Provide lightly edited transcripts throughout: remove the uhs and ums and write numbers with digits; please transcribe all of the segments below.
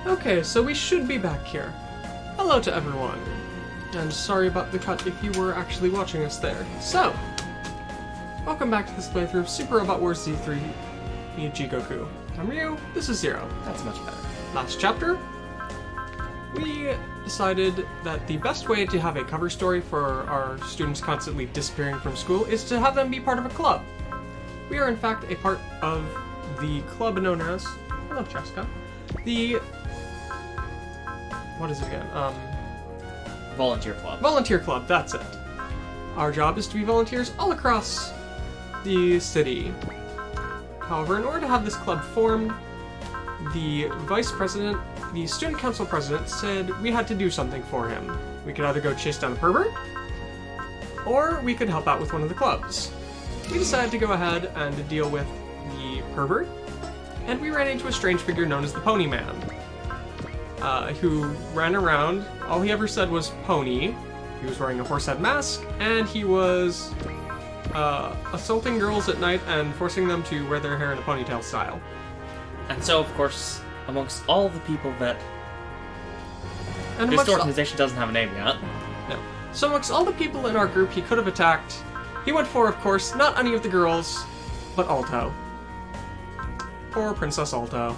Okay, so we should be back here. Hello to everyone. And sorry about the cut if you were actually watching us there. So, welcome back to this playthrough of Super Robot Wars Z3 Jigoku. I'm Ryu, this is Zero. That's much better. Last chapter, we decided that the best way to have a cover story for our students constantly disappearing from school is to have them be part of a club. We are in fact a part of the club known as, hello Jessica, what is it again? Volunteer club. Volunteer club, that's it. Our job is to be volunteers all across the city. However, in order to have this club formed, the vice president, the student council president, said we had to do something for him. We could either go chase down the pervert, or we could help out with one of the clubs. We decided to go ahead and deal with the pervert, and we ran into a strange figure known as the Pony Man, who ran around. All he ever said was pony. He was wearing a horse head mask, and he was assaulting girls at night and forcing them to wear their hair in a ponytail style. And so, of course, amongst all the people that... this organization doesn't have a name yet. No. So amongst all the people in our group he could have attacked, he went for, of course, not any of the girls, but Alto. Poor Princess Alto.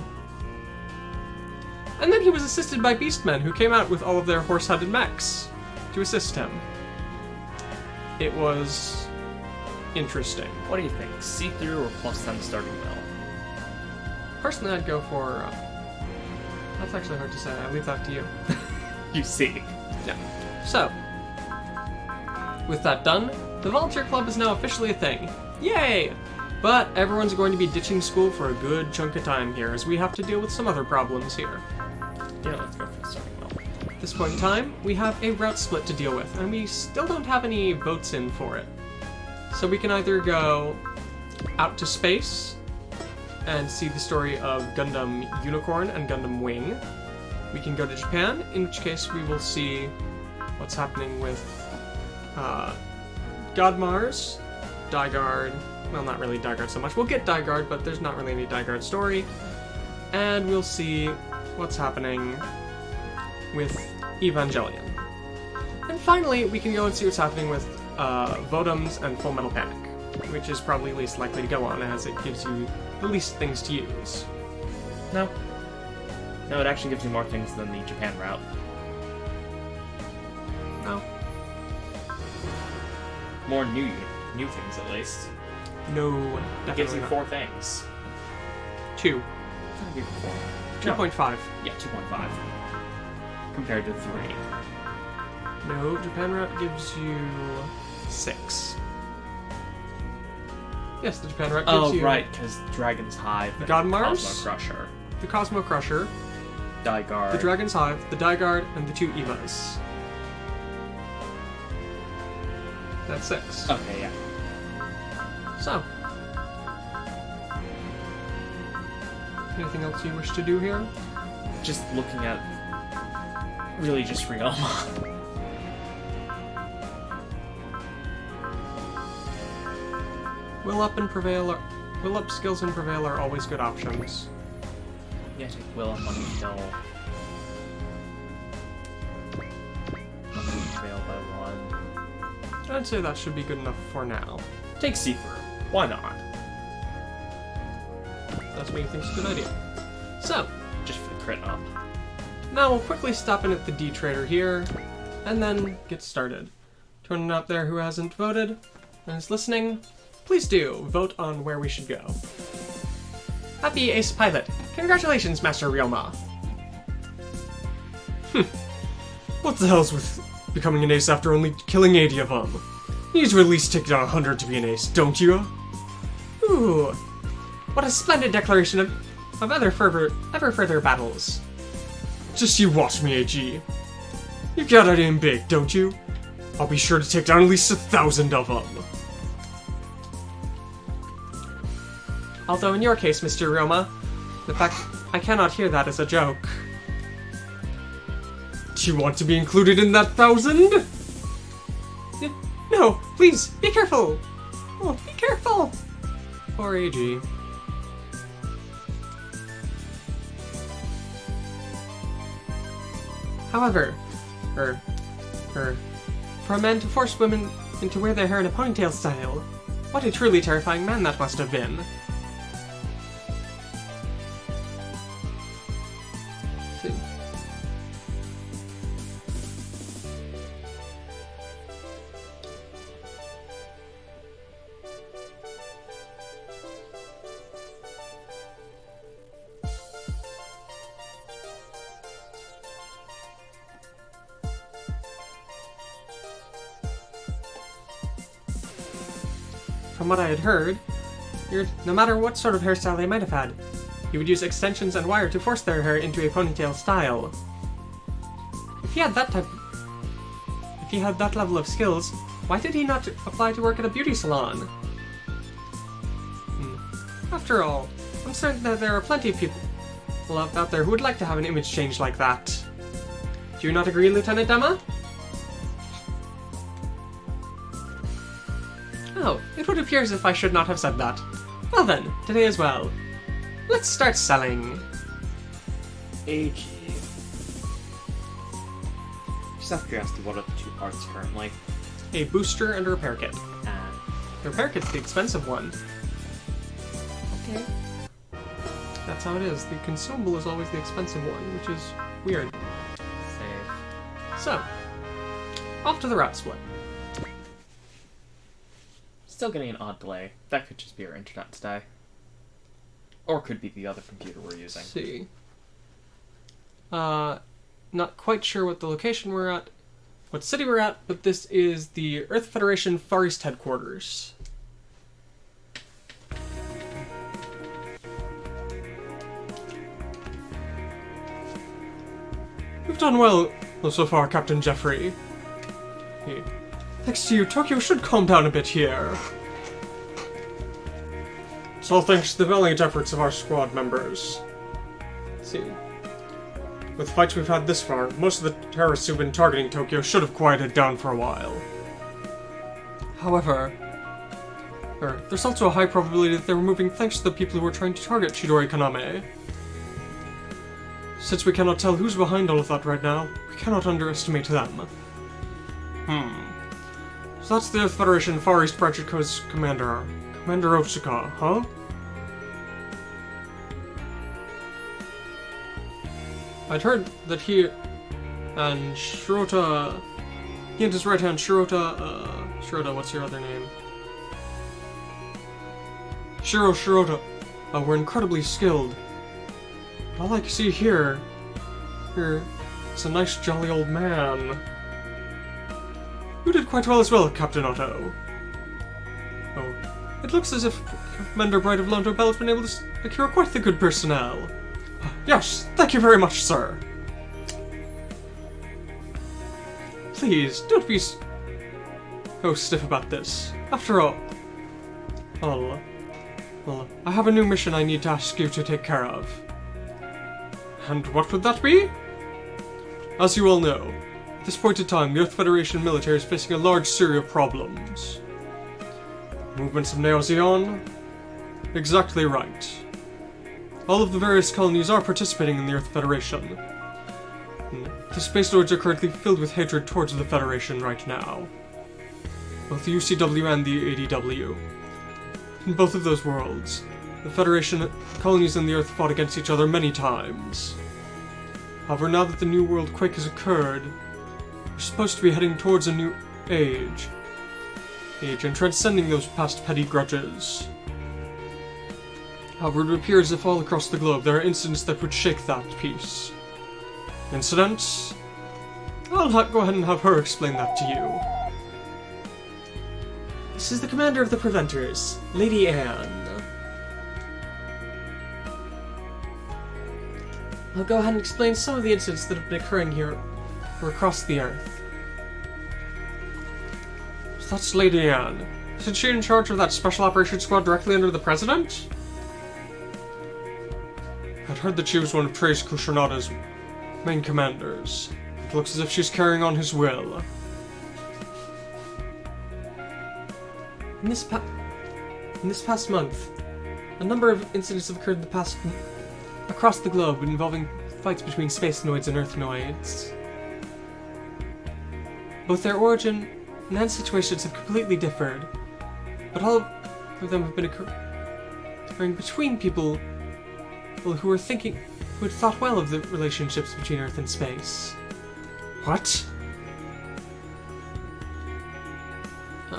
And then he was assisted by Beastmen, who came out with all of their horse-headed mechs to assist him. It was interesting. What do you think? See-through or plus 10 starting mill? Personally, I'd go for... that's actually hard to say. I leave that to you. You see. Yeah. So, with that done, the Volunteer Club is now officially a thing. Yay! But everyone's going to be ditching school for a good chunk of time here, as we have to deal with some other problems here. Yeah, let's go for the starting mill. At this point in time, we have a route split to deal with, and we still don't have any votes in for it. So we can either go out to space and see the story of Gundam Unicorn and Gundam Wing. We can go to Japan, in which case we will see what's happening with Godmars, Dygard, well, not really Dygard so much. We'll get Dygard, but there's not really any Dygard story. And we'll see what's happening with Evangelion. And finally, we can go and see what's happening with Votoms and Full Metal Panic, which is probably least likely to go on, as it gives you the least things to use. No. No, it actually gives you more things than the Japan route. No. More new things, at least. No, It gives you definitely 4 things. 2. I'll give you 4. 2.5. Yeah, 2.5. Compared to 3. No, Japan route gives you 6. Yes, the Japan route gives you... Oh, right, because Dragon's Hive and Godmars? Cosmo Crusher. The Cosmo Crusher, Dygard. the Dragon's Hive, the Dygard, and the 2 Evas. That's 6. Okay, yeah. So, anything else you wish to do here? Just looking at... really just Ryoma. Will up skills and prevail are always good options. Yeah, take Will up on until... fail by 1. I'd say that should be good enough for now. Take see-through. Why not? That's what you think is a good idea. So, Just for the crit up. now we'll quickly stop in at the D Trader here, and then get started. To anyone out there who hasn't voted and is listening, please do vote on where we should go. Happy Ace Pilot! Congratulations, Master Ryoma! What the hell's with becoming an ace after only killing 80 of them? You need to at least take down 100 to be an ace, don't you? Ooh, what a splendid declaration of ever further battles. Just you watch me, AG. You got it in big, don't you? I'll be sure to take down at least 1,000 of them. Although in your case, Mr. Ryoma, the fact I cannot hear that as a joke. Do you want to be included in that 1,000? No, please, be careful! Oh, be careful! Poor AG. However, for a man to force women to wear their hair in a ponytail style, what a truly terrifying man that must have been. See. From what I had heard, no matter what sort of hairstyle they might have had, he would use extensions and wire to force their hair into a ponytail style. If he had that level of skills, why did he not apply to work at a beauty salon? After all, I'm certain that there are plenty of people out there who would like to have an image change like that. Do you not agree, Lieutenant Emma? Oh, it would appear as if I should not have said that. Well then, today as well. Let's start selling. AG. Just out of curiosity, what are the two parts currently? A booster and a repair kit. The repair kit's the expensive one. Okay. That's how it is. The consumable is always the expensive one, which is weird. Save. So, off to the route split. Still getting an odd delay. That could just be our internet today. Or could be the other computer we're using. Let's see. Not quite sure what the location we're at, what city we're at, but this is the Earth Federation Far East headquarters. You've done well so far, Captain Jeffrey. Thanks to you, Tokyo should calm down a bit here. It's all thanks to the valiant efforts of our squad members. Let's see. With the fights we've had this far, most of the terrorists who've been targeting Tokyo should have quieted down for a while. However, there's also a high probability that they were moving thanks to the people who were trying to target Chidori Kaname. Since we cannot tell who's behind all of that right now, we cannot underestimate them. So that's the Federation Far East Branch Coast Commander, Commander Otsuka, huh? I'd heard that he and Shirota, he and his right hand Shirota, what's your other name? Shirota, were incredibly skilled. But all I can see here is a nice jolly old man. You did quite well as well, Captain Otto. Oh, it looks as if Commander Bright of Lonto Bell has been able to secure quite the good personnel. Yes, thank you very much, sir. Please, don't be so stiff about this. After all, well, I have a new mission I need to ask you to take care of. And what would that be? As you all know, at this point in time, the Earth Federation military is facing a large series of problems. Movements of Neo Zeon? Exactly right. All of the various colonies are participating in the Earth Federation. The space lords are currently filled with hatred towards the Federation right now. Both the UCW and the ADW. In both of those worlds, the Federation colonies and the Earth fought against each other many times. However, now that the New World Quake has occurred, we're supposed to be heading towards a new age and transcending those past petty grudges. However, it appears as if all across the globe there are incidents that would shake that peace. Incidents? I'll go ahead and have her explain that to you. This is the commander of the Preventers, Lady Anne. I'll go ahead and explain some of the incidents that have been occurring here or across the Earth. So that's Lady Anne. Isn't she in charge of that special operations squad directly under the President? I'd heard that she was one of Trace Kushinada's main commanders. It looks as if she's carrying on his will. In this past month, a number of incidents have occurred across the globe involving fights between space noids and Earth noids. Both their origin and end situations have completely differed, but all of them have been occurring between people who had thought well of the relationships between Earth and space. What? A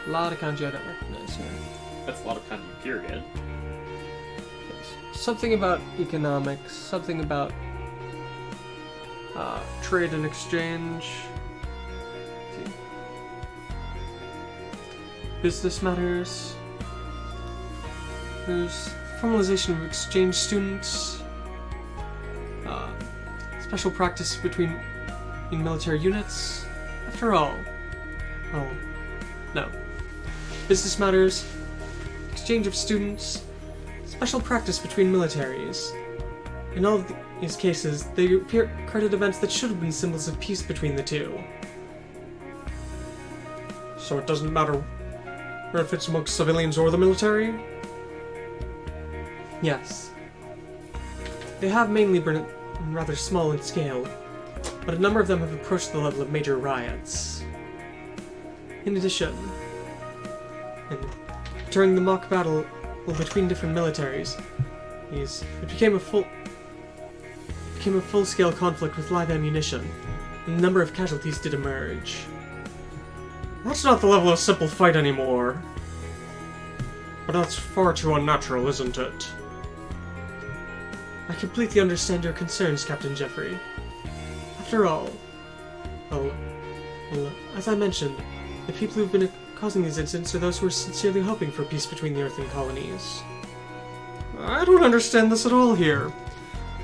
lot of kanji I don't recognize here. That's a lot of kanji, period. Something about economics, something about trade and exchange. Let's see. Business matters. There's formalization of exchange students. Special practice between military units. After all, well, no. Business matters, exchange of students, special practice between militaries. In all of these cases, they occurred events that should have been symbols of peace between the two. So it doesn't matter if it's amongst civilians or the military? Yes. They have mainly been rather small in scale, but a number of them have approached the level of major riots. In addition, during the mock battle between different militaries, it became a full-scale conflict with live ammunition, and a number of casualties did emerge. That's not the level of simple fight anymore. But that's far too unnatural, isn't it? I completely understand your concerns, Captain Jeffrey. After all, well, as I mentioned, the people who've been causing these incidents are those who are sincerely hoping for peace between the Earth and colonies. I don't understand this at all here.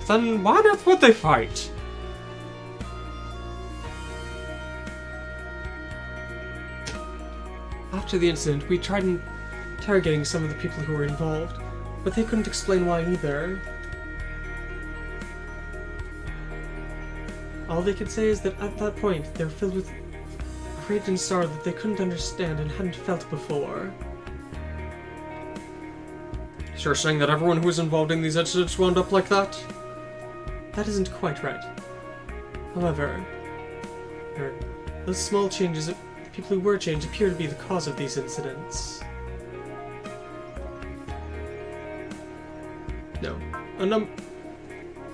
Then why on earth would they fight? After the incident, we tried interrogating some of the people who were involved, but they couldn't explain why either. All they could say is that at that point, they were filled with rage and sorrow that they couldn't understand and hadn't felt before. So you're saying that everyone who was involved in these incidents wound up like that? That isn't quite right. However, those small changes, the people who were changed, appear to be the cause of these incidents. No.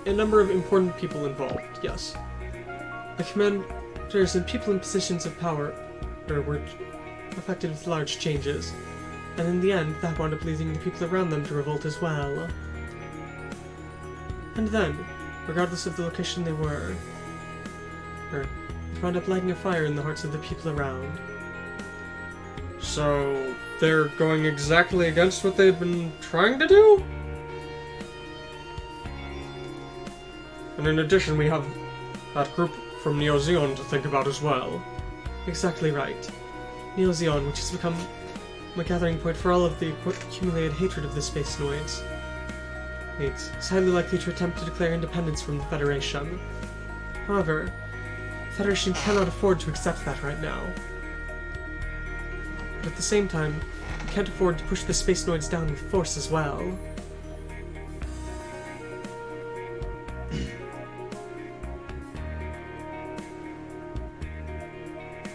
A number of important people involved, yes. The commanders and people in positions of power were affected with large changes, and in the end, that wound up leading the people around them to revolt as well. And then, regardless of the location they were, they wound up lighting a fire in the hearts of the people around. So, they're going exactly against what they've been trying to do? And in addition, we have that group from Neo Zeon to think about as well. Exactly right. Neo Zeon, which has become a gathering point for all of the accumulated hatred of the Space Noids. It's highly likely to attempt to declare independence from the Federation. However, the Federation cannot afford to accept that right now. But at the same time, we can't afford to push the Space Noids down with force as well.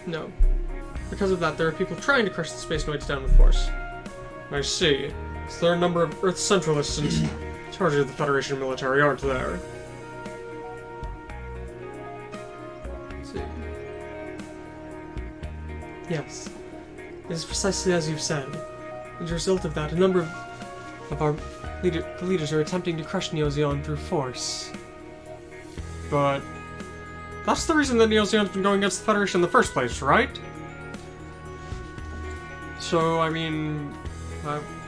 No. Because of that, there are people trying to crush the Space Noids down with force. I see. So there are a number of Earth Centralists in charge of the Federation military, aren't there? Let's see. Yes. It is precisely as you've said. As a result of that, a number of our leaders are attempting to crush Neo Zeon through force. But that's the reason that Neo Zeon's been going against the Federation in the first place, right? So, I mean,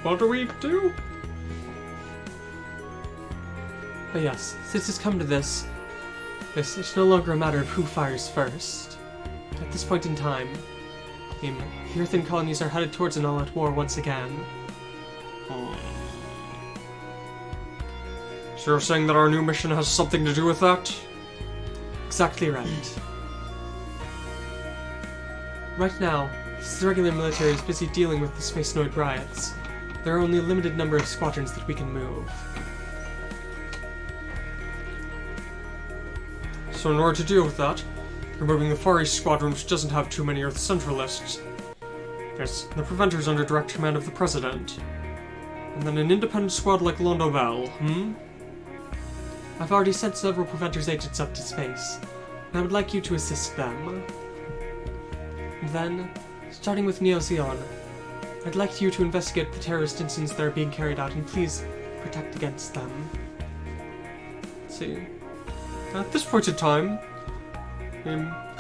what do we do? But yes, since it's come to this, it's no longer a matter of who fires first. At this point in time, the Earthen colonies are headed towards an all-out war once again. So you're saying that our new mission has something to do with that? Exactly right. Right now, since the regular military is busy dealing with the Space Noid riots, there are only a limited number of squadrons that we can move. So in order to deal with that, removing the Far East Squadron, which doesn't have too many Earth Centralists. Yes, the Preventor's under direct command of the President. And then an independent squad like Londo Bell, I've already sent several Preventers agents up to space, and I would like you to assist them. Then, starting with Neo Zeon, I'd like you to investigate the terrorist incidents that are being carried out and please protect against them. Let's see. At this point in time,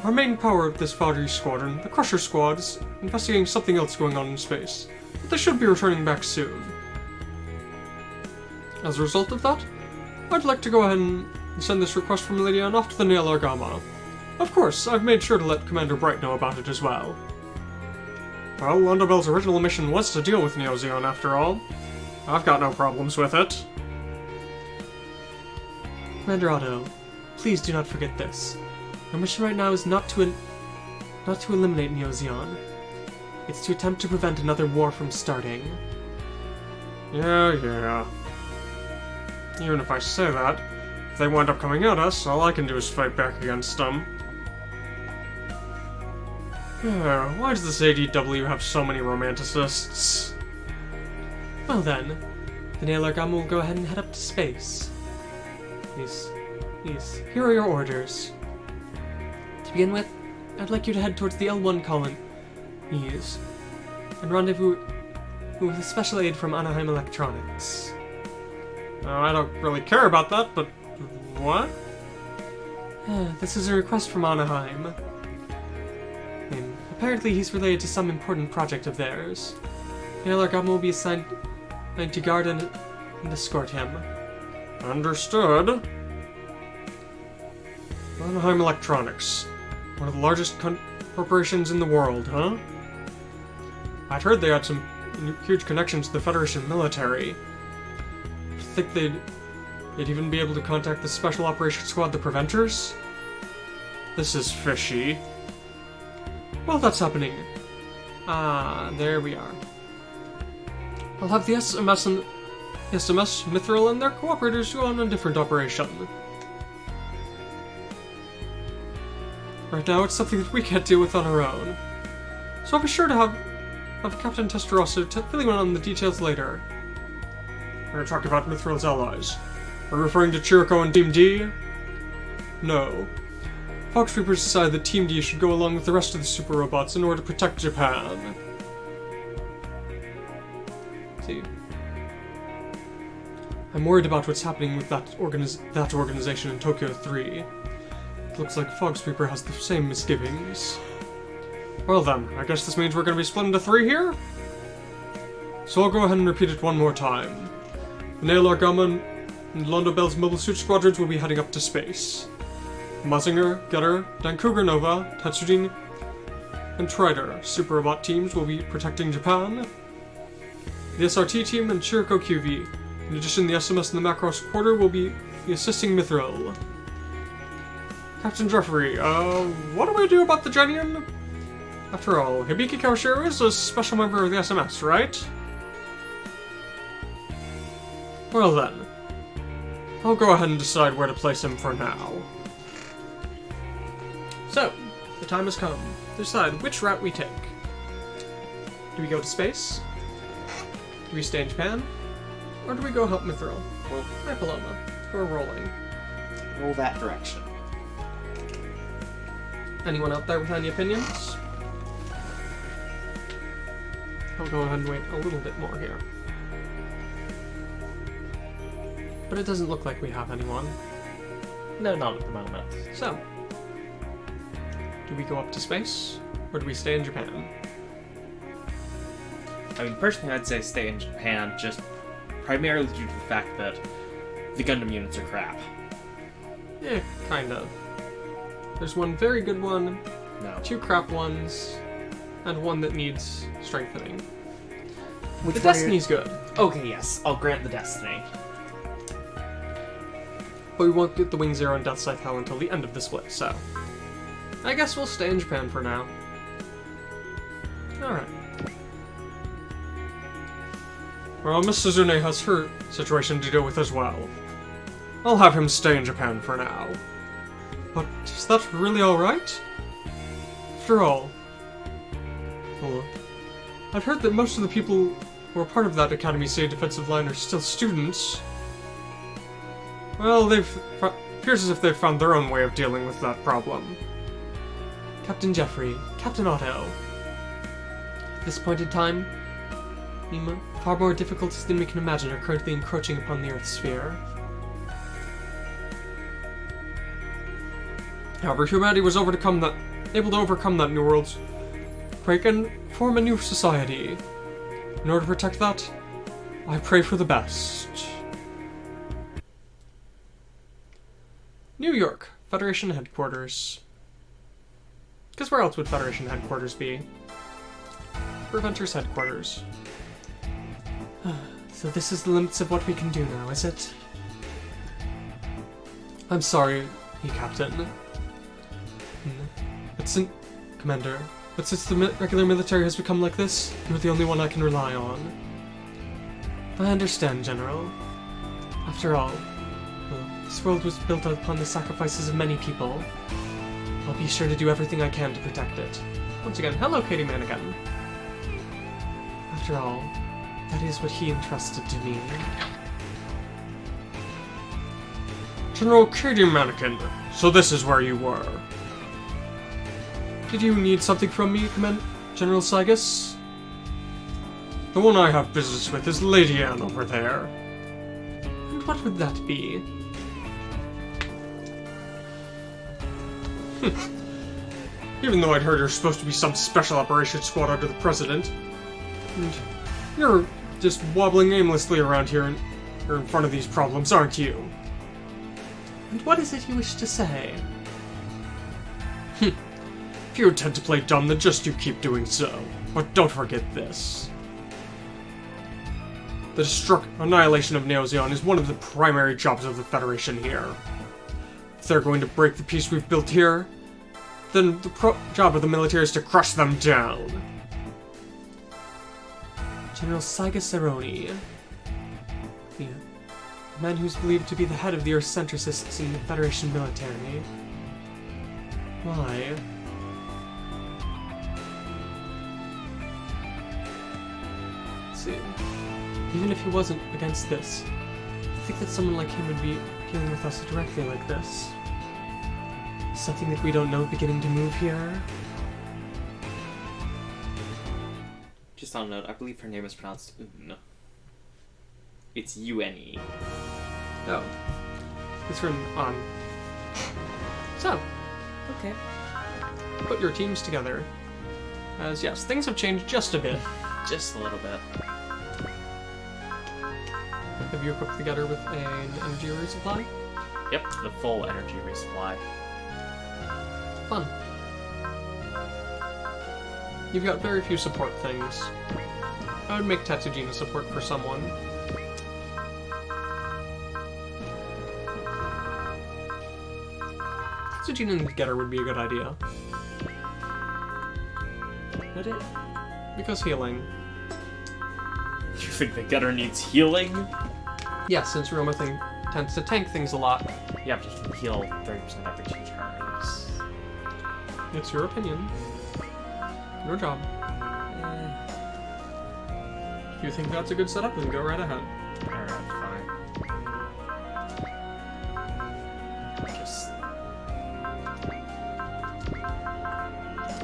our main power of this Far East Squadron, the Crusher Squad, is investigating something else going on in space. But they should be returning back soon. As a result of that, I'd like to go ahead and send this request from Lydian off to the Nail Argama. Of course, I've made sure to let Commander Bright know about it as well. Well, Londo Bell's original mission was to deal with Neo Zeon after all. I've got no problems with it. Commander Otto, please do not forget this. Our mission right now is not to eliminate Neo Zeon. It's to attempt to prevent another war from starting. Yeah. Even if I say that, if they wind up coming at us, all I can do is fight back against them. Why does this ADW have so many romanticists? Well then, the Nail Argama will go ahead and head up to space. Yes, here are your orders. To begin with, I'd like you to head towards the L1 colony and rendezvous with a special aid from Anaheim Electronics. I don't really care about that, but what? This is a request from Anaheim. Apparently he's related to some important project of theirs. Nail Argama will be assigned to guard and escort him. Understood. Anaheim Electronics. One of the largest corporations in the world, huh? I'd heard they had some huge connections to the Federation military. I think they'd even be able to contact the Special Operations Squad, the Preventers? This is fishy. Well, that's happening. There we are. I'll have the SMS, Mithril, and their cooperators go on a different operation. Right now, it's something that we can't deal with on our own. So I'll be sure to have Captain Testarossa fill you in on the details later. We're going to talk about Mithril's allies. Are you referring to Chiriko and Team D? No. Fox Reapers decided that Team D should go along with the rest of the super robots in order to protect Japan. See. I'm worried about what's happening with that organization in Tokyo 3. It looks like Fox Reaper has the same misgivings. Well then, I guess this means we're going to be split into 3 here? So I'll go ahead and repeat it one more time. The Nail Argama and Londo Bell's Mobile Suit Squadrons will be heading up to space. Mazinger, Getter, Cougar Nova, Tetsujin, and Trider Super Robot teams will be protecting Japan. The SRT team and Chiriko QV. In addition, the SMS and the Macross Quarter will be assisting Mithril. Captain Jeffrey, what do we do about the Genian? After all, Hibiki Kawashiro is a special member of the SMS, right? Well then, I'll go ahead and decide where to place him for now. So, the time has come to decide which route we take. Do we go to space? Do we stay in Japan? Or do we go help Mithril? Well, Hi, Paloma. We're rolling. roll that direction. Anyone out there with any opinions? I'll go ahead and wait a little bit more here. But it doesn't look like we have anyone. No, not at the moment. So, do we go up to space, or do we stay in Japan? I mean, personally, I'd say stay in Japan, just primarily due to the fact that the Gundam units are crap. Yeah, kind of. There's one very good one, No. 2 crap ones, and one that needs strengthening. Which The one are Destiny's good, Okay, yes, I'll grant the Destiny. but we won't get the Wing Zero and Death Scythe Hell until the end of the split, so I guess we'll stay in Japan for now. Alright. Well, Miss Suzune has her situation to deal with as well. I'll have him stay in Japan for now. But is that really alright? After all, well, I've heard that most of the people who are part of that Academy City defensive line are still students. Well, appears as if they've found their own way of dealing with that problem. Captain Jeffrey, Captain Otto. At this point in time, far more difficulties than we can imagine are currently encroaching upon the Earth sphere. However, humanity was able to overcome that New World's quake and form a new society. In order to protect that, I pray for the best. New York, Federation Headquarters. Because where else would Federation Headquarters be? Preventers Headquarters. So this is the limits of what we can do now, is it? I'm sorry, Captain. Commander, but since the regular military has become like this, you're the only one I can rely on. I understand, General. After all, this world was built upon the sacrifices of many people. I'll be sure to do everything I can to protect it. Once again, hello, Katie Mannequin. After all, that is what he entrusted to me. General Katie Mannequin, so this is where you were. Did you need something from me, General Sygus? The one I have business with is Lady Anne over there. And what would that be? Even though I'd heard you're supposed to be some special operations squad under the President, and you're just wobbling aimlessly around here and you're in front of these problems, aren't you? And what is it you wish to say? If you intend to play dumb, then just you keep doing so. But don't forget this. The annihilation of Neozeon is one of the primary jobs of the Federation here. If they're going to break the peace we've built here, then the job of the military is to crush them down. General Sygus Aroni, the man who's believed to be the head of the Earth centricists in the Federation military. Why? Let's see. Even if he wasn't against this, I think that someone like him would be dealing with us directly like this. Something that we don't know beginning to move here. Just on a note, I believe her name is pronounced Un. It's U-N-E. Oh. It's written on. So. Okay. Put your teams together. As yes, things have changed just a bit. Just a little bit. Have you equipped the Getter with an energy resupply? Yep, the full energy resupply. Fun. You've got very few support things. I would make Tetsujin a support for someone. Tetsujin and the Getter would be a good idea. Would it? Because healing. You think the Getter needs healing? Yeah, since Roma tends to tank things a lot. Yeah, but he can heal 30% every 2 turns. It's your opinion. Your job. If you think that's a good setup, then go right ahead. Alright, fine. Just...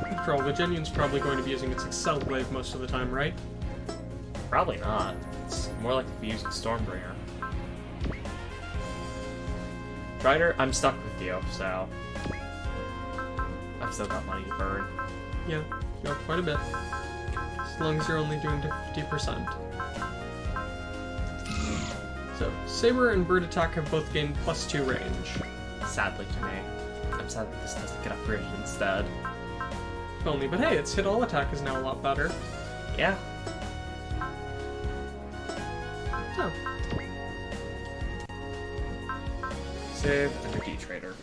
After all, the Genuine's probably going to be using its Excel Glaive most of the time, right? Probably not. It's more likely to be using Stormbringer. Strider, I'm stuck with you, so... I've still got money to burn. Yeah, you got quite a bit. As long as you're only doing to 50%. So, Saber and Bird Attack have both gained +2 range. Sadly to me. I'm sad that this doesn't get upgraded instead. If only, but hey, its hit all attack is now a lot better. Yeah. So. Save Energy Trader.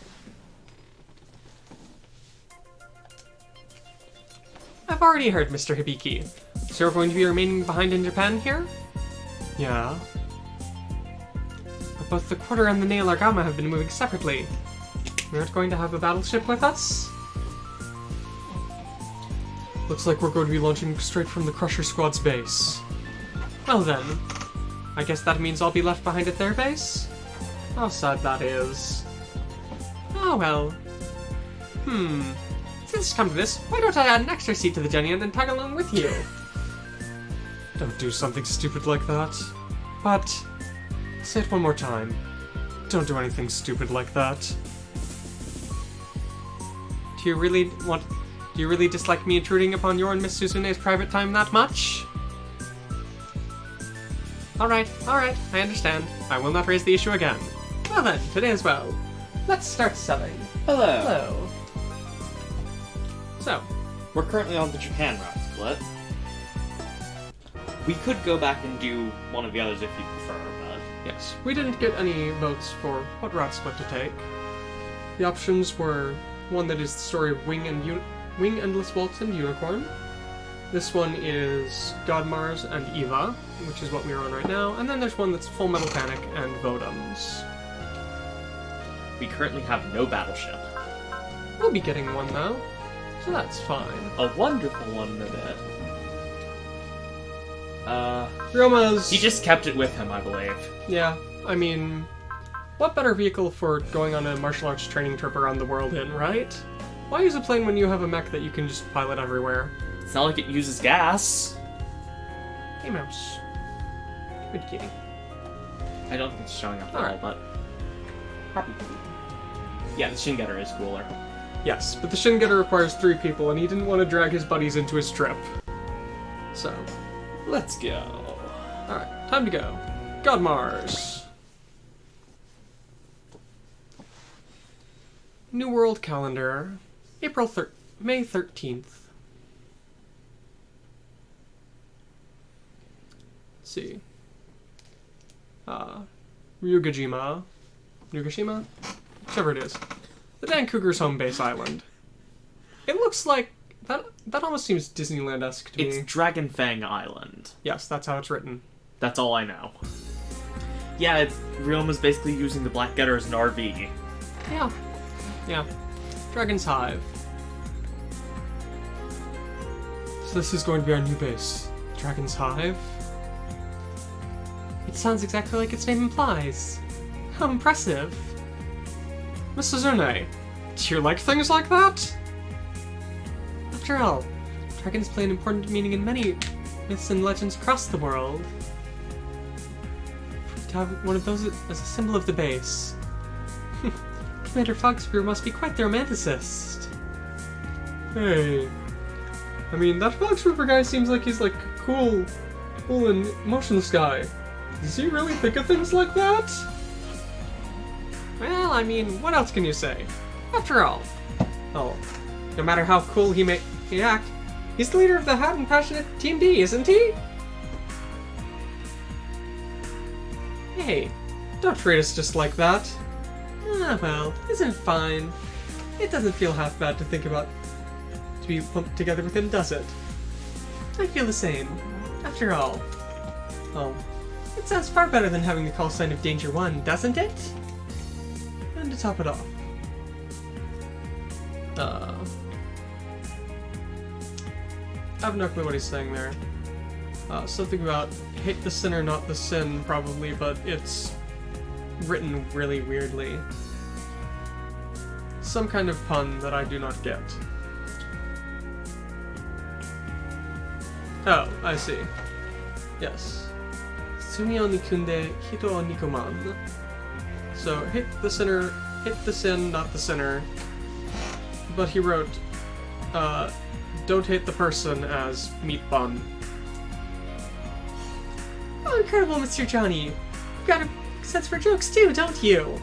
I've already heard, Mr. Hibiki. So you're going to be remaining behind in Japan here? Yeah. But both the Quarter and the Nail Argama have been moving separately. We aren't going to have a battleship with us? Looks like we're going to be launching straight from the Crusher Squad's base. Well then, I guess that means I'll be left behind at their base? How sad that is. Oh well. Since it's come to this, why don't I add an extra seat to the Genian and tag along with you? Don't do something stupid like that. But, say it one more time. Don't do anything stupid like that. Do you really dislike me intruding upon your and Miss Suzune's private time that much? Alright, I understand. I will not raise the issue again. Well then, today as well. Let's start selling. Hello. So, We're currently on the Japan route split. We could go back and do one of the others if you prefer, but... yes, we didn't get any votes for what route split to take. The options were one that is the story of Wing, Endless Waltz, and Unicorn. This one is Godmars and EVA, which is what we're on right now, and then there's one that's Full Metal Panic and Vodums. We currently have no battleship. We'll be getting one though, so that's fine. A wonderful one at it. Ryoma's... He just kept it with him, I believe. yeah, I mean, what better vehicle for going on a martial arts training trip around the world in, right? Why use a plane when you have a mech that you can just pilot everywhere? It's not like it uses gas. Hey, mouse. Good kitty. I don't think it's showing up at Alright. all, but... happy to be. Yeah, the Shin Getter is cooler. Yes, but the Shin Getter requires 3 people, and he didn't want to drag his buddies into his trip. So, Let's go. alright, time to go. Godmars! New World Calendar, May 13th. Let's see. Ryugashima? Whichever it is. The Dan Cougar's home base island. It looks like... That almost seems Disneyland-esque to It's me. Dragon Fang Island. Yes, that's how it's written. That's all I know. Yeah, Ryoma's basically using the Black Getter as an RV. Yeah. Dragon's Hive. So this is going to be our new base. Dragon's Hive? It sounds exactly like its name implies. How impressive. Miss Suzune, do you like things like that? After all, dragons play an important meaning in many myths and legends across the world. To have one of those as a symbol of the base. Commander Foxspear must be quite the romanticist. Hey. I mean, that Fox Ripper guy seems like he's like cool and emotionless guy. Does he really think of things like that? Well, I mean, what else can you say? After all, no matter how cool he may act, he's the leader of the hot and passionate Team D, isn't he? Hey, Don't treat us just like that. well, isn't it fine? It doesn't feel half bad to think about to be lumped together with him, does it? I feel the same. After all, it sounds far better than having the call sign of Danger 1, doesn't it? And to top it off, I have no clue what he's saying there. Something about hate the sinner, not the sin, probably, but it's written really weirdly. Some kind of pun that I do not get. Oh, I see. Yes. Sumi o nikunde, hito o nikuman. So, hate the sinner, hate the sin, not the sinner. But he wrote, don't hate the person as meat bun. Oh, incredible, Mr. Johnny. You've got a sense for jokes too, don't you?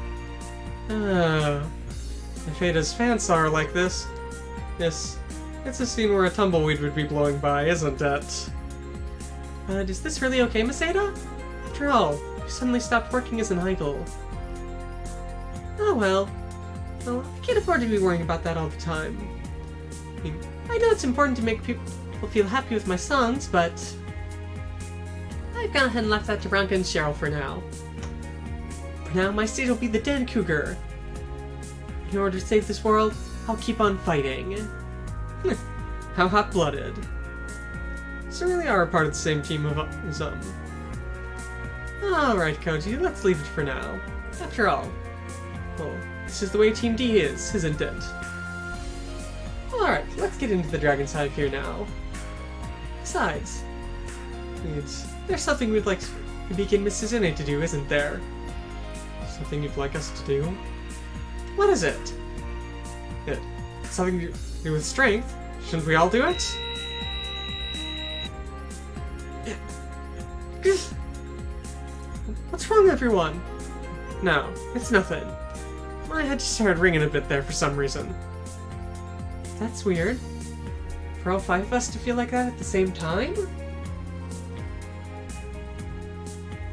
If Ada's fans are like this, it's a scene where a tumbleweed would be blowing by, isn't it? Is this really okay, Miss Ada? After all, you suddenly stopped working as an idol. Oh well. Well, I can't afford to be worrying about that all the time. I mean, I know it's important to make people feel happy with my songs, but I've gone ahead and left that to Branka and Cheryl for now. For now, my stage will be the Dan Cougar. In order to save this world, I'll keep on fighting. How hot-blooded. So really are a part of the same team as Alright, Koji, let's leave it for now. After all, well, this is the way Team D is, isn't it? Alright, let's get into the Dragon's Hive here now. Besides, there's something we'd like Hibiki and Miss Suzune to do, isn't there? Something you'd like us to do? What is it? Something to do with strength? Shouldn't we all do it? What's wrong, everyone? No, it's nothing. My head just started ringing a bit there for some reason. That's weird. For all 5 of us to feel like that at the same time?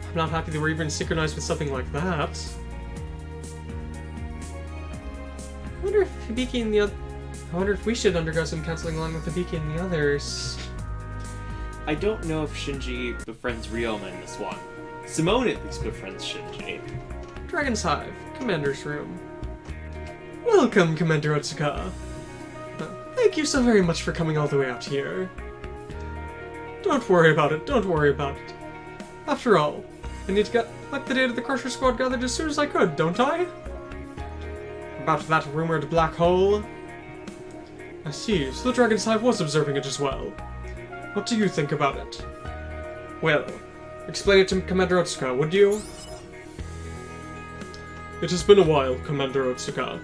I'm not happy that we're even synchronized with something like that. I wonder if we should undergo some counseling along with Hibiki and the others. I don't know if Shinji befriends Ryoma in this one. Simone at least befriends Shinji. Dragon's Hive, Commander's Room. Welcome, Commander Otsuka. Thank you so very much for coming all the way out here. Don't worry about it, don't worry about it. After all, I need to get the data the Crusher Squad gathered as soon as I could, don't I? About that rumored black hole? I see, so the Dragon's Hive was observing it as well. What do you think about it? Well, explain it to Commander Otsuka, would you? It has been a while, Commander Otsuka.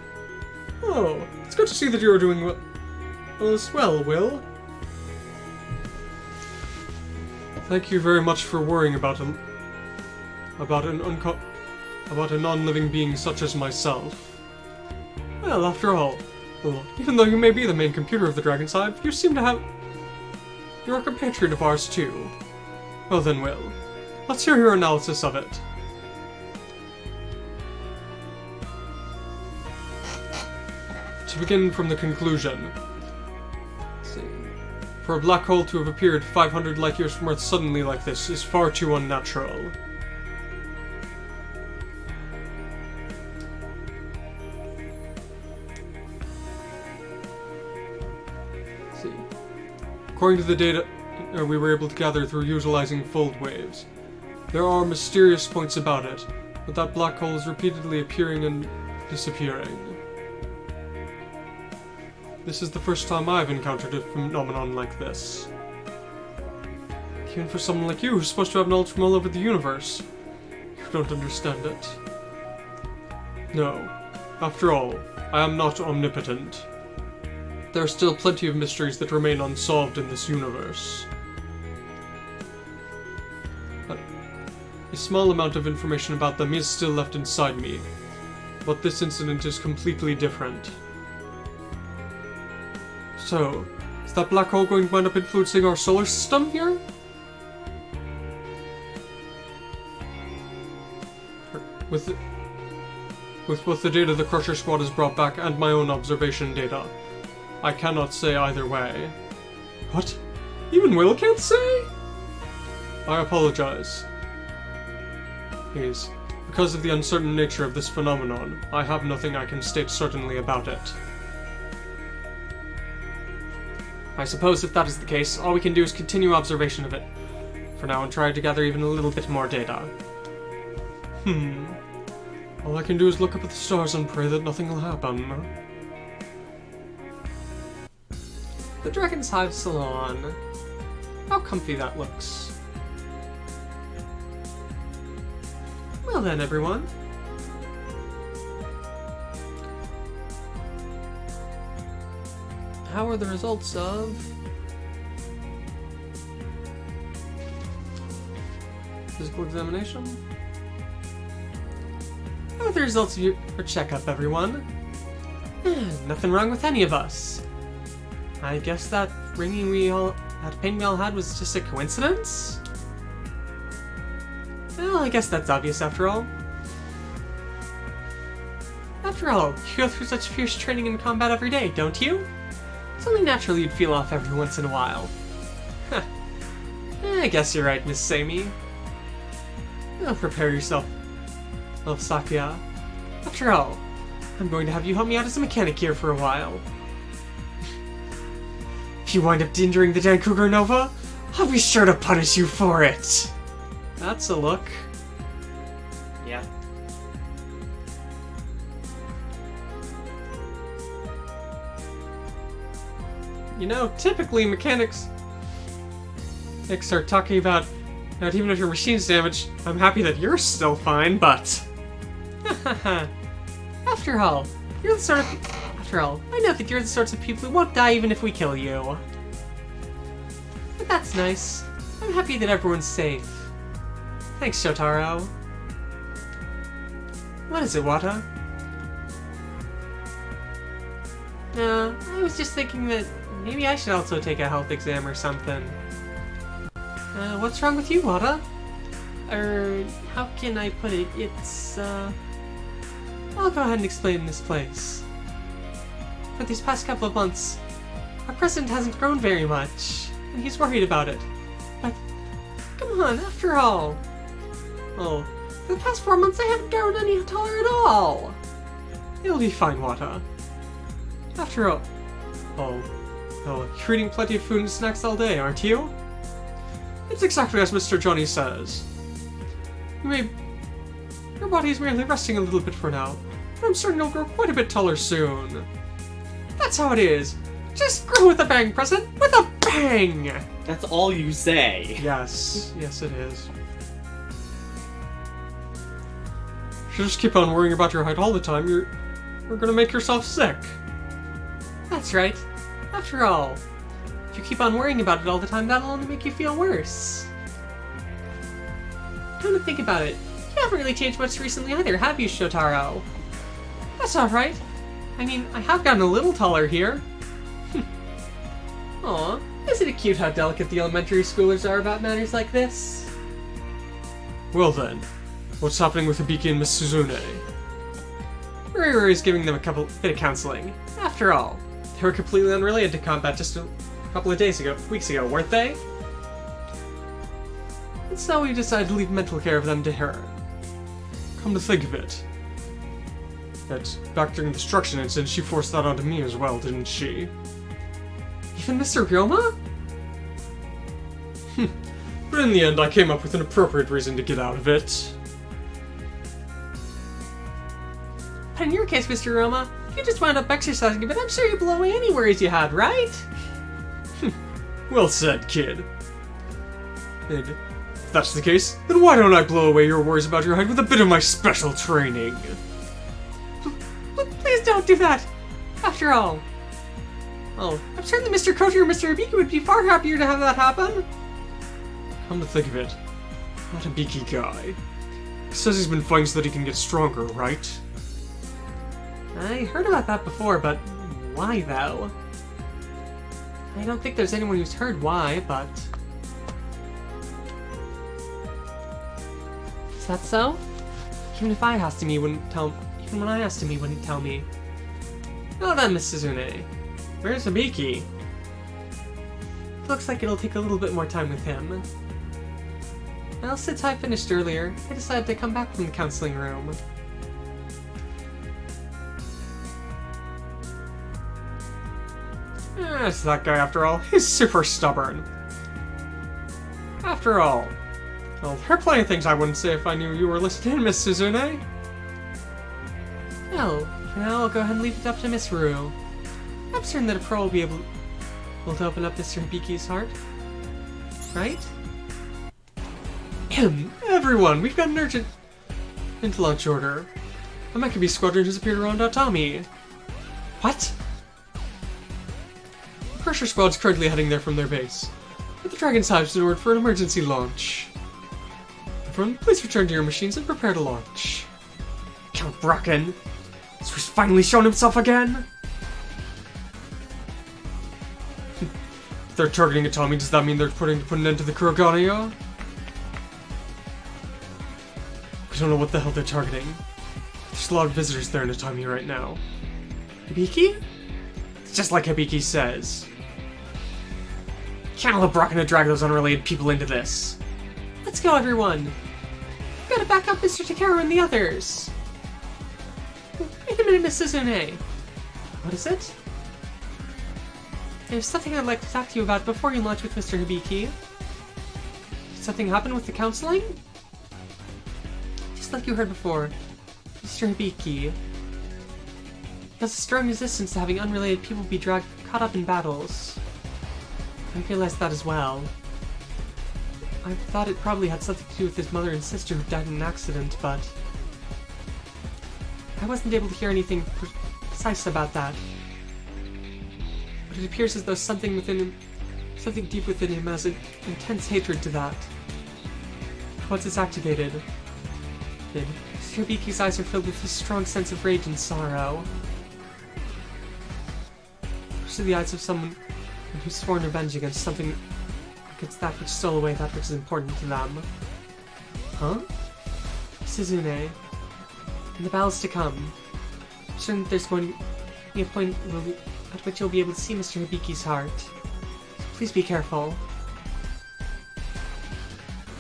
Oh, it's good to see that you are doing well as well, Will. Thank you very much for worrying about a non-living being such as myself. Well, after all, even though you may be the main computer of the Dragon's Hive, you seem to have... You're a compatriot of ours too. Well then, Will, let's hear your analysis of it. To begin from the conclusion, let's see. For a black hole to have appeared 500 light years from Earth suddenly like this is far too unnatural. Let's see. According to the data we were able to gather through utilizing fold waves, there are mysterious points about it, but that black hole is repeatedly appearing and disappearing. This is the first time I've encountered a phenomenon like this. Even for someone like you, who's supposed to have knowledge from all over the universe, you don't understand it. No. After all, I am not omnipotent. There are still plenty of mysteries that remain unsolved in this universe. A small amount of information about them is still left inside me, but this incident is completely different. So, is that black hole going to wind up influencing our solar system here? With both the data the Crusher Squad has brought back and my own observation data, I cannot say either way. What? Even Will can't say? I apologize. Please, because of the uncertain nature of this phenomenon, I have nothing I can state certainly about it. I suppose if that is the case, all we can do is continue observation of it for now and try to gather even a little bit more data. All I can do is look up at the stars and pray that nothing will happen. The Dragon's Hive Salon. How comfy that looks. Well then, everyone. How are the results of physical examination? How are the results of your checkup, everyone? Nothing wrong with any of us. I guess that pain we all had was just a coincidence? Well, I guess that's obvious after all. After all, you go through such fierce training in combat every day, don't you? It's only natural you'd feel off every once in a while. I guess you're right, Miss Samey. Prepare yourself, Sakya. After all, I'm going to have you help me out as a mechanic here for a while. If you wind up injuring the Dan Cougar Nova, I'll be sure to punish you for it. That's a look. Yeah. You know, typically mechanics start talking about, even if your machine's damaged, I'm happy that you're still fine, but... After all, I know that you're the sorts of people who won't die even if we kill you. But that's nice. I'm happy that everyone's safe. Thanks, Shotaro. What is it, Wata? I was just thinking that maybe I should also take a health exam or something. What's wrong with you, Wata? How can I put it? It's, I'll go ahead and explain in this place. For these past couple of months, our president hasn't grown very much, and he's worried about it. But, come on, after all. Oh, for the past 4 months I haven't grown any taller at all. It'll be fine, Wata. After all. You're eating plenty of food and snacks all day, aren't you? It's exactly as Mr. Johnny says. Your body is merely resting a little bit for now, but I'm certain you'll grow quite a bit taller soon. That's how it is. Just grow with a bang, President! With a bang! That's all you say. Yes it is. If you just keep on worrying about your height all the time, you're gonna make yourself sick. That's right. After all, if you keep on worrying about it all the time, that'll only make you feel worse. Come to think about it, you haven't really changed much recently either, have you, Shotaro? That's alright. I mean, I have gotten a little taller here. Aw, isn't it cute how delicate the elementary schoolers are about matters like this? Well then, what's happening with Hibiki and Miss Suzune? Uri is giving them a bit of counseling. After all, they were completely unrelated to combat just a couple of weeks ago, weren't they? And so we decided to leave mental care of them to her. Come to think of it, that back during the destruction incident, she forced that onto me as well, didn't she? Even Mr. Ryoma? But in the end, I came up with an appropriate reason to get out of it. But in your case, Mr. Ryoma, you just wound up exercising a bit. I'm sure you blew away any worries you had, right? Well said, kid. And if that's the case, then why don't I blow away your worries about your height with a bit of my special training? Please don't do that! After all. Oh, I'm certain that Mr. Koji or Mr. Hibiki would be far happier to have that happen. Come to think of it, not Hibiki guy. He says he's been fighting so that he can get stronger, right? I heard about that before, but why though? I don't think there's anyone who's heard why, but... Is that so? Even when I asked him, he wouldn't tell me. Well then, Miss Suzune, where's Hibiki? Looks like it'll take a little bit more time with him. Well, since I finished earlier, I decided to come back from the counseling room. It's that guy after all. He's super stubborn. After all. Well, there are plenty of things I wouldn't say if I knew you were listening, Miss Suzune. Well, for now I'll go ahead and leave it up to Miss Rue. I'm certain that a pro will be able to open up Mr. Hibiki's heart. Right? Everyone, we've got an urgent launch order. A Mechaba squadron has appeared around Atami. What? The pressure squad's currently heading there from their base. But the Dragon's Hive's in order for an emergency launch. Everyone, please return to your machines and prepare to launch. Count Bracken! So he's finally shown himself again? If they're targeting Atami, does that mean they're putting an end to the Kurogane? We don't know what the hell they're targeting. There's a lot of visitors there in Atami right now. Hibiki? It's just like Hibiki says. Can't let Bracken drag those unrelated people into this. Let's go, everyone! We've got to back up Mr. Takeru and the others! Wait a minute, Miss Suzune. What is it? There's something I'd like to talk to you about before you launch with Mr. Hibiki. Did something happen with the counseling? Just like you heard before, Mr. Hibiki has a strong resistance to having unrelated people be caught up in battles. I realized that as well. I thought it probably had something to do with his mother and sister who died in an accident, but I wasn't able to hear anything precise about that. But it appears as though something deep within him has an intense hatred to that. Once it's activated, Mr. Hibiki's eyes are filled with a strong sense of rage and sorrow. Those are the eyes of someone who's sworn revenge against that which stole away that which is important to them. Huh? Suzune, in the battles to come, I'm certain that there's going to be a point at which you'll be able to see Mr. Hibiki's heart. So please be careful.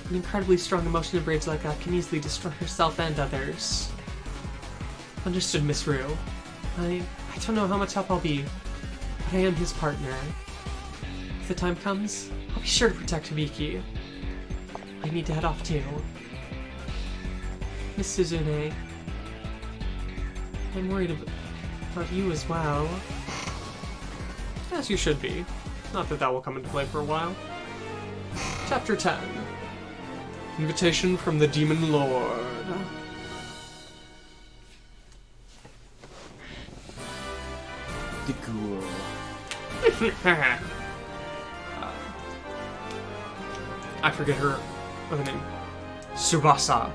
An incredibly strong emotion of rage like that can easily destroy herself and others. Understood, Miss Rue. I don't know how much help I'll be, but I am his partner. If the time comes, I'll be sure to protect Hibiki. I need to head off too. Miss Suzune, I'm worried about you as well. As you should be. Not that that will come into play for a while. Chapter 10. Invitation from the Demon Lord. The ghoul. I forget her other name. Tsubasa.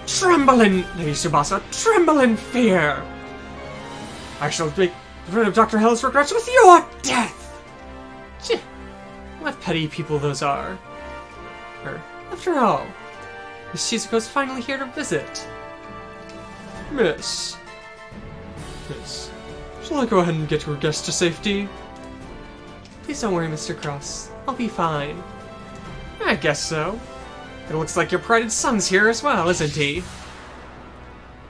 Tremble in, Lady Tsubasa, tremble in fear! I shall make rid of Dr. Hell's regrets with your death! Tch, what petty people those are. After all, Miss Shizuko's finally here to visit. Miss, shall I go ahead and get your guest to safety? Please don't worry, Mr. Cross. I'll be fine. I guess so. It looks like your prided son's here as well, isn't he?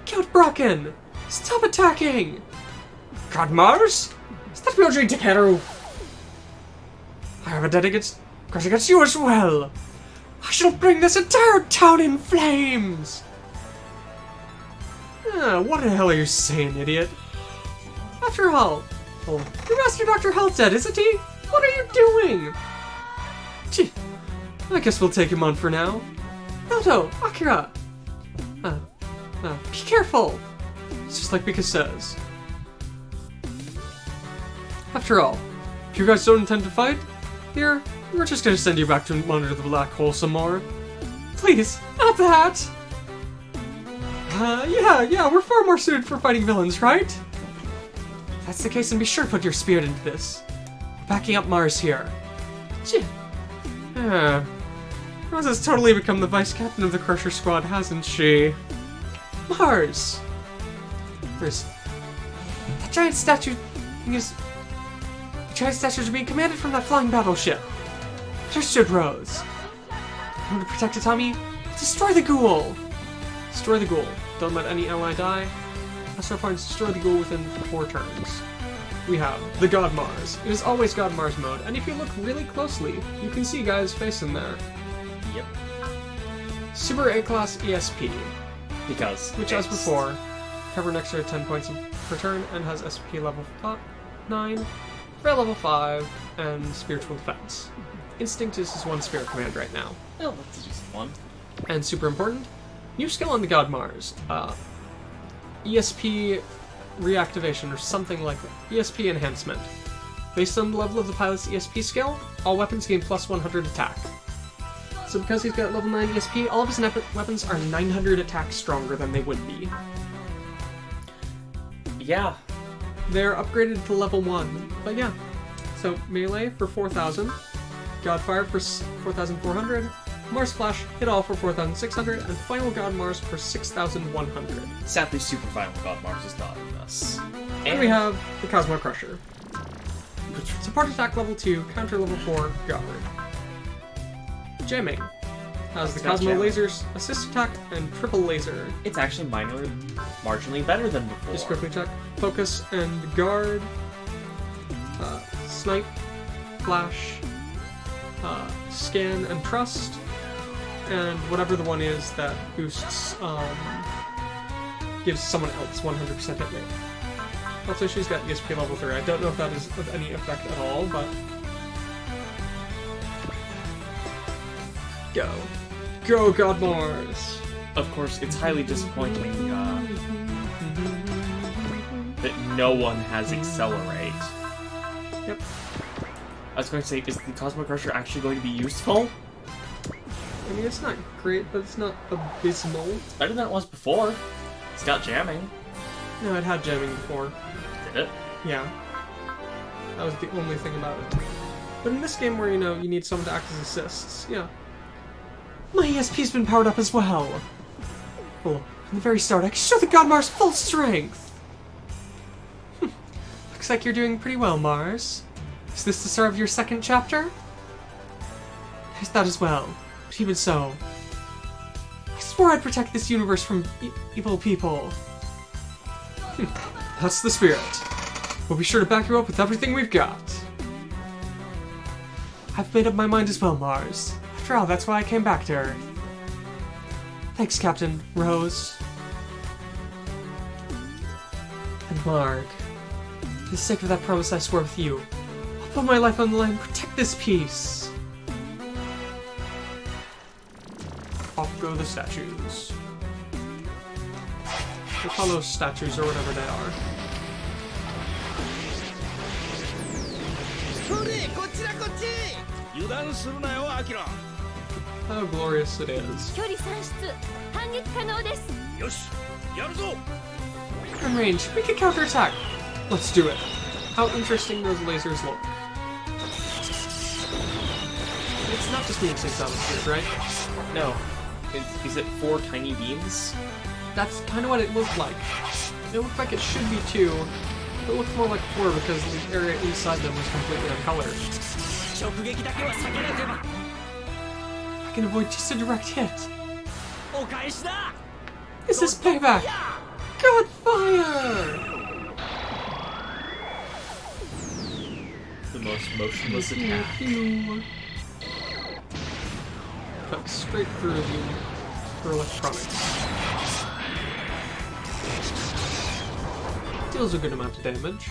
Count Bracken! Stop attacking! Godmars? Stop Yoji Takeru! I have a dedicated grudge against you as well! I shall bring this entire town in flames! What the hell are you saying, idiot? After all, your Master Dr. Hell's dead, isn't he? What are you doing? Gee, I guess we'll take him on for now. Naoto, Akira! Be careful! It's just like Mika says. After all, if you guys don't intend to fight, here, we're just gonna send you back to monitor the black hole some more. Please, not that! Yeah, we're far more suited for fighting villains, right? If that's the case, then be sure to put your spirit into this. We're backing up Mars here. Gee. Rose has totally become the vice captain of the Crusher Squad, hasn't she? Mars! That giant statue is... The giant statues are being commanded from that flying battleship. Understood, Rose. In order to protect Itami, destroy the ghoul! Destroy the ghoul. Don't let any ally die. Also find destroy the ghoul within 4 turns. We have the Godmars. It is always Godmars mode, and if you look really closely, you can see Guy's face in there. Yep. Super A-Class ESP. Because which, as before, cover an extra 10 points per turn and has SP level 9, Frail level 5, and Spiritual Defense. Instinct is his 1 spirit command right now. Oh, that's just 1. And super important, new skill on the Godmars. ESP reactivation or something like that. ESP enhancement. Based on the level of the pilot's ESP skill, all weapons gain plus 100 attack. So because he's got level 9 ESP, all of his weapons are 900 attack stronger than they would be. Yeah. They're upgraded to level 1. But yeah. So melee for 4,000, Godfire for 4,400, Mars Flash hit all for 4,600, and Final Godmars for 6,100. Sadly, Super Final Godmars is not in this. And we have the Cosmo Crusher. Support attack level 2, counter level 4, guard. Jamming. Has the It's got Cosmo jamming. Laser's assist attack and triple laser. It's actually marginally better than before. Just quickly check. Focus and guard. Snipe. Flash. Scan and trust. And whatever the one is that boosts, gives someone else 100% hit rate. Also, she's got ESP level 3. I don't know if that is of any effect at all, but... Go. Go, Godmars! Of course, it's highly disappointing that no one has Accelerate. Yep. I was going to say, is the Cosmo Crusher actually going to be useful? I mean, it's not great, but it's not abysmal. It's better than it was before. It's got jamming. No, it had jamming before. Did it? Yeah. That was the only thing about it. But in this game where, you know, you need someone to act as assists, yeah. My ESP's been powered up as well. Well, from the very start, I can show the Godmars full strength! Looks like you're doing pretty well, Mars. Is this the start of your second chapter? There's that as well. But even so, I swore I'd protect this universe from evil people. That's the spirit. We'll be sure to back you up with everything we've got. I've made up my mind as well, Mars. After all, that's why I came back to Earth. Thanks, Captain Rose. And Marg. For the sake of that promise I swore with you, I'll put my life on the line and protect this peace. Off go the statues. The Apollo statues, or whatever they are. How glorious it is. 距離算出反撃可能です From range, we can counterattack. Let's do it. How interesting those lasers look. It's not just being 6 atmospheres, right? No. Is it 4 tiny beams? That's kind of what it looked like. It looked like it should be 2. But it looked more like 4 because the area inside them was completely uncolored. I can avoid just a direct hit. This is payback! God fire! The most motionless attack. Cut straight through the electronics. Deals a good amount of damage.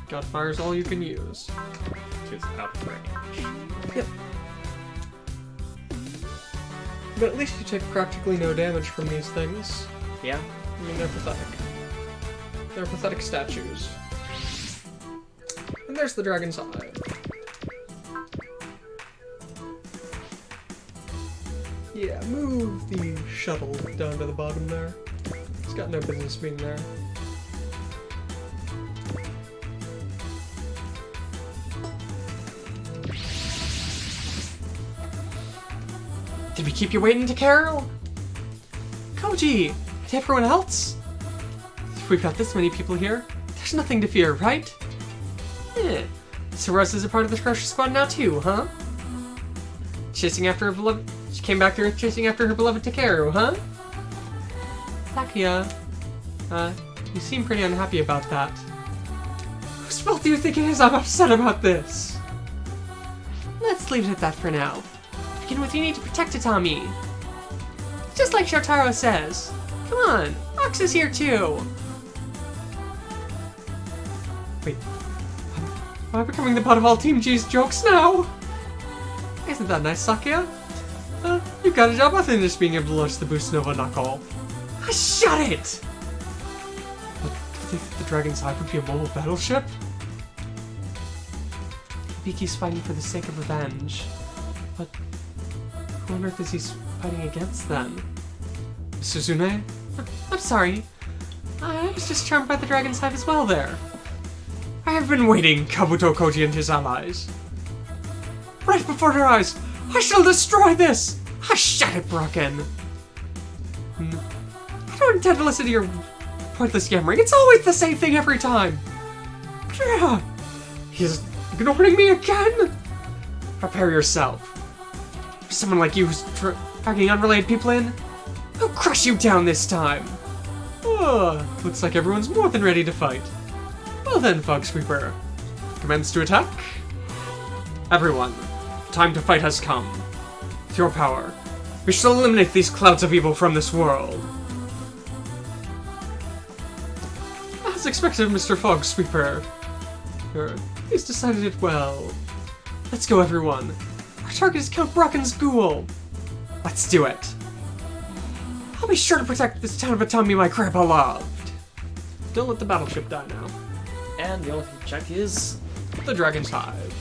God fire's all you can use. Just out of range. Yep. But at least you take practically no damage from these things. Yeah. I mean, they're pathetic. They're pathetic statues. And there's the dragon's eye. Yeah, move the shuttle down to the bottom there. It's got no business being there. Did we keep you waiting, Takaro? Koji! And everyone else? If we've got this many people here, there's nothing to fear, right? Eh. So Rose is a part of the Crusher Squad now too, huh? Chasing after her beloved... She came back to Earth chasing after her beloved Takeru, huh? Takia, you seem pretty unhappy about that. Whose fault do you think it is I'm upset about this? Let's leave it at that for now. To begin with, you need to protect Itami. Just like Shotaro says. Come on, Ox is here too. Wait, am I becoming the butt of all Team G's jokes now? Isn't that nice, Sakia? You've got a job other than just being able to launch the Boost Nova Knuckle. Shut it! But do you think that the Dragon's Eye would be a mobile battleship? Biki's fighting for the sake of revenge. But who on earth is he fighting against then? Suzune? I'm sorry. I was just charmed by the Dragon's Hive as well there. I have been waiting, Kabuto Koji and his allies. Right before their eyes, I shall destroy this! Shut it, Brocken! I don't intend to listen to your pointless yammering. It's always the same thing every time. Yeah. He's ignoring me again? Prepare yourself. For someone like you who's dragging unrelated people in, I'll crush you down this time. Oh, looks like everyone's more than ready to fight. Well then, Fog Sweeper. Commence to attack. Everyone, the time to fight has come. With your power, we shall eliminate these clouds of evil from this world. As expected, Mr. Fog Sweeper. He's decided it well. Let's go, everyone. Our target is Count Brocken's ghoul. Let's do it. I'll be sure to protect this town of Atami my grandpa loved. Don't let the battleship die now. And the only thing to check is The Dragon's Hive.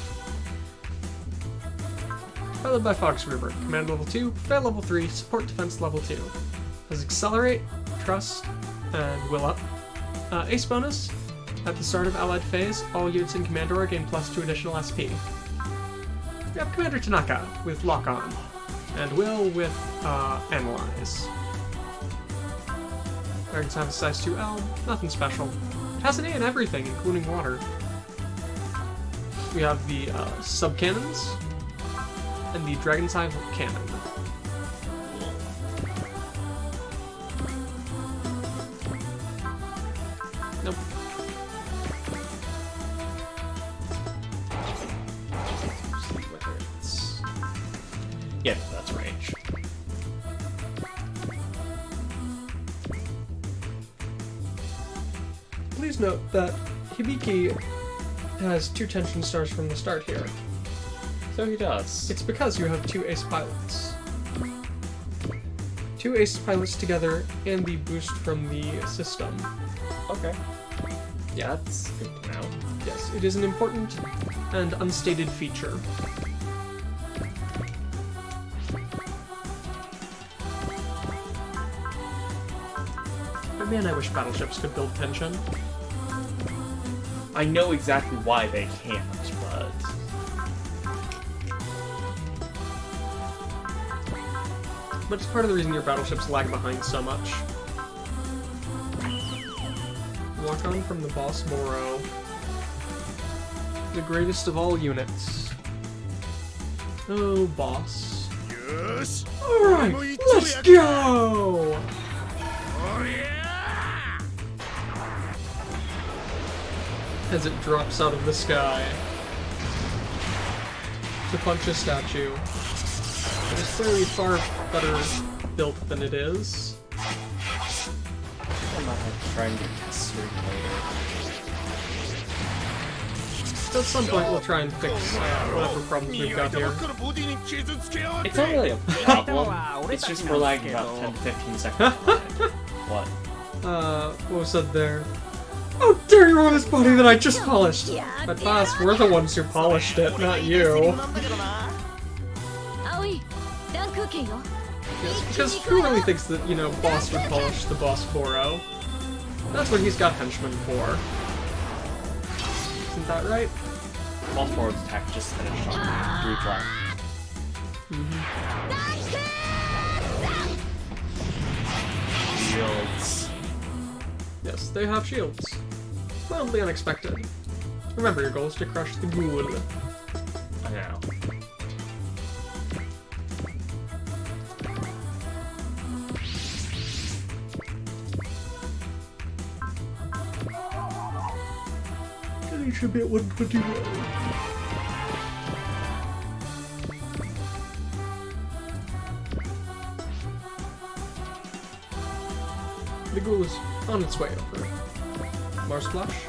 Piloted by Fox River. Command level 2, fail level 3, support defense level 2. Has Accelerate, Trust, and Will Up. Ace bonus. At the start of Allied phase, all units in Command Aura gain +2 additional SP. We have Commander Tanaka with Lock On, and Will with Analyze. Dragon's Hive is size 2L, nothing special. It has an A in everything, including water. We have the sub-cannons, and the Dragon's Hive cannon. Nope. See whether it's... yeah, no, that's range. Please note that Hibiki has 2 tension stars from the start here. So he does. It's because you have 2 ace pilots. 2 ace pilots together and the boost from the system. Okay. Yeah, that's good to know. Yes, it is an important and unstated feature. But man, I wish battleships could build tension. I know exactly why they can't, but... But it's part of the reason your battleships lag behind so much. Walk on from the boss Moro. The greatest of all units. Oh, boss. Yes. Alright, let's go! As it drops out of the sky to punch a statue. It is clearly far better built than it is. I might have to try and get this streak later. At some point we'll try and fix whatever problems we've got here. It's not really a problem. It's just we're lagging about 10 to 15 seconds behind. What? What was said there? How dare you on this body that I just polished! But boss, we're the ones who polished it, not you. Yes, because who really thinks that, you know, boss would polish the boss Boro? That's what he's got henchmen for. Isn't that right? Boss Board's attack just finished on the root drive. Shields. Yes, they have shields. Mildly unexpected. Remember, your goal is to crush the ghoul. I know. And he should be at 121. The ghoul is on its way over. Mars Flash.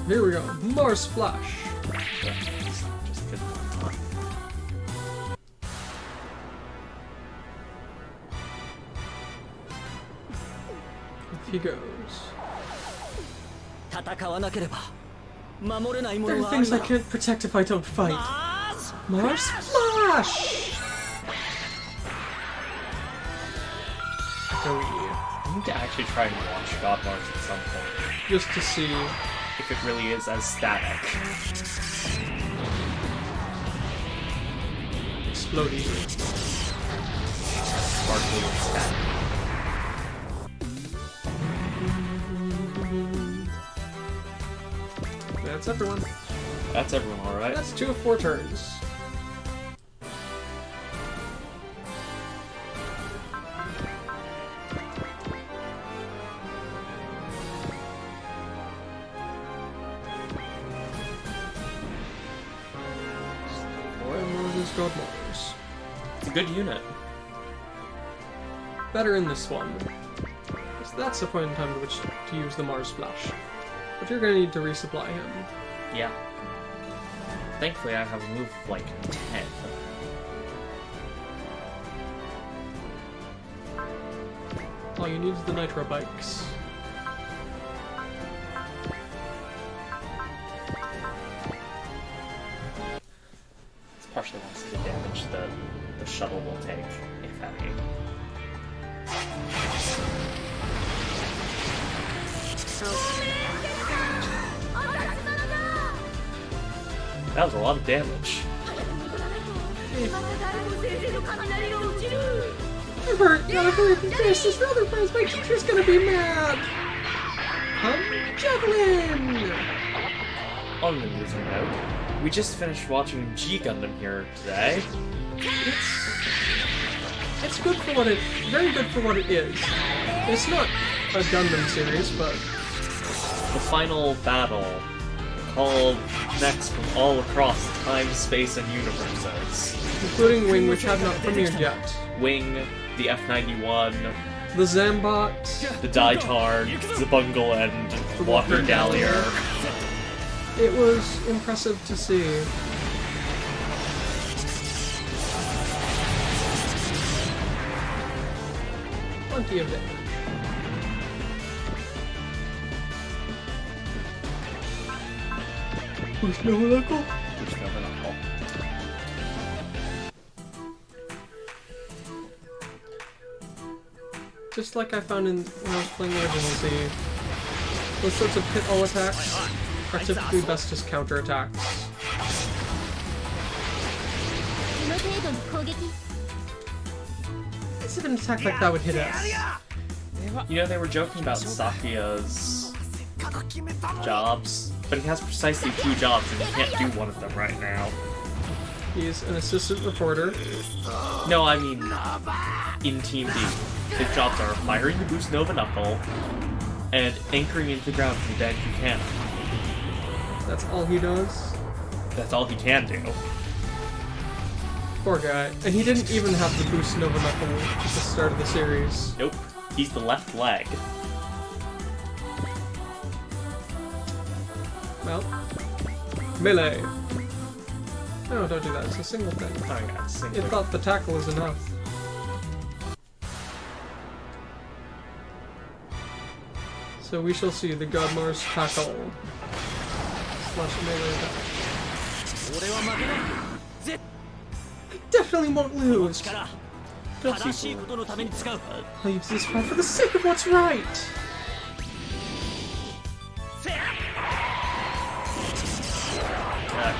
Here we go. Mars Flash. Yeah, just good one. Off he goes. There are things I can't protect if I don't fight. Mars Flash! I need to actually try and watch Godmars at some point, Just to see. if it really is as static. Explodey. Sparkly and static. That's everyone. That's everyone, alright? That's 2 of 4 turns. Godmars. It's a good unit. Better in this one. So that's the point in time to which to use the Mars Splash. But you're gonna need to resupply him. Yeah. Thankfully, I have a move of like 10. All you need is the Nitro Bikes. It's partially wants to the damage that the shuttle will take, if any. That was a lot of damage. Herbert, gotta hurry up and finish this, otherwise my teacher's gonna be mad! Javelin! On the amusing note, we just finished watching G Gundam here today. It's good for what very good for what it is. It's not a Gundam series, but The final battle called next from all across time, space, and universes. including Wing, which had not premiered yet. Wing, the F-91, The Zambot, the Daitarn, Zabungle, and Walker Gallier. it was impressive to see. Plenty of damage. Who's no local? There's no monocle. Just like I found when I was playing the original Z, those sorts of hit-all attacks are typically best as counter-attacks. この程度の攻撃 As if an attack like that would hit us. You know, they were joking about Sakia's jobs, but he has precisely 2 jobs and he can't do one of them right now. He's an assistant reporter. No, I mean, in Team D. His jobs are firing the Boost Nova Knuckle and anchoring into the ground from Danku Cannon. That's all he does. That's all he can do. Poor guy. And he didn't even have the boost Nova Knuckle at the start of the series. Nope. He's the left leg. Well, melee. No, don't do that. It's a single thing. Oh yeah, it's It single. thought the tackle is enough. So we shall see the Godmars tackle. Slash melee attack. I definitely won't lose. I'll use this one for the sake of what's right.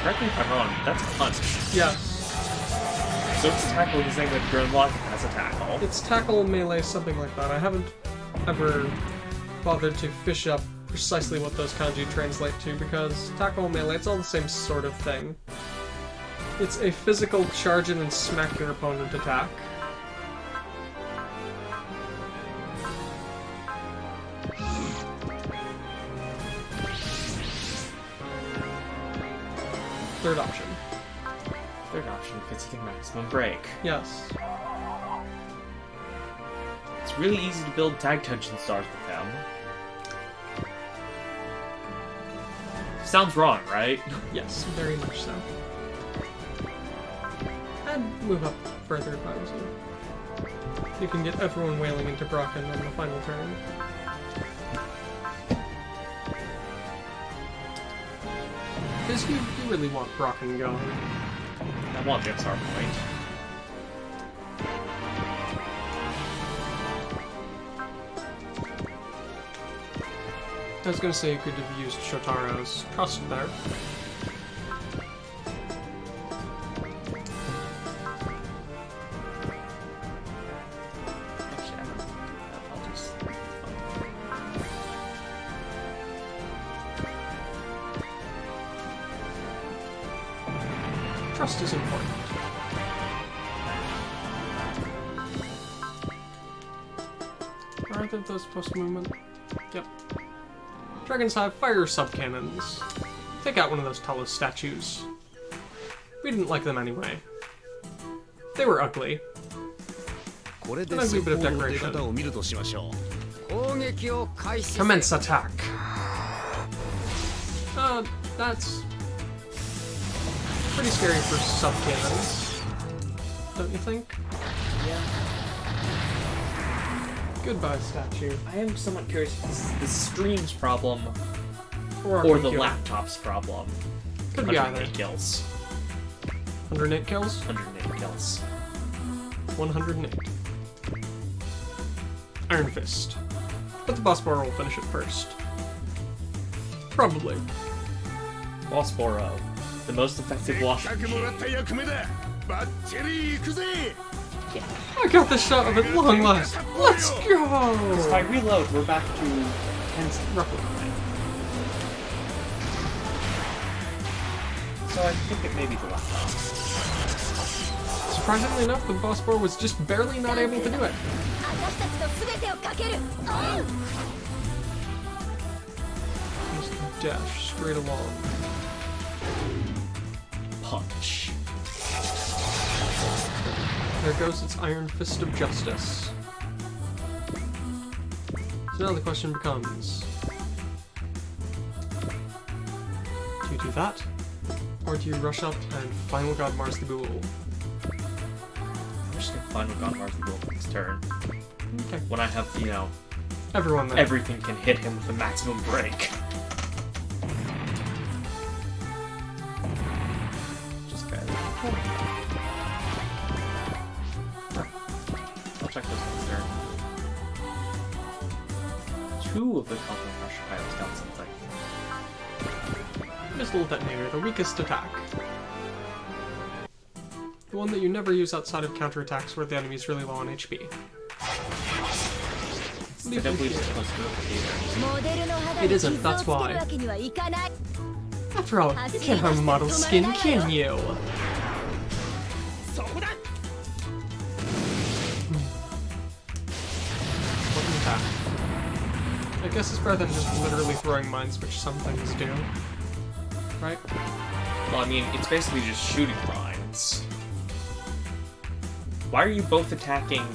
Correct me if I'm wrong, that's a punch. Yes. So it's a tackle the same way Gurren has a tackle. It's tackle, melee, something like that. I haven't ever bothered to fish up precisely what those kanji translate to, because tackle, melee, it's all the same sort of thing. It's a physical charge in and smack your opponent attack. Third option. Third option, because he can maximum break. Yes. It's really easy to build tag tension stars with him. Sounds wrong, right? Yes, very much so. I'd move up further if I was you. You can get everyone wailing into Brocken on the final turn. Because you really want Brocken going. I want the XR point. I was gonna say you could have used Shotaro's trust there. Actually, I'm not gonna do that. I'll just... Trust is important. Aren't there those post-movement? Yep. Dragons have fire sub-cannons. Take out one of those Talos statues. We didn't like them anyway. They were ugly. An ugly bit of decoration. Commence attack. That's pretty scary for sub-cannons. Don't you think? Yeah. Goodbye, statue. I am somewhat curious if this is the stream's problem Or or the computer. laptop's problem. Could be either. 108 kills. 108 kills? 108 kills. 108. Iron Fist. But the boss bar will finish it first. Probably. Bosporo, the most effective washing machine. I got the shot of it long last. Let's If go! I reload, we're back to 10 Roughly. So I think it may be the laptop. Surprisingly enough, the boss bar was just barely not able to do it. 私たちの全てをかける。ああ Just dash straight along. Punch. There goes its Iron Fist of Justice. So now the question becomes... do you do that? Or do you rush up and final Godmars the Ghoul? I'm just gonna find what Godmars the Ghoul next turn. Okay. When I have, you know, Everyone there. everything can hit him with a maximum break. Just barely. I'll check this next turn. Two of the Cosmic Rush pilots got something. Missile Detonator, the weakest attack. The one that you never use outside of counterattacks where the enemy's really low on HP. I don't believe it's supposed to be either. モデルの肌 It に isn't, 傷を that's つけ why. るわけにはいかない。 After all, you can't harm a model's skin, can you? What an attack. I guess it's better than just literally throwing mines, which some things do. Right? Well, I mean, it's basically just shooting mines. Why are you both attacking?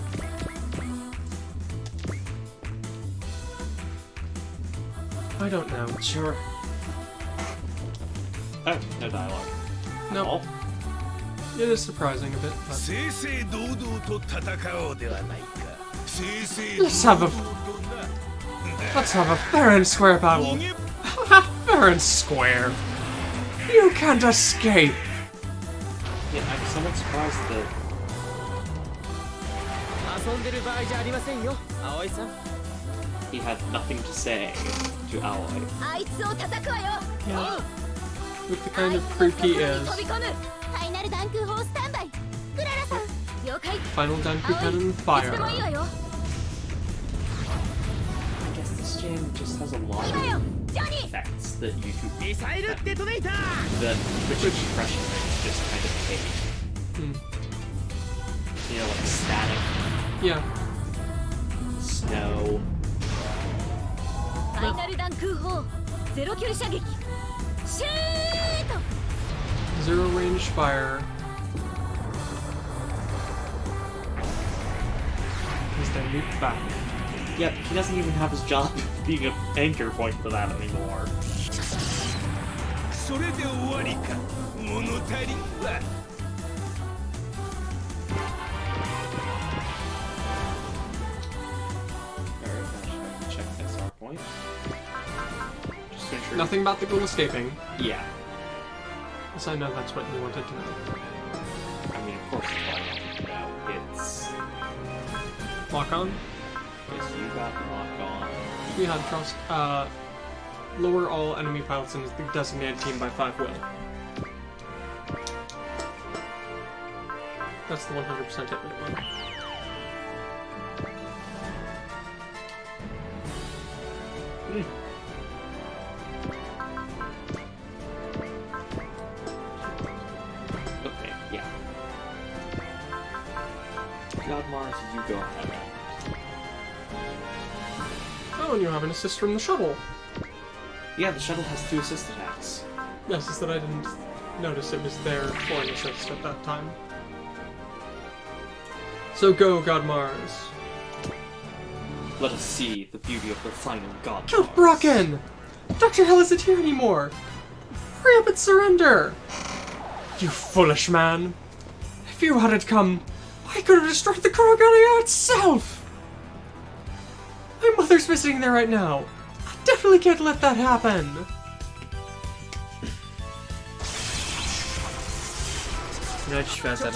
I don't know. Sure. Oh, no dialogue. No, Oh, it is surprising a bit, but... 正々堂々と戦おうではないか。正々 Let's have a... Let's have a fair and square battle. Fair and square. You can't escape. yeah, I'm somewhat surprised that 遊んでる場合じゃありませんよ、葵さん。 he had nothing to say to Alloy. あいつを叩くわよ。 Yeah. With the kind あい of つ creep の he ところに is. 飛び込む。ファイナルダンク砲スタンバイ。クララさん、了解。 Final Danku 葵、 Cannon いつでもいいわ Fire. よ。 I guess this jam just has a lot いいわよ、 of ジョニー。 effects that YouTube ミサイルデトネーター。 that Twitch expression is just kind of hate. Hmm. You know, like static, Yeah. snow. ファイナルダンク砲、ゼロ距離射撃。シュート。 Zero range fire. As they leap back. Yep, he doesn't even have his job being an anchor point for that anymore. それで終わりか。物足りんわ。 Alright, now should I check SR points? Just to ensure. Nothing about the ghoul escaping. Yeah. Yes, I know that's what you wanted to know. I mean, of course it's what I wanted to know. It's... Lock on. Yes, you got lock on. We had trust. Lower all enemy pilots in the designated team by 5 will. That's the 100% hit rate one. Godmars, you go ahead. Oh, and you have an assist from the shuttle. Yeah, the shuttle has 2 assist attacks. Yes, it's that I didn't notice it was there for an assist at that time. So go, Godmars. Let us see the beauty of the final Godmars. Count Brocken! Dr. Hell isn't here anymore! Hurry up and surrender! You foolish man! If you hadn't come, I could have destroyed the Kurogalia itself! My mother's visiting there right now. I definitely can't let that happen! You know, I just realized that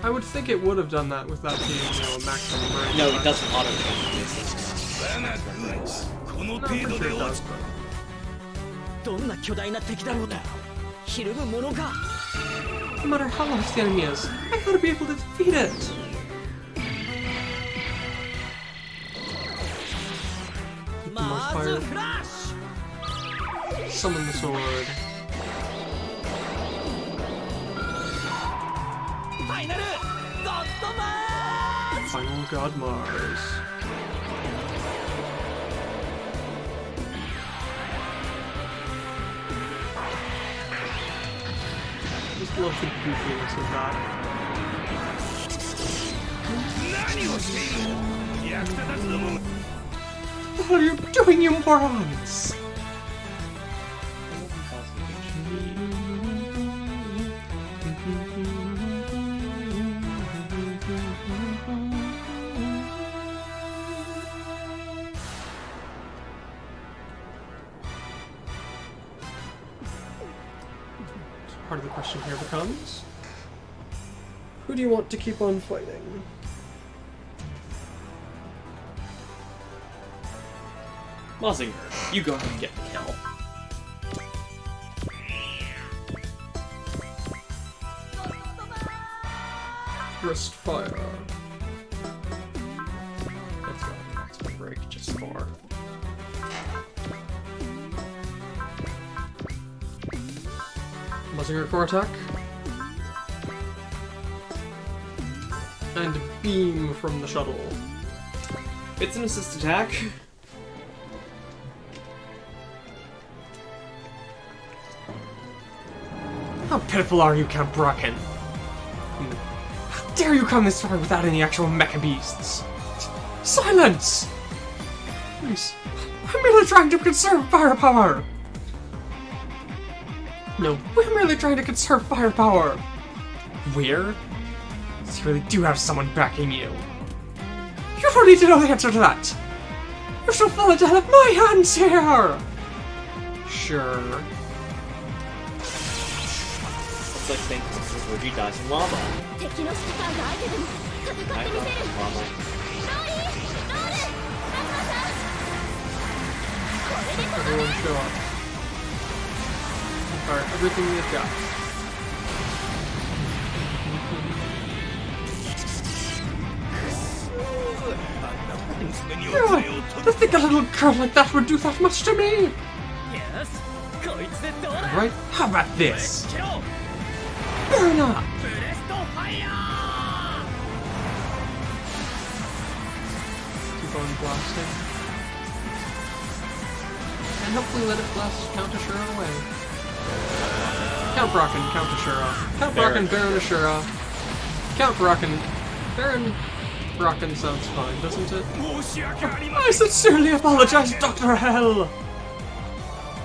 I would think it would have done that with that being, you know, a maximum range. No, it doesn't auto change. この No, I'm 程 pretty 度 sure で it 落 does, ち but... どんな巨大な敵だろうとひるむものか No matter how large the enemy is, I gotta be able to defeat it! Keep the ま Mars ず fire. フラッシ Summon the sword. ュファイナルゴッドマーチ Final Godmars. Just love the goofiness of that. 何をしている役立たずども What are you doing, you morons? Part of the question here becomes, who do you want to keep on fighting? Mazinger, you go ahead and get the kill. Wrist fire. Let's go. Let's break just for. Mazinger core attack. And beam from the shuttle. It's an assist attack. How pitiful are you, Count Brocken? How dare you come this far without any actual mecha beasts? Silence! Please, I'm merely trying to conserve firepower! No, we're merely trying to conserve firepower! We're? So you really do have someone backing you. You don't need to know the answer to that! You shall fall into hell at my hands here! Sure. It's like saying Roji dies in lava. 敵の指揮官が相手でも戦ってみ I せる love lava. ローリーロールラスマさんこれで Everyone show up. Alright, everything they've got. To think a little girl like that would do that much to me! よしこいつでどうだ Alright, how about this? キロ Burn up! ブレストファイヤ Keep on blasting. And hopefully let it blast Count Ashura away. Count Brocken, Count Ashura. Count Brocken, Baron Ashura. Count Brocken. Baron Brocken sounds fine, doesn't it? 申し訳ありません I sincerely apologize, Dr. Hell!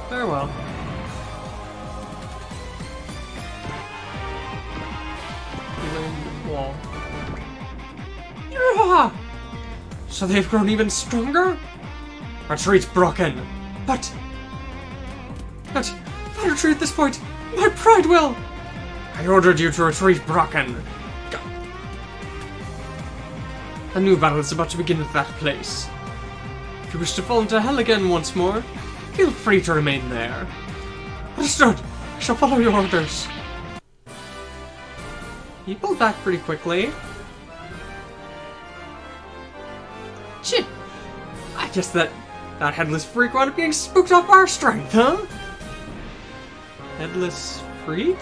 Farewell. Healing wall. Yeah! So they've grown even stronger? Retreat, Brocken! But if I retreat at this point, my pride will! I ordered you to retreat, Brocken! A new battle is about to begin at that place. If you wish to fall into hell again once more, feel free to remain there. Understood! I shall follow your orders. He pulled back pretty quickly. Chit! I guess that headless freak wound up being spooked off by our strength, huh? Headless freak?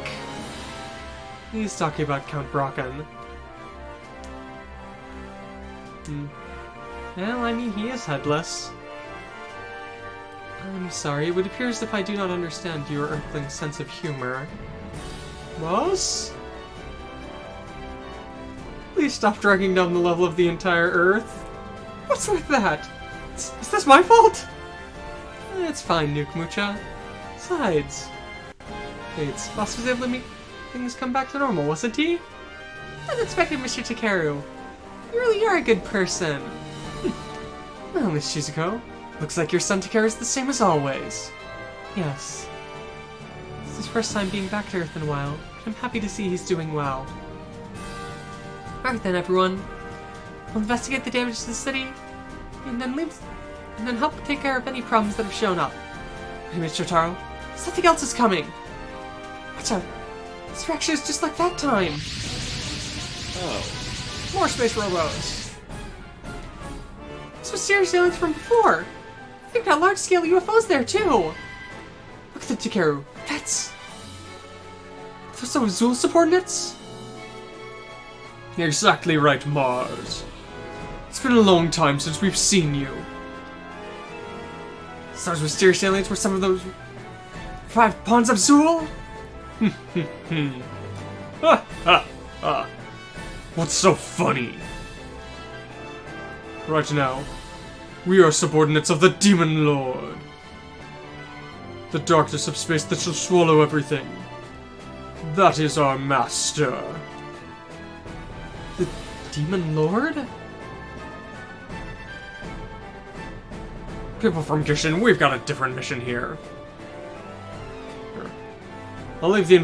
He's talking about Count Brocken. Well, I mean, he is headless. I'm sorry, it would appear as if I do not understand your Earthling sense of humor. Boss? Please stop dragging down the level of the entire Earth. What's with that? Is this my fault? It's fine, Nuke Mucha. Besides... Wait, Boss was able to make things come back to normal, wasn't he? Unexpected, Mr. Takeru. You really are a good person. Well, Miss Shizuko, looks like your son Takeru is the same as always. Yes. This is his first time being back to Earth in a while, but I'm happy to see he's doing well. Alright then, everyone. We'll investigate the damage to the city, and then help take care of any problems that have shown up. Hey, Mr. Taro, something else is coming! Watch out! This reaction is just like that time! Oh. More space robos! This was serious aliens from before! They've got large-scale UFOs there, too! Look at the Takeru. That's... Those some Zool subordinates? Exactly right, Mars. It's been a long time since we've seen you. So those mysterious aliens were some of those... 5 pawns of Zool? Ha ha ha. What's so funny? Right now, we are subordinates of the Demon Lord. The darkness of space that shall swallow everything. That is our master. The Demon Lord? People from Gishin, we've got a different mission here. I'll leave the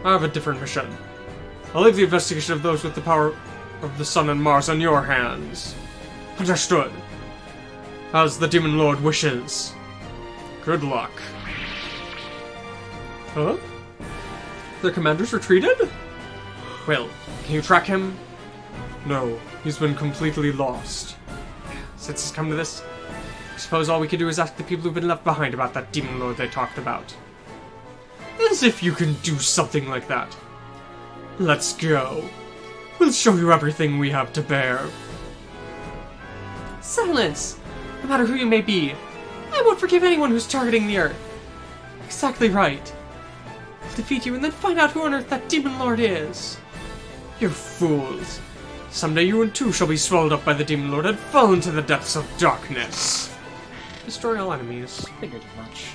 I have a different mission. I'll leave the investigation of those with the power of the Sun and Mars on your hands. Understood. As the Demon Lord wishes. Good luck. Huh? Their commanders retreated? Well, can you track him? No, he's been completely lost. Since it's come to this, I suppose all we can do is ask the people who've been left behind about that Demon Lord they talked about. As if you can do something like that. Let's go. We'll show you everything we have to bear. Silence! No matter who you may be, I won't forgive anyone who's targeting the Earth. Exactly right. I'll defeat you and then find out who on Earth that Demon Lord is. You fools. Someday you too shall be swallowed up by the Demon Lord and fall into the depths of darkness. Destroy all enemies. Figured as much.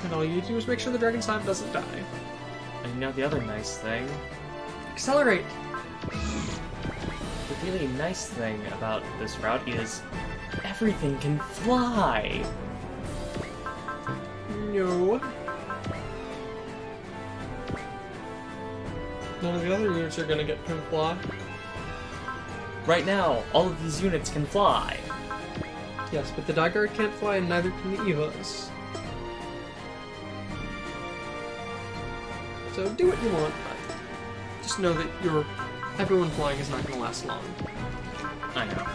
And all you do is make sure the Dragon's Hive doesn't die. And you know the other nice thing? Accelerate! The really nice thing about this route is everything can fly! No. None of the other units are gonna get can fly. Right now, all of these units can fly! Yes, but the Daiguard can't fly and neither can the EVAs. So do what you want, but just know that everyone flying is not going to last long. I know.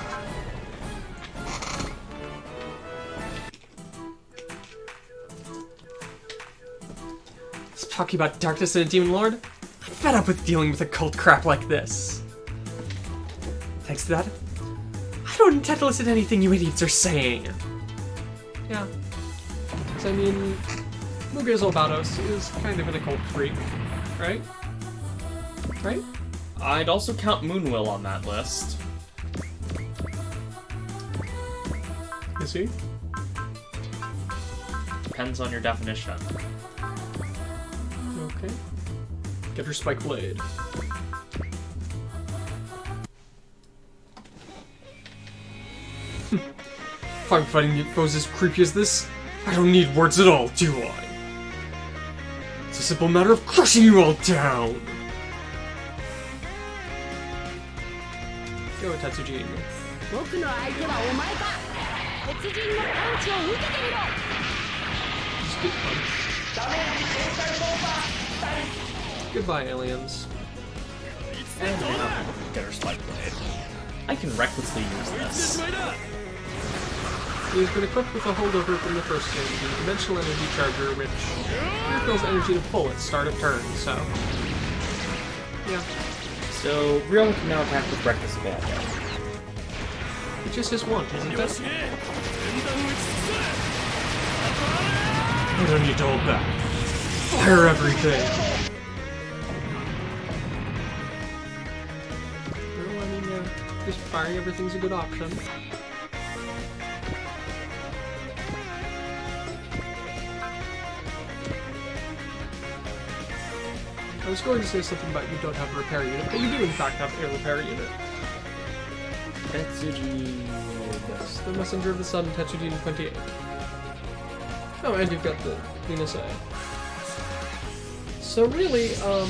Let's talk about darkness and a demon lord. I'm fed up with dealing with occult crap like this. Thanks to that, I don't intend to listen to anything you idiots are saying. Yeah. So I mean, Muge Zolbatos is kind of an occult freak, right? Right? I'd also count Moonwill on that list. Is he? Depends on your definition. Okay. Get her Spike Blade. If I'm fighting foes as creepy as this, I don't need words at all, do I? It's a simple matter of crushing you all down! Go, Tetsujin. 僕の相手はお前か鉄人のパンチを受けてみろ Goodbye, aliens. And get her Spike Blade. I can recklessly use this. He's been equipped with a holdover from the first game, the Dimensional Energy Charger, which refills energy to full at start of turn, so... Yeah. So Ryoma can now attack with reckless abandon. It's just his want, isn't it? I don't need to hold back. Fire everything! Well, I mean, just firing everything's a good option. I was going to say something about you don't have a repair unit, but you do in fact have a repair unit. Tetsujin. Yes, the Messenger of the Sun, Tetsujin 28. Oh, and you've got the Venus A. So really, oh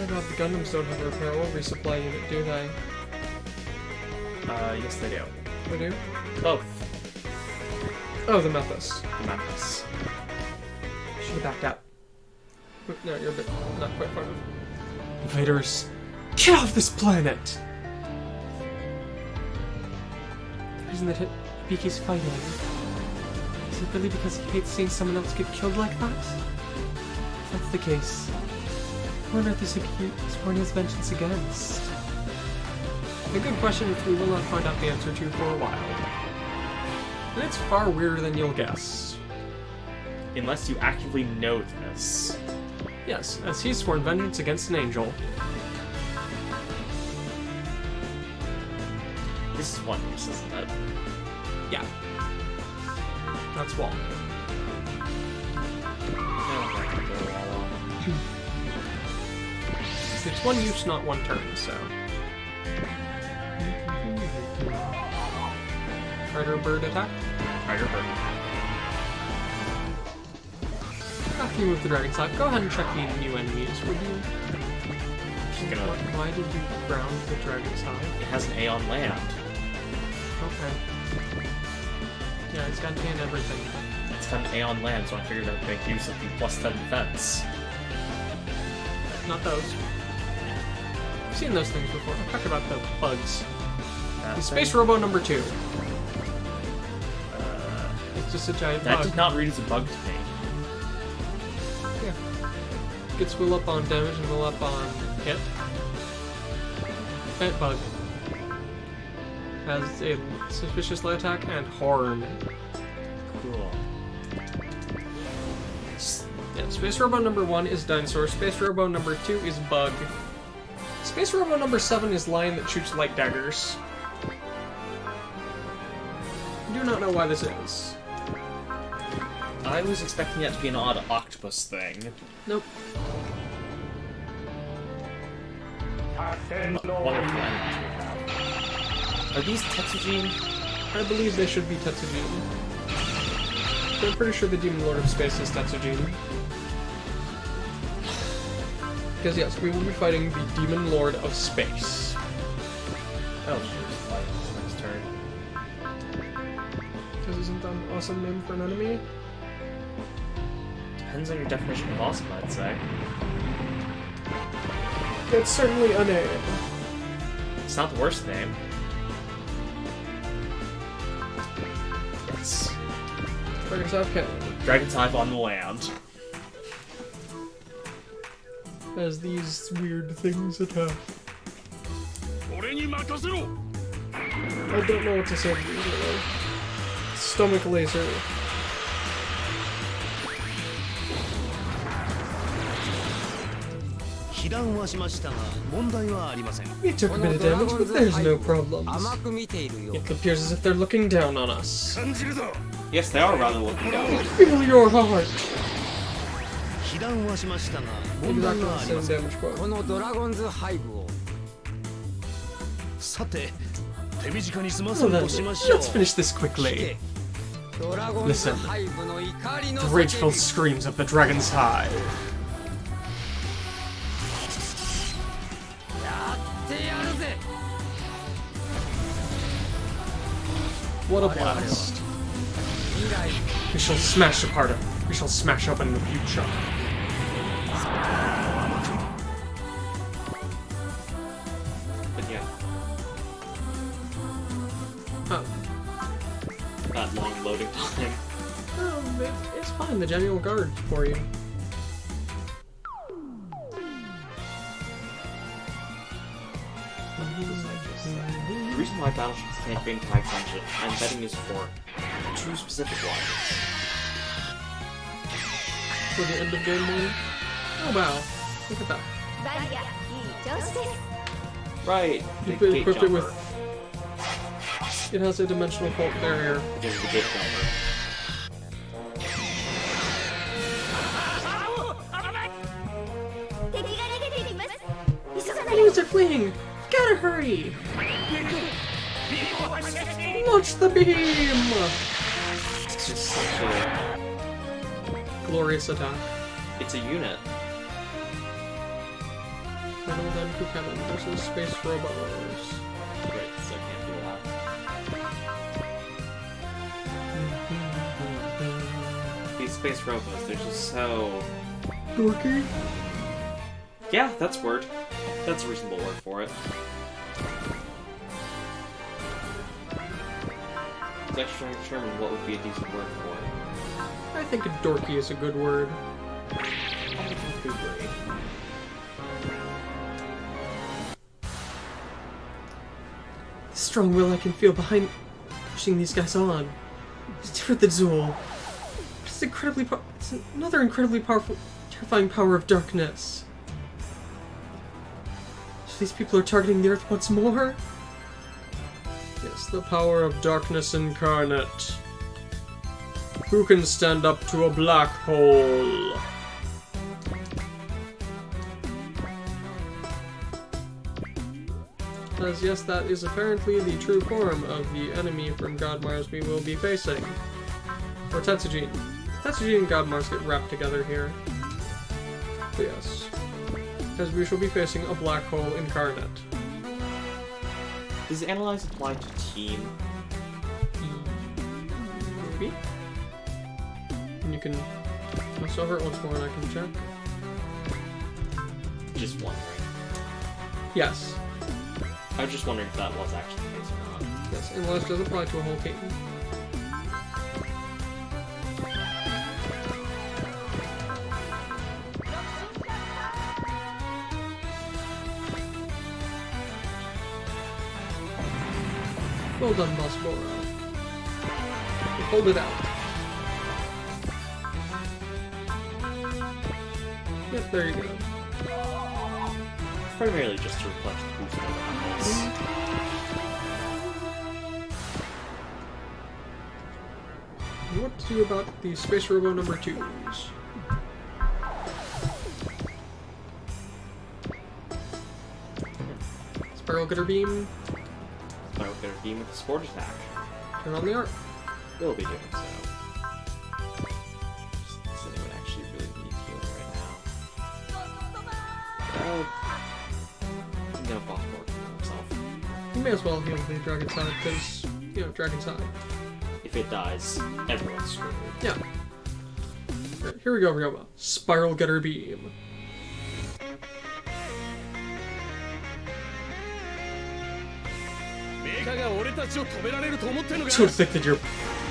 god, the Gundams don't have a repair or resupply unit, do they? Yes they do. They do? Both. Oh, the Methus. The Memphis. Should have backed out. No, you're a bit not quite far enough. Invaders, get off this planet! The reason that Hibiki's fighting, is it really because he hates seeing someone else get killed like that? If that's the case, who on earth is Hibiki sworn his vengeance against? A good question which we will not find out the answer to for a while. And it's far weirder than you'll guess. Unless you actively know this. Yes, as he's sworn vengeance against an angel. This is one use, isn't it? Yeah. That's Wall. It's one use, not one turn, so. Rider Bird attack. Rider Bird. After you move the Dragon's Hive, go ahead and check the new enemies, would you? Just gonna... Why did you ground the Dragon's Hive? It has an A on land. Okay. Yeah, it's got an A and everything. It's got an A on land, so I figured I'd make use of the plus 10 defense. Not those. I've seen those things before. I'll talk about the bugs. The Space Robo number 2. It's just a giant That bug. did not read as a bug to me. Yeah. Gets will up on damage and will up on hit. Plant bug. Has a suspicious light attack and horn. Cool. Yeah, Space Robo number 1 is Dinosaur. Space Robo number 2 is Bug. Space Robo number 7 is Lion that shoots light daggers. I do not know why this is. I was expecting that to be an odd octopus thing. Nope. Wonderful enemies we have. Are these Tetsujin? I believe they should be Tetsujin. I'm pretty sure the Demon Lord of Space is Tetsujin. Because yes, we will be fighting the Demon Lord of Space. Oh, sure, fight this next turn. Because isn't that an awesome name for an enemy? Depends on your definition of awesome, I'd say. It's certainly a name. It's not the worst name. Yes. Dragon's Hive Cannon. Dragon's Hive on the land. As these weird things attack. I don't know what to say to these really. Stomach laser. We took a bit of damage, but there's no problems. It appears as if they're looking down on us. Yes, they are rather looking down. Feel your heart! Exactly the same damage quote. Well then, let's finish this quickly. Listen. The rageful screams of the Dragon's Hive. What a blast. We shall smash open the future. But yeah, Oh. that long loading time. It's fine. The general guard for you. The reason why battleships can't bring tags on ship, I'm betting, is for two specific ones. For the end of game one. Oh wow! Look at that. バリアいい調子です Right. The You've gate equipped it jumper. with. It has a dimensional fault barrier. Because of the gate jumper. 敵が逃げています急がない Enemies are fleeing! Gotta hurry! Launch the beam! It's just such a... Glorious attack. It's a unit. Final Denku Cannon versus Space Robos. Right, so I can't do that. These space robots, they're just so... Dorky? Yeah, that's a word. That's a reasonable word for it. I was actually trying to determine what would be a decent word for it. I think dorky is a good word. I think good word. The strong will I can feel behind pushing these guys on. It's different than Zool. It's it's another incredibly powerful, terrifying power of darkness. So these people are targeting the Earth once more? Yes, the power of darkness incarnate. Who can stand up to a black hole? As yes, that is apparently the true form of the enemy from Godmars we will be facing. Or Tetsujin. Tetsujin and Godmars get wrapped together here. But yes. Because we shall be facing a black hole incarnate. Does analyze apply to team? Maybe? And you can let's over it once more and I can check. Just wondering. Yes. I was just wondering if that was actually the case or not. Yes, analyze does apply to a whole team. Well done, Boss Bora. Hold it out. Yep, there you go. Primarily just to replenish the boost levels. What to do about the Space Robo number 2s? Spiral Gutter Beam. Spiral Gutter Beam with a sport attack. Turn on the art. We'll be doing so. Does anyone actually really need healing right now? No, Boss Bora can heal himself. You may as well heal the Dragon Side, because, you know, Dragon Side. If it dies, everyone's screwed. Yeah. Right, here we go, Ryoma. Spiral Gutter Beam. To think that your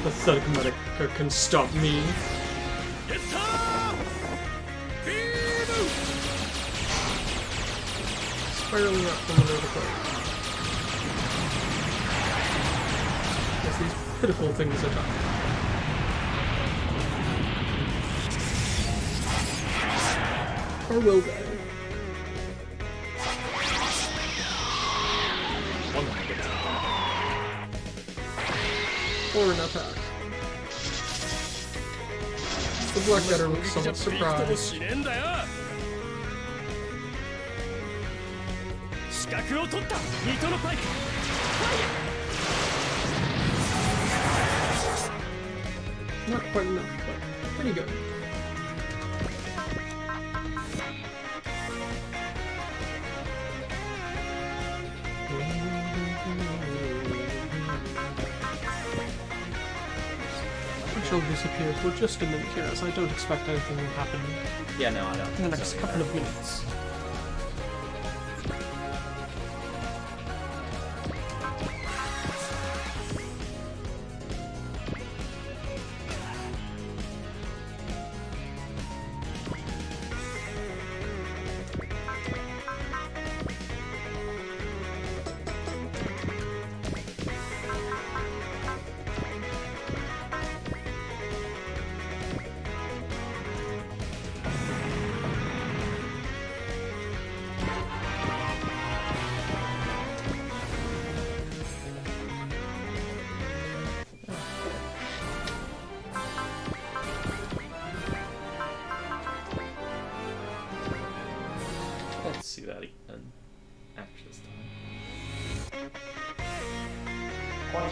pathetic Medica can stop me. Spiraling up from under the cloak. As these pitiful things attack. Or will they? Or an attack. The Black Gutter looks somewhat surprised. Not quite enough, but pretty good. She'll disappear for just a minute here, as I don't expect anything to happen Yeah, no, I don't. in the next couple of minutes. とん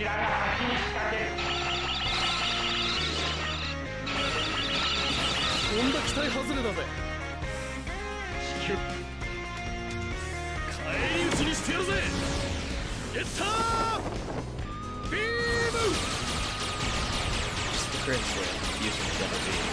だ期待外れだぜ。返り討ちにしてやるぜ。ゲッタービーム。 Just the cringe with using the double beam.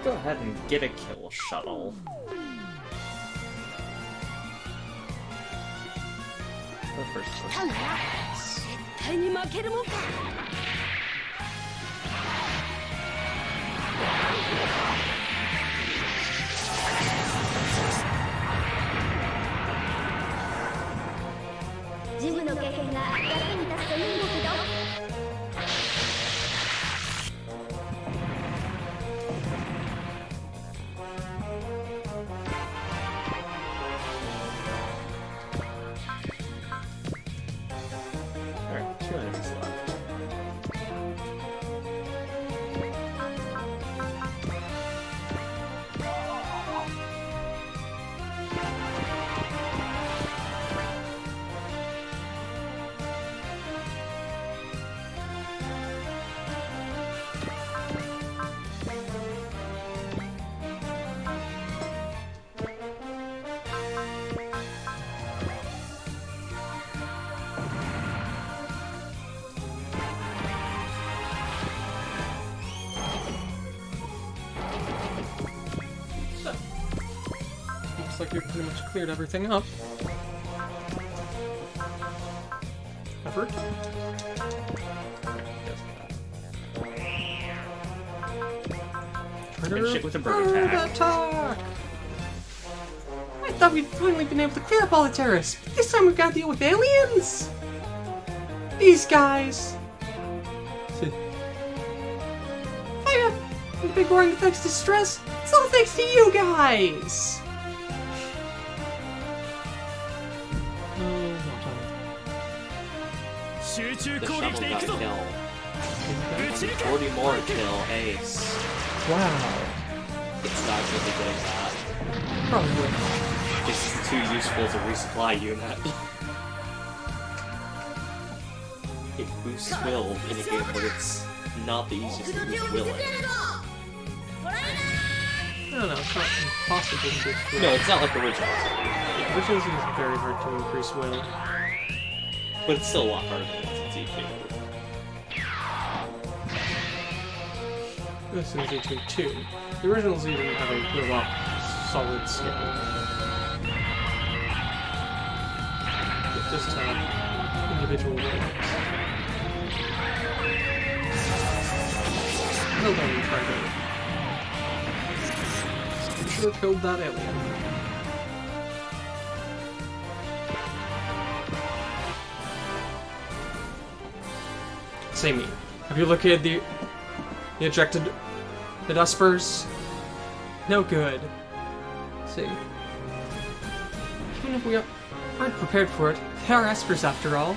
Go ahead and get a kill, Shuttle. The first person. 絶対に負けるもんか。ジムの経験が役に立つといいんだけど。 Alright, 2 enemies left. Looks like you've pretty much cleared everything up. Effort? Finish it with a bird attack. Attack! I thought we'd finally been able to clear up all the terrorists, but this time we've got to deal with aliens! These guys! Fire! The big roaring effects distress, it's all thanks to you guys! The shuttle got killed. 40 more kill, ace. Wow. It's not really good at that. Probably. It's too useful as a resupply unit. It boosts will in a game where it's not the easiest to boost will in. No, it's not impossible to boost will. No, it's not like originals. Originals is very hard to increase will. But it's still a lot harder than it's E2. This is E2 too. The originals even have a lot solid skill. just individual ones. Well done, Trigger. You should have killed that alien. Samey, have you located the ejected Uspers? No good. Let's see. Even if we aren't prepared for it, they are Espers after all.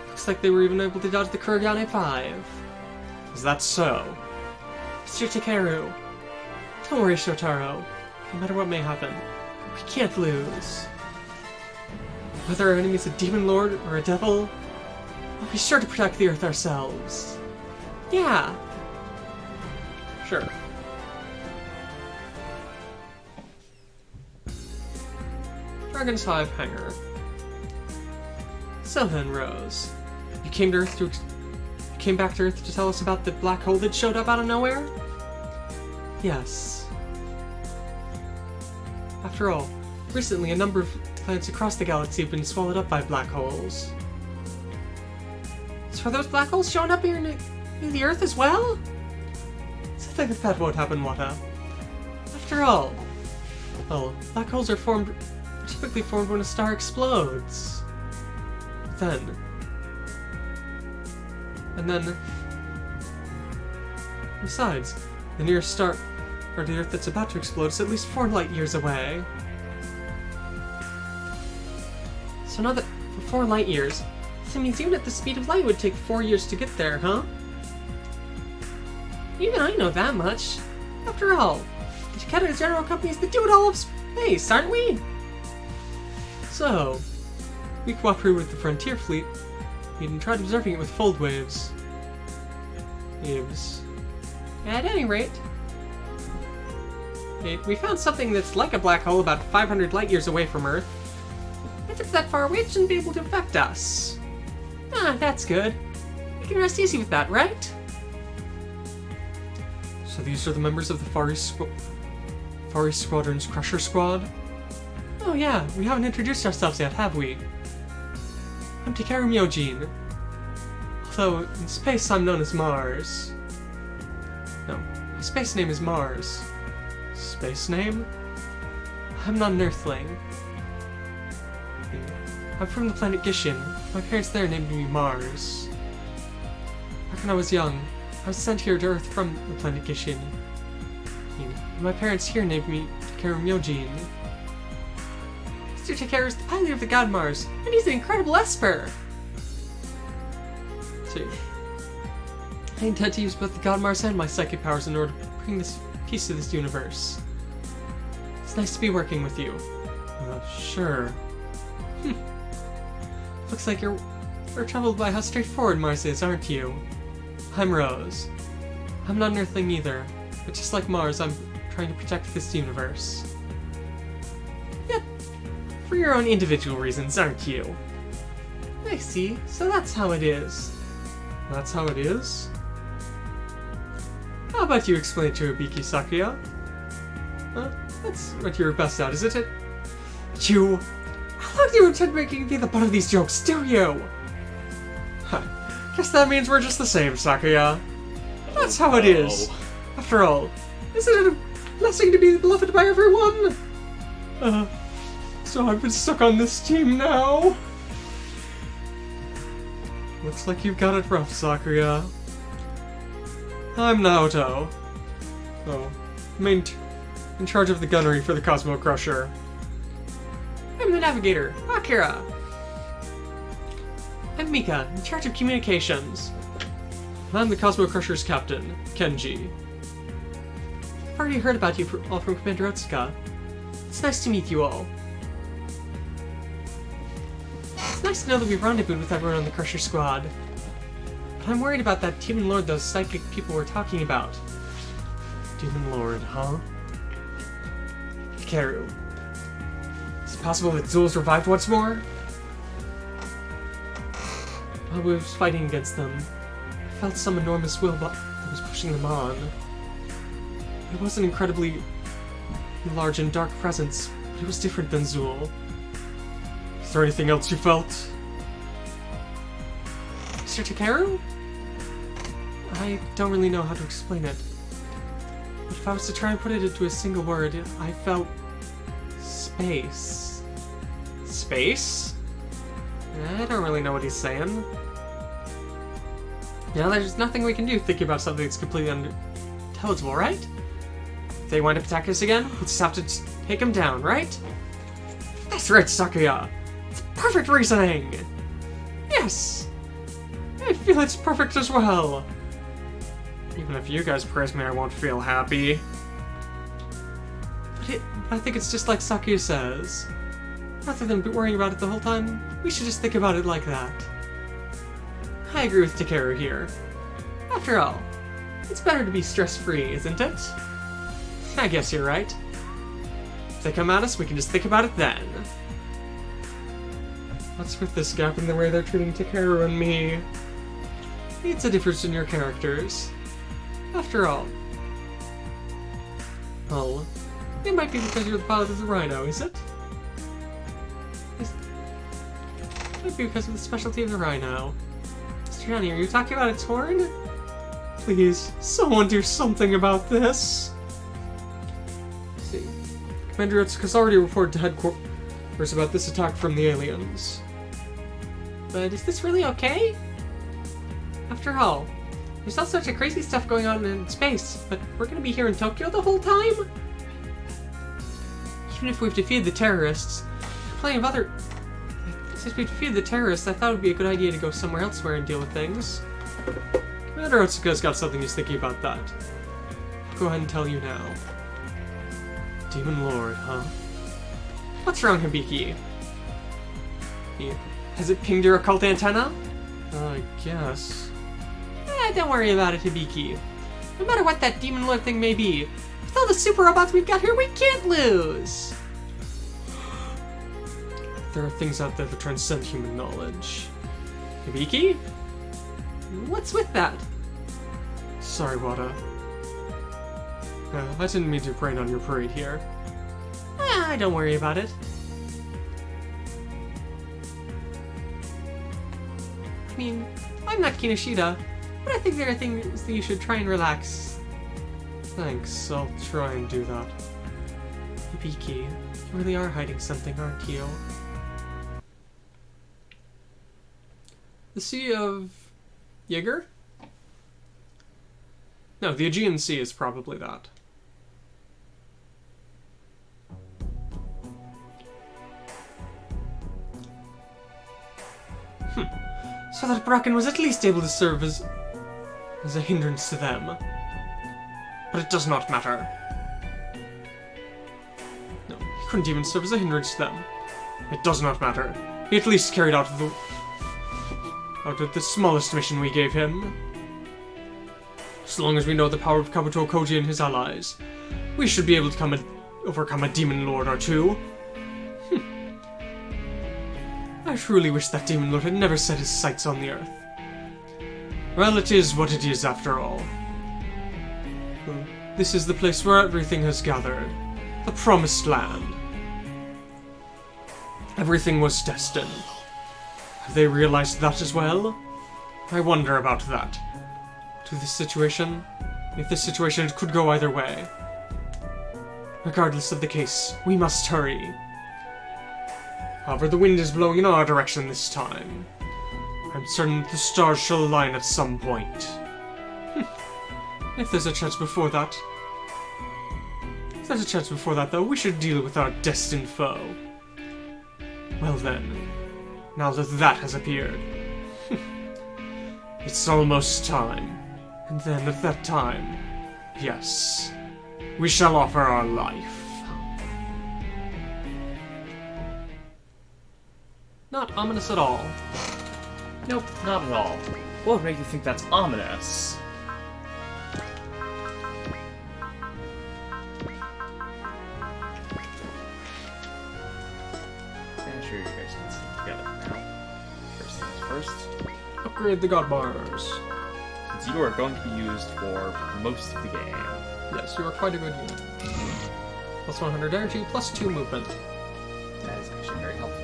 Looks like they were even able to dodge the Kurogane 5. Is that so? Mr. Takeru. Don't worry, Shotaro. No matter what may happen, we can't lose. Whether our enemy's a demon lord or a devil, we'll be sure to protect the Earth ourselves. Yeah. Sure. Dragon's Hive Hangar. So then, Rose, you came back to Earth to tell us about the black hole that showed up out of nowhere? Yes. After all, recently a number of planets across the galaxy have been swallowed up by black holes. So are those black holes showing up here near the Earth as well? So I think that won't happen, Wata. After all, well, black holes are typically formed when a star explodes. Besides, the nearest star, or the Earth that's about to explode, is at least 4 light years away. So now that, for 4 light years, that means even at the speed of light it would take 4 years to get there, huh? Even I know that much. After all, the Takeda General Company is the do-it-all of space, aren't we? So, we cooperate with the Frontier Fleet and tried observing it with fold waves. At any rate, we found something that's like a black hole about 500 light years away from Earth. If it's that far away, it shouldn't be able to affect us. Ah, that's good. We can rest easy with that, right? So these are the members of the Far East Squadron's Crusher Squad? Oh yeah, we haven't introduced ourselves yet, have we? I'm Takeru Myojin. Although, in space I'm known as Mars. No, my space name is Mars. Space name? I'm not an Earthling. I'm from the planet Gishin. My parents there named me Mars. Back when I was young, I was sent here to Earth from the planet Gishin. My parents here named me Takeru Myojin. Mr. Takeru is the pilot of the Godmars, and he's an incredible Esper! See, I intend to use both the Godmars and my psychic powers in order to bring this peace to this universe. It's nice to be working with you. Sure. Looks like you're troubled by how straightforward Mars is, aren't you? I'm Rose. I'm not an Earthling either, but just like Mars, I'm trying to protect this universe. Yep, for your own individual reasons, aren't you? I see, so that's how it is. That's how it is? How about you explain it to Ibiki Sakuya? That's what you're best at, isn't it? You... How long do you intend making me the butt of these jokes, do you? Guess that means we're just the same, Sakuya. That's how it is. After all, isn't it a blessing to be beloved by everyone? So I've been stuck on this team now? Looks like you've got it rough, Sakuya. I'm Naoto. In charge of the gunnery for the Cosmo Crusher. I'm the navigator, Akira. I'm Mika, in charge of communications. And I'm the Cosmo Crusher's captain, Kenji. I've already heard about you all from Commander Otsuka. It's nice to meet you all. It's nice to know that we've rendezvoused with everyone on the Crusher Squad. But I'm worried about that Demon Lord those psychic people were talking about. Demon Lord, huh? Karu. Is it possible that Zul's revived once more? While we was fighting against them, I felt some enormous will that was pushing them on. It was an incredibly large and dark presence, but it was different than Zul. Is there anything else you felt? Mr. Takeru? I don't really know how to explain it. But if I was to try and put it into a single word, I felt... space. Space? I don't really know what he's saying. Now there's nothing we can do thinking about something that's completely unintelligible, right? If they wind up attacking us again, we just have to take them down, right? That's right, Sakuya! It's perfect reasoning! Yes! I feel it's perfect as well! Even if you guys praise me, I won't feel happy. But I think it's just like Sakuya says. Rather than worrying about it the whole time, we should just think about it like that. I agree with Takeru here. After all, it's better to be stress-free, isn't it? I guess you're right. If they come at us, we can just think about it then. What's with this gap in the way they're treating Takeru and me? It's a difference in your characters. After all. Oh, it might be because you're the pilot of the Rhino, is it? It might be because of the specialty of the Rhino. Mr. Johnny, are you talking about its horn? Please, someone do something about this. Let's see. Commander Otsuka's already reported to headquarters about this attack from the aliens. But is this really okay? After all, there's all sorts of crazy stuff going on in space, but we're gonna be here in Tokyo the whole time? Even if we've defeated the terrorists, plenty of other... Since we've defeated the terrorists, I thought it would be a good idea to go somewhere elsewhere and deal with things. Commander Otsuka's got something he's thinking about that. I'll go ahead and tell you now. Demon Lord, huh? What's wrong, Hibiki? Has it pinged your occult antenna? I guess. Don't worry about it, Hibiki. No matter what that demon lord thing may be, with all the super robots we've got here, we can't lose! There are things out there that transcend human knowledge. Hibiki? What's with that? Sorry, Wada. I didn't mean to rain on your parade here. Don't worry about it. I mean, I'm not Kinoshita, but I think there are things that you should try and relax. Thanks, I'll try and do that. Hibiki, you really are hiding something, aren't you? The Sea of... Jaeger? No, the Aegean Sea is probably that. So that Bracken was at least able to serve as a hindrance to them. But it does not matter. No, he couldn't even serve as a hindrance to them. It does not matter. He at least carried out the smallest mission we gave him. As long as we know the power of Kabuto Koji and his allies, we should be able to overcome a demon lord or two. I truly wish that demon lord had never set his sights on the earth. Well, it is what it is after all. This is the place where everything has gathered. The promised land. Everything was destined. Have they realized that as well? I wonder about that. To this situation, if this situation, it could go either way. Regardless of the case, we must hurry. However, the wind is blowing in our direction this time. I'm certain the stars shall align at some point. If there's a chance before that... If there's a chance before that, though, we should deal with our destined foe. Well then, now that that has appeared, it's almost time. And then at that time, yes, we shall offer our life. Not ominous at all. Nope, not at all. What would make you think that's ominous? I'm sure you guys can see together now. First things first. Upgrade the Godmars. Since you are going to be used for most of the game. Yes, you are quite a good unit. Plus 100 energy, plus 2 movement. That is actually very helpful.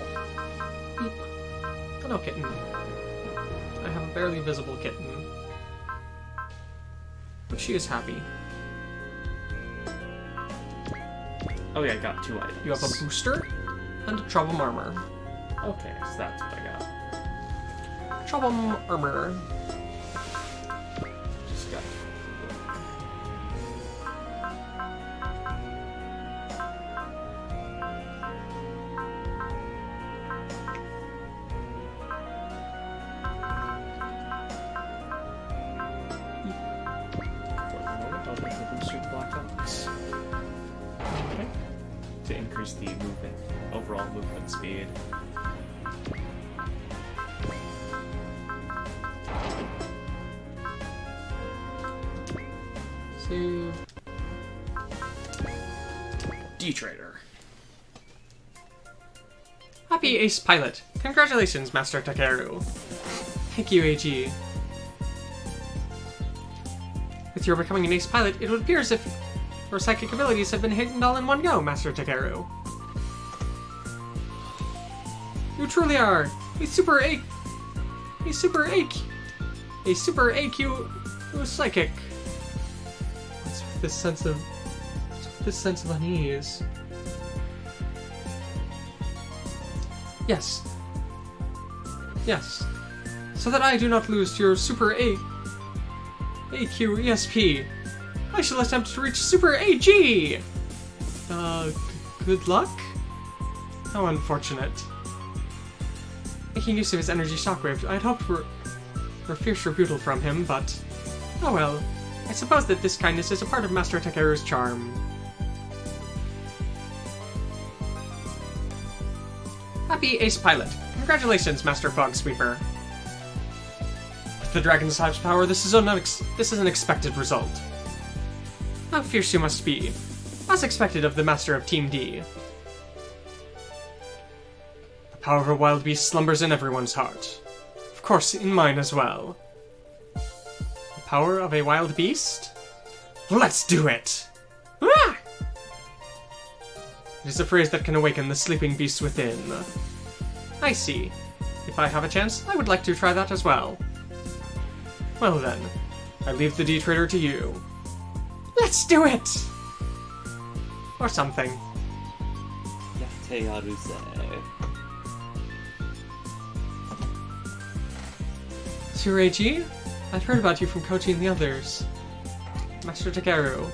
no kitten. I have a barely visible kitten. But she is happy. Oh yeah, I got 2 items. You have a booster and a trouble armor. Okay, so that's what I got. Trouble armor. Just got. I'll make the booster black box. Okay. To increase the movement, overall movement speed. So, D-Trader. happy ace pilot. Congratulations, Master Takeru. Thank you, AG. With your becoming an ace pilot, it would appear as if your psychic abilities have been hidden all in one go, Master Takeru. You truly are a super AQ psychic. What's with this sense of unease? Yes. So that I do not lose to your super AQ ESP, I shall attempt to reach Super AG! Good luck? How unfortunate. Making use of his energy shockwave, I'd hoped for a fierce rebuttal from him, but... oh well. I suppose that this kindness is a part of Master Takeru's charm. Happy ace pilot. Congratulations, Master Fog Sweeper. With the Dragon's Hive's power, this is an expected result. How fierce you must be. As expected of the Master of Team D. The power of a wild beast slumbers in everyone's heart. Of course, in mine as well. The power of a wild beast? Let's do it! Ah! It is a phrase that can awaken the sleeping beast within. I see. If I have a chance, I would like to try that as well. Well then, I leave the D-Trader to you. Let's do it! Or something. Yate Aruse. Sir AG, I've heard about you from Kochi and the others. Master Takeru.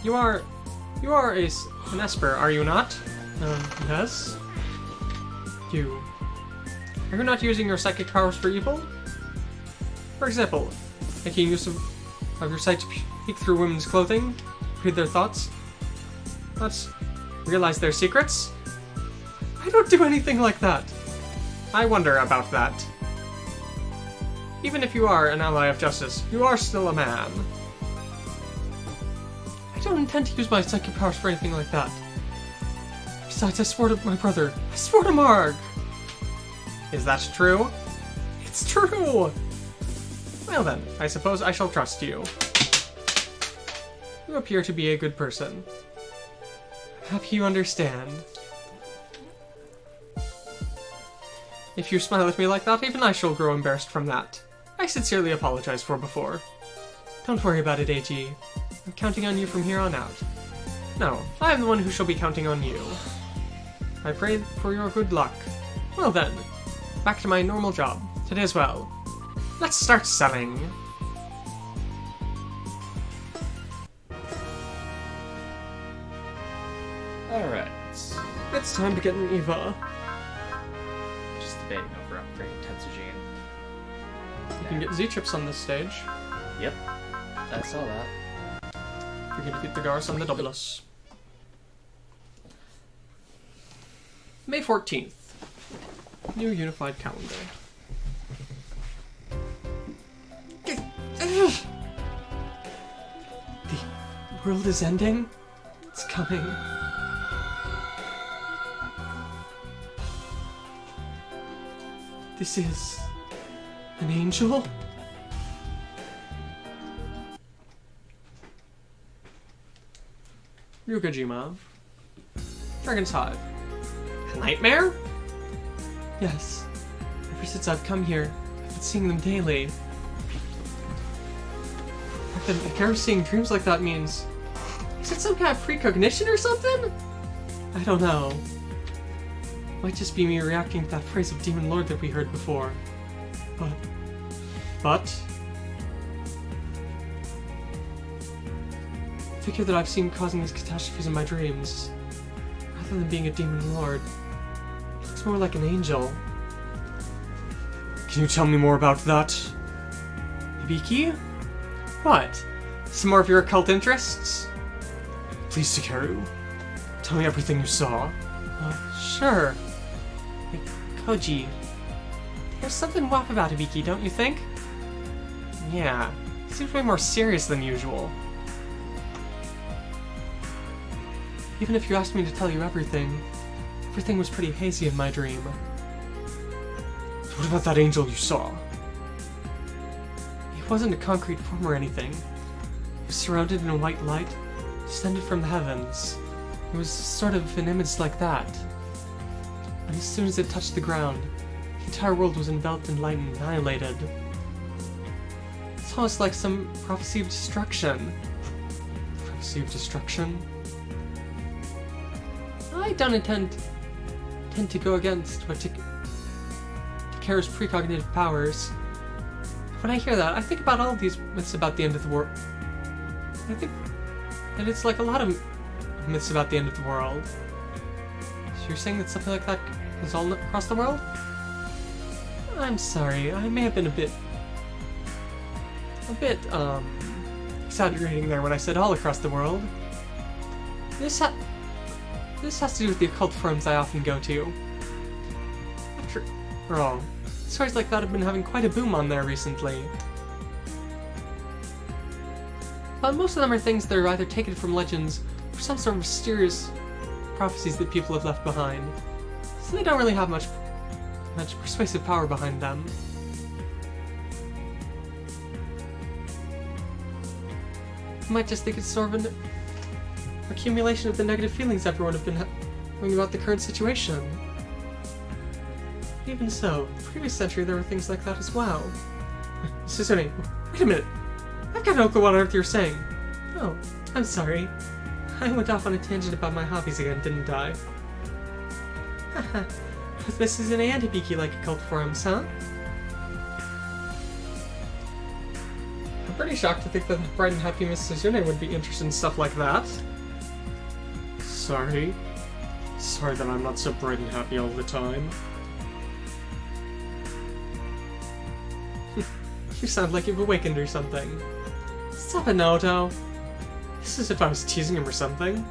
You are an Esper, are you not? Yes? Are you not using your psychic powers for evil? For example, making use of your sight to peek through women's clothing, read their thoughts, realize their secrets? I don't do anything like that. I wonder about that. Even if you are an ally of justice, you are still a man. I don't intend to use my psychic powers for anything like that. Besides, I swore to my brother. I swore to Marg! Is that true? It's true! Well then, I suppose I shall trust you. You appear to be a good person. I'm happy you understand. If you smile at me like that, even I shall grow embarrassed from that. I sincerely apologize for before. Don't worry about it, AG. I'm counting on you from here on out. No, I am the one who shall be counting on you. I pray for your good luck. Well then, back to my normal job, today as well. Let's start selling. Alright. It's time to get an EVA. Just debating over upgrading Tetsujin. You can get Z-chips on this stage. Yep. I saw that. You're gonna get the Gars on the doubles. May 14th. New unified calendar. The world is ending? It's coming. This is an angel? Ryukajima. Dragon's Hive. A nightmare? Yes. Ever since I've come here, I've been seeing them daily. The Hikaru seeing dreams like that means... Is it some kind of precognition or something? I don't know. Might just be me reacting to that phrase of Demon Lord that we heard before. But... the figure that I've seen causing these catastrophes in my dreams, rather than being a Demon Lord, looks more like an angel. Can you tell me more about that? Hibiki? What? Some more of your occult interests? Please, Hikaru. Tell me everything you saw. Sure. Like, Koji. There's something off about Hibiki, don't you think? Yeah. Seems way more serious than usual. Even if you asked me to tell you everything was pretty hazy in my dream. What about that angel you saw? It wasn't a concrete form or anything. It was surrounded in a white light, descended from the heavens. It was sort of an image like that. And as soon as it touched the ground, the entire world was enveloped in light and annihilated. It's almost like some prophecy of destruction. Prophecy of destruction? I don't intend to go against what Hikaru's precognitive powers. When I hear that, I think about all of these myths about the end of the world. I think that it's like a lot of myths about the end of the world. So you're saying that something like that is all across the world? I'm sorry, I may have been a bit exaggerating there when I said all across the world. This has to do with the occult forums I often go to. After all, stories like that have been having quite a boom on there recently. But most of them are things that are either taken from legends or some sort of mysterious prophecies that people have left behind. So they don't really have much persuasive power behind them. You might just think it's sort of an accumulation of the negative feelings everyone have been having about the current situation. Even so, in the previous century there were things like that as well. Suzune, wait a minute! I've got no clue what on earth you're saying. Oh, I'm sorry. I went off on a tangent about my hobbies again, didn't I? Haha, both Mrs. and Hibiki like occult forums, huh? I'm pretty shocked to think that the bright and happy Miss Suzune would be interested in stuff like that. Sorry. Sorry that I'm not so bright and happy all the time. You sound like you've awakened or something. Stop it, Naoto. This is as if I was teasing him or something.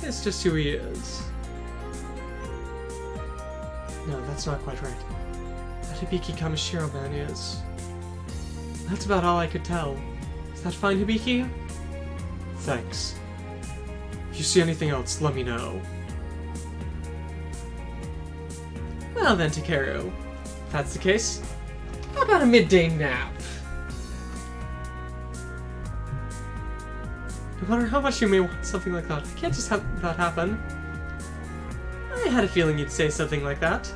It's just who he is. No, that's not quite right. That Hibiki Kamishiro man is. That's about all I could tell. Is that fine, Hibiki? Thanks. If you see anything else, let me know. Well then, Takeru. If that's the case, how about a midday nap? No matter how much you may want something like that, I can't just have that happen. I had a feeling you'd say something like that.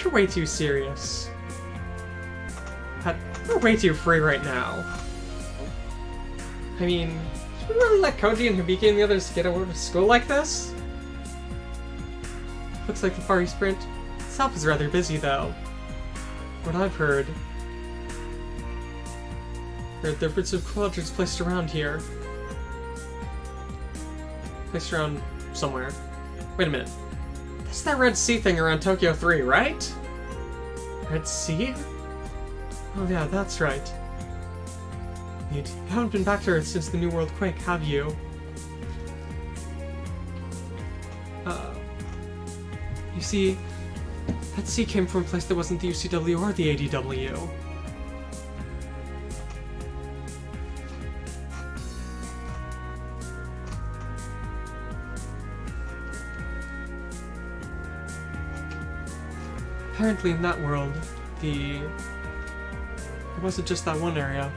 You're way too serious. You're way too free right now. I mean, should we really let Koji and Hibiki and the others get away to school like this? Looks like the Far East Sprint itself is rather busy, though. What I've heard. There are bits of quadrants placed around here. Placed around somewhere. Wait a minute. That's that Red Sea thing around Tokyo 3, right? Red Sea? Oh yeah, that's right. You haven't been back to Earth since the New World Quake, have you? You see, that sea came from a place that wasn't the UCW or the ADW. Apparently in that world, it wasn't just that one area,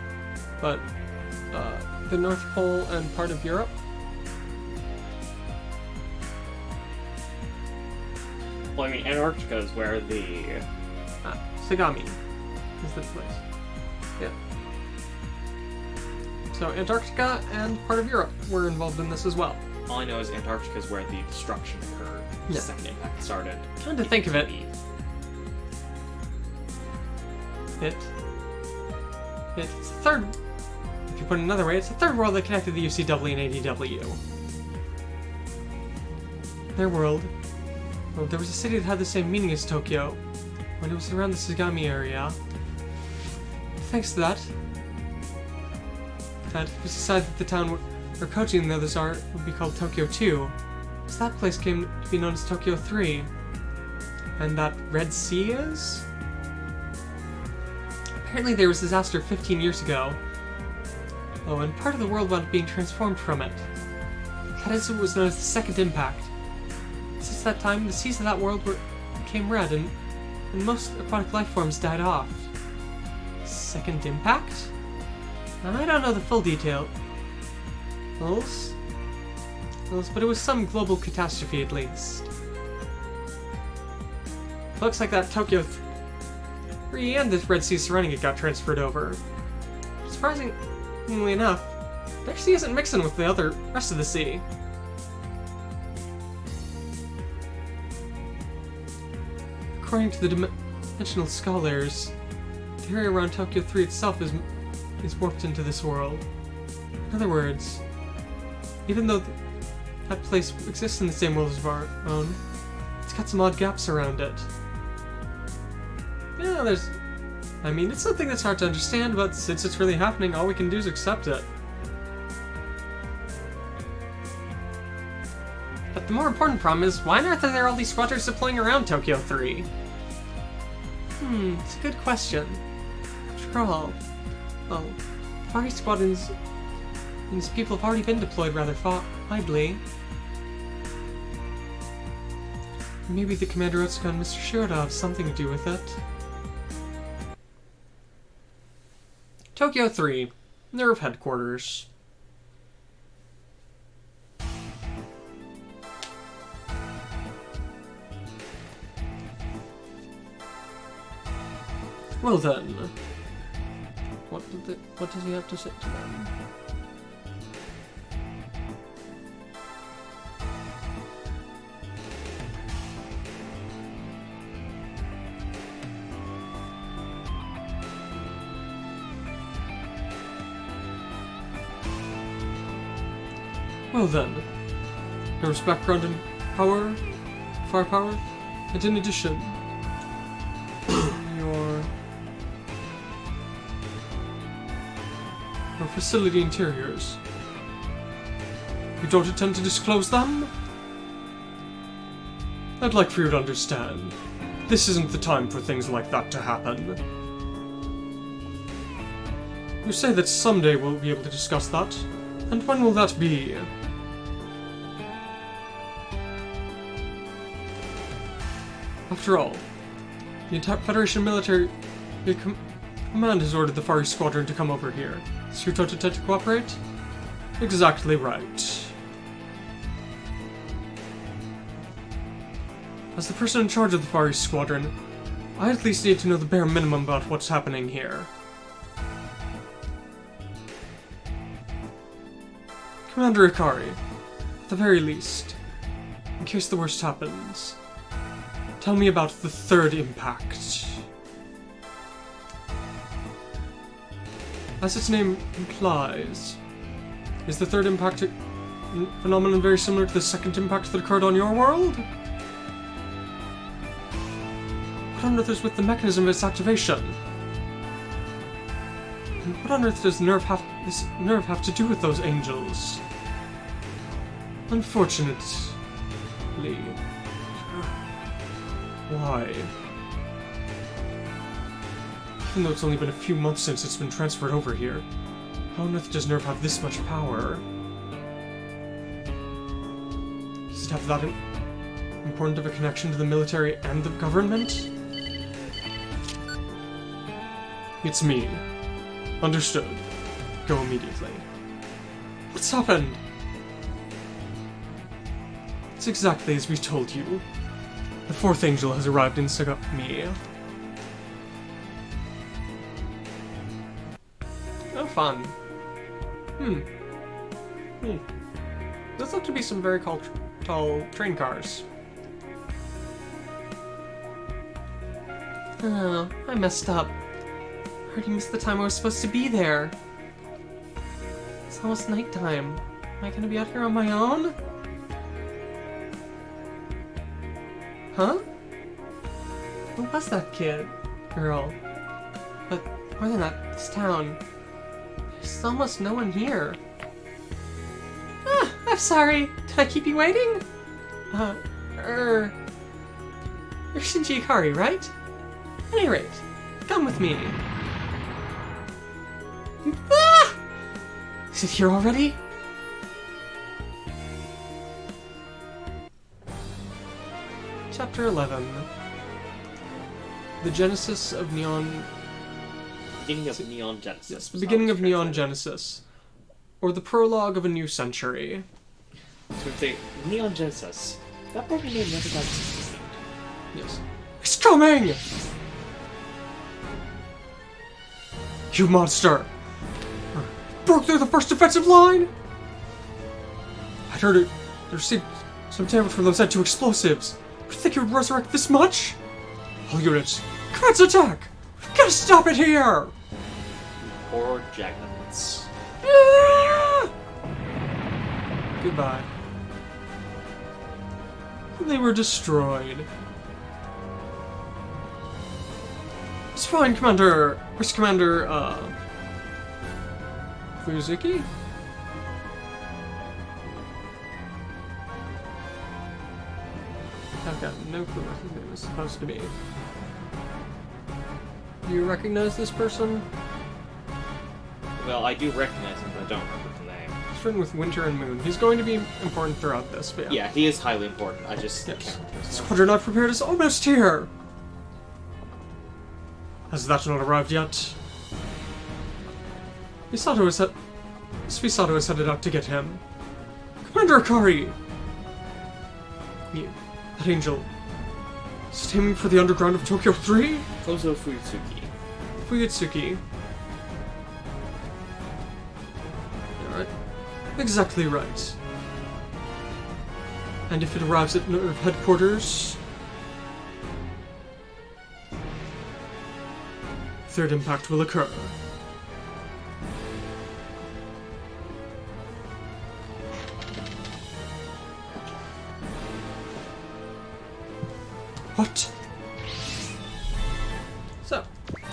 but the North Pole and part of Europe. Well, I mean, Antarctica is where the... Sagami is the place. Yeah. So Antarctica and part of Europe were involved in this as well. All I know is Antarctica is where the destruction occurred. The Yeah. second impact started. Come to think of it, it's the third. If you put it another way, it's the third world that connected the UCW and ADW. Their world. Well, there was a city that had the same meaning as Tokyo, when it was around the Sagami area. Thanks to that, it was decided that the town where Koji and the others are would be called Tokyo 2, so that place came to be known as Tokyo 3. And that Red Sea is? Apparently there was a disaster 15 years ago. Oh, and part of the world wound up being transformed from it. That incident was known as the Second Impact. Since that time, the seas of that world became red, and most aquatic life forms died off. Second Impact? I don't know the full details, but it was some global catastrophe at least. Looks like that Tokyo 3 and the Red Sea surrounding it got transferred over. Surprisingly enough, their sea isn't mixing with the rest of the sea. According to the dimensional scholars, the area around Tokyo 3 itself is warped into this world. In other words, even though that place exists in the same world as our own, it's got some odd gaps around it. Yeah, it's something that's hard to understand, but since it's really happening, all we can do is accept it. But the more important problem is, why on earth are there all these squadrons deploying around Tokyo 3? It's a good question. After all, Far East squadrons means people have already been deployed rather widely. Maybe the Commander Otsuka and Mr. Shiroda have something to do with it. Tokyo 3, Nerve Headquarters. Well then, what does he have to say to them? Well then, there was background in power, firepower, and in addition, your facility interiors. You don't intend to disclose them? I'd like for you to understand, this isn't the time for things like that to happen. You say that someday we'll be able to discuss that, and when will that be? After all, the entire Federation military command has ordered the Far East Squadron to come over here. Is your total intent to cooperate? Exactly right. As the person in charge of the Far East Squadron, I at least need to know the bare minimum about what's happening here. Commander Ikari, at the very least, in case the worst happens, tell me about the third impact. As its name implies, is the third impact phenomenon very similar to the second impact that occurred on your world? What on earth is with the mechanism of its activation? And what on earth does this nerve have to do with those angels? Unfortunately. Why? Even though it's only been a few months since it's been transferred over here, how on earth does Nerve have this much power? Does it have that important of a connection to the military and the government? It's me. Understood. Go immediately. What's happened? It's exactly as we told you. The fourth angel has arrived in Sagami. Oh, fun. Those look to be some very tall train cars. Oh, I messed up. I already missed the time I was supposed to be there. It's almost nighttime. Am I gonna be out here on my own? Huh? Who was that kid? Girl. But more than that, this town. There's almost no one here. Ah, I'm sorry. Did I keep you waiting? You're Shinji Ikari, right? At any rate, come with me. Ah! Is it here already? Chapter 11. The Genesis of Neon... Beginning of Neon Genesis. Yes, the beginning of Neon Genesis. Or the prologue of a new century. So say, Neon Genesis. That program name never got explained. Yes. It's coming! You monster! Broke through the first defensive line? I heard it received some damage from those N2 explosives. You think it would resurrect this much? All units, commence attack! We've gotta stop it here! Or Jagnets. Ah! Goodbye. They were destroyed. It's fine, Commander. Where's Commander, Fuzuki? I've got no clue what his name is supposed to be. Do you recognize this person? Well, I do recognize him, but I don't remember the name. It's written with Winter and Moon. He's going to be important throughout this, but Yeah, he is highly important. I just Yes. can't. Squadron not prepared is almost here! Has that not arrived yet? Misato is headed out to get him. Commander Akari! That angel. Is it aiming for the underground of Tokyo 3? Kozo Fuyutsuki. Fuyutsuki. Alright. Exactly right. And if it arrives at Nerve headquarters... third impact will occur. What? So,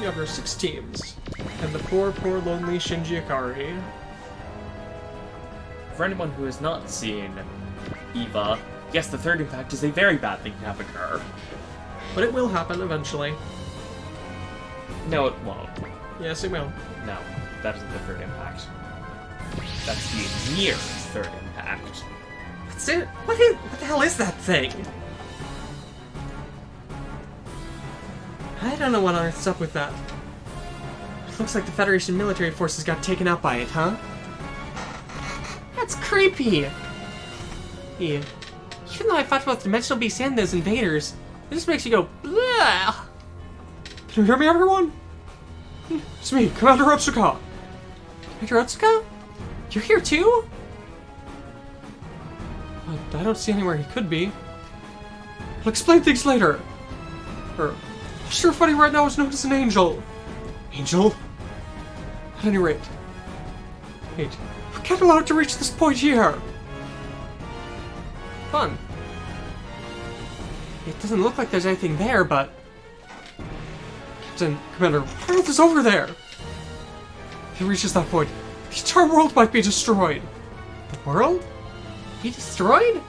you have your 6 teams, and the poor, poor, lonely Shinji Ikari. For anyone who has not seen EVA, yes, the third impact is a very bad thing to have occur. But it will happen eventually. No, it won't. Yes, it will. No, that isn't the third impact. That's the near third impact. What's it? What the hell is that thing? I don't know what on earth's up with that. It looks like the Federation military forces got taken out by it, huh? That's creepy! Yeah. Even though I fought both Dimensional Beasts and those invaders, it just makes you go, blah! Can you hear me, everyone? It's me, Commander Otsuka! Commander Otsuka? You're here too? I don't see anywhere he could be. I'll explain things later. Sure fighting right now is known as an angel. Angel? At any rate. Wait, we can't allow it to reach this point here. Fun. It doesn't look like there's anything there, but... Commander, what else is over there? If it reaches that point, the entire world might be destroyed. The world? Be destroyed?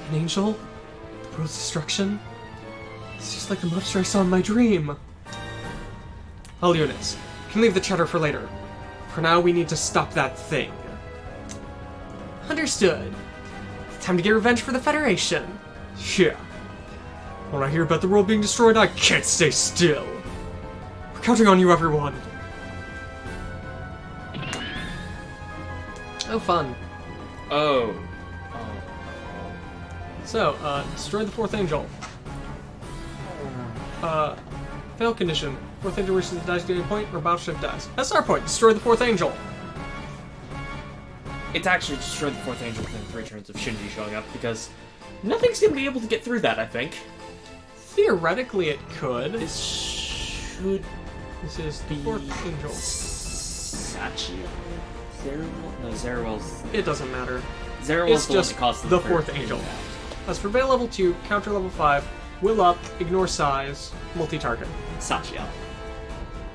An angel? The world's destruction? It's just like the monster I saw in my dream. All units, you can leave the chatter for later. For now, we need to stop that thing. Understood. Time to get revenge for the Federation. Yeah. When I hear about the world being destroyed, I can't stay still. We're counting on you, everyone. Oh, fun. Oh. So, destroy the fourth angel. Fail condition. Fourth angel reaches the designated point or battleship dies. SR point. Destroy the fourth angel. It's actually destroyed the fourth angel within 3 turns of Shinji showing up, because nothing's gonna be able to get through that, I think. Theoretically, it could. This should This is the fourth angel. Sachi? Zeruel? No, Zeruel's... It doesn't matter. Zeruel's It's the one just that causes the third fourth angel. Has prevail level 2, counter level 5, will up, ignore size, multi-target. Sachi.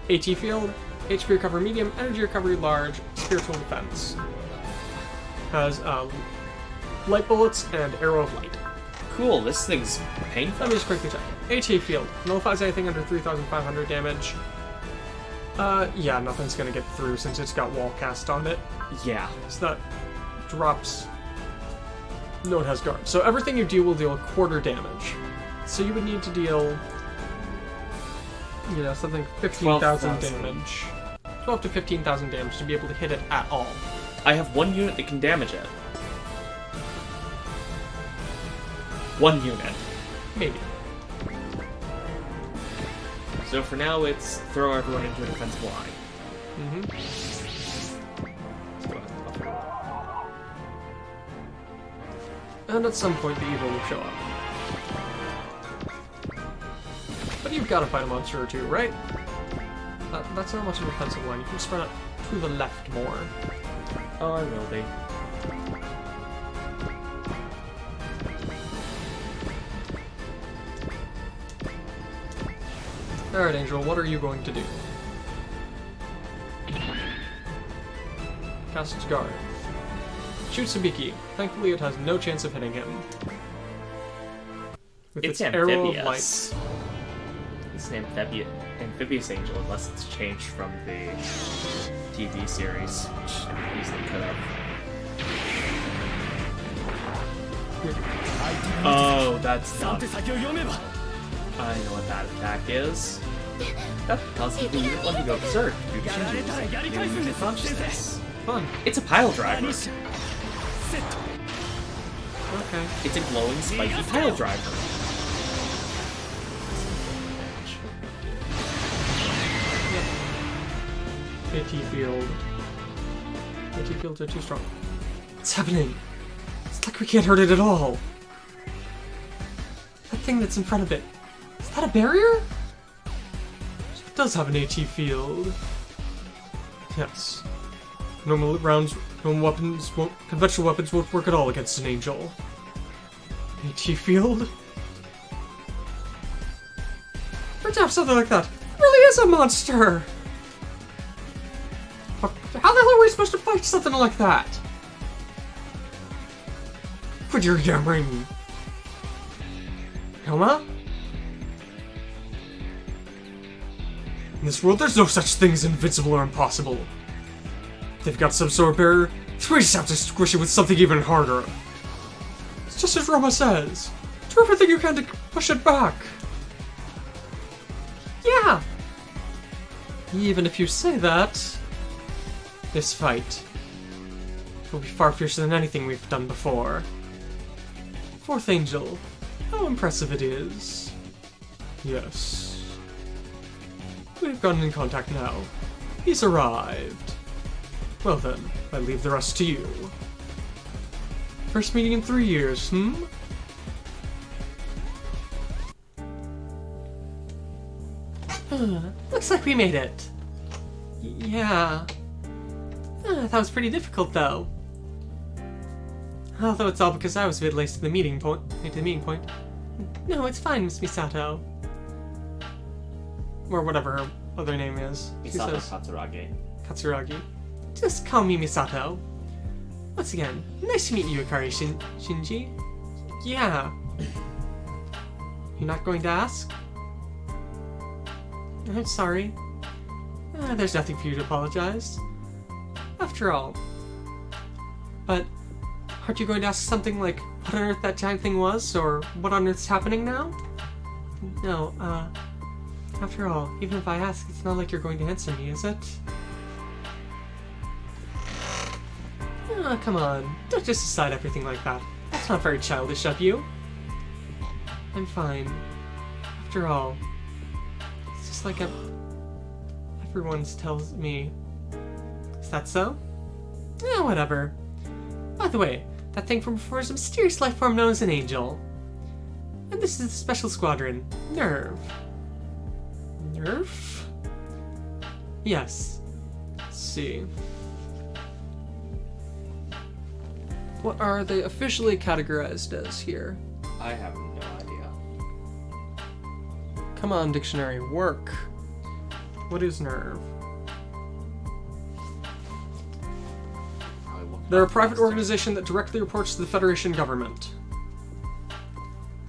AT field, HP recovery medium, energy recovery large, spiritual defense. Has light bullets and arrow of light. Cool, this thing's painful. Let me just quickly check. AT field, nullifies anything under 3,500 damage. Yeah, nothing's gonna get through since it's got wall cast on it. Yeah. So that drops. No, it has guard. So everything you do will deal a quarter damage. So you would need to deal, you know, something 15,000 damage. 12 to 15,000 damage to be able to hit it at all. I have 1 unit that can damage it. 1 unit. Maybe. So for now, it's throw everyone into a defensive line. Mm-hmm. Let's go ahead and buff it. And at some point the evil will show up. But you've got to fight a monster or two, right? That's not much of a defensive line. You can spread out to the left more. Oh, I will be. Alright, Angel, what are you going to do? Cast its guard. Shoot Sabiki. Thankfully, it has no chance of hitting him. With It's its arrow of light. amphibious. It's an amphibious angel, unless it's changed from the TV series, which I easily could have. Oh, that's not. I know what that attack is. That causes the unit 1 to go berserk due to Shinji's consciousness. Fun. It's a pile driver. Okay. It's a glowing, spiky pile driver. AT field. AT fields are too strong. What's happening? It's like we can't hurt it at all. That thing that's in front of it. Is that a barrier? It does have an AT field. Yes. Normal rounds, normal weapons won't, conventional weapons won't work at all against an angel. AT field? For to have something like that, it really is a monster! How the hell are we supposed to fight something like that? Put your yammering. Helma? In this world, there's no such thing as invincible or impossible. If they've got some sort of barrier, we just have to squish it with something even harder. It's just as Roma says. Do everything you can to push it back. Yeah. Even if you say that, this fight will be far fiercer than anything we've done before. Fourth Angel, how impressive it is. Yes. We've gotten in contact now. He's arrived. Well then, I leave the rest to you. First meeting in 3 years, Looks like we made it. Yeah. That was pretty difficult, though. Although it's all because I was a bit late to the meeting point. No, it's fine, Miss Misato. Or whatever her other name is. She Misato says Katsuragi. Katsuragi. Just call me Misato. Once again, nice to meet you, Akari Shinji. Yeah. You're not going to ask? I'm sorry. There's nothing for you to apologize. After all. But aren't you going to ask something like what on earth that giant thing was, or what on earth's happening now? No, after all, even if I ask, it's not like you're going to answer me, is it? Come on, don't just decide everything like that. That's not very childish of you. I'm fine. After all, it's just like everyone tells me. Is that so? Eh, whatever. By the way, that thing from before is a mysterious life form known as an angel. And this is the special squadron, Nerve. Nerve? Yes. Let's see. What are they officially categorized as here? I have no idea. Come on, dictionary, work. What is Nerve? Probably look They're a up private faster. organization that directly reports to the Federation government.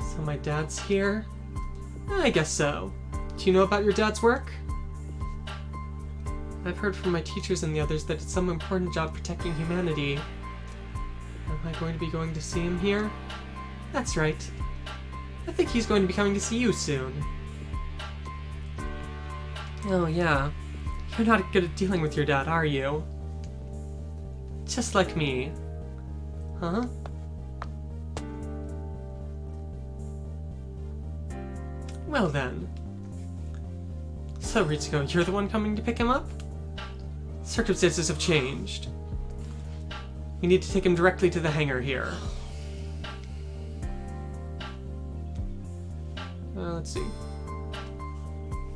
So my dad's here? I guess so. Do you know about your dad's work? I've heard from my teachers and the others that it's some important job protecting humanity. Am I going to be going to see him here? That's right. I think he's going to be coming to see you soon. Oh yeah. You're not good at dealing with your dad, are you? Just like me. Huh? Well then. So, Ritsuko, you're the one coming to pick him up? Circumstances have changed. We need to take him directly to the hangar here. Let's see.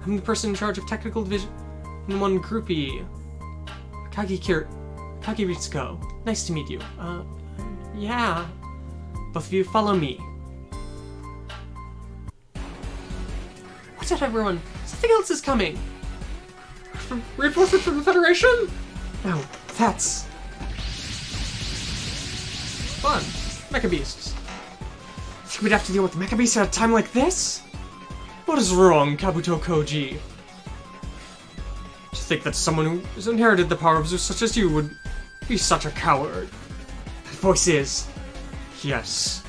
I'm the person in charge of Technical Division 1 Group E. Kagi Ritsuko. Nice to meet you. Yeah. Both of you follow me. Watch out, everyone! Something else is coming! Reinforcement from the Federation? No, that's... fun. Mecha Beasts. Think we'd have to deal with the Mecha Beasts at a time like this? What is wrong, Kabuto Koji? To think that someone who has inherited the power of Zeus such as you would be such a coward. That voice is... yes.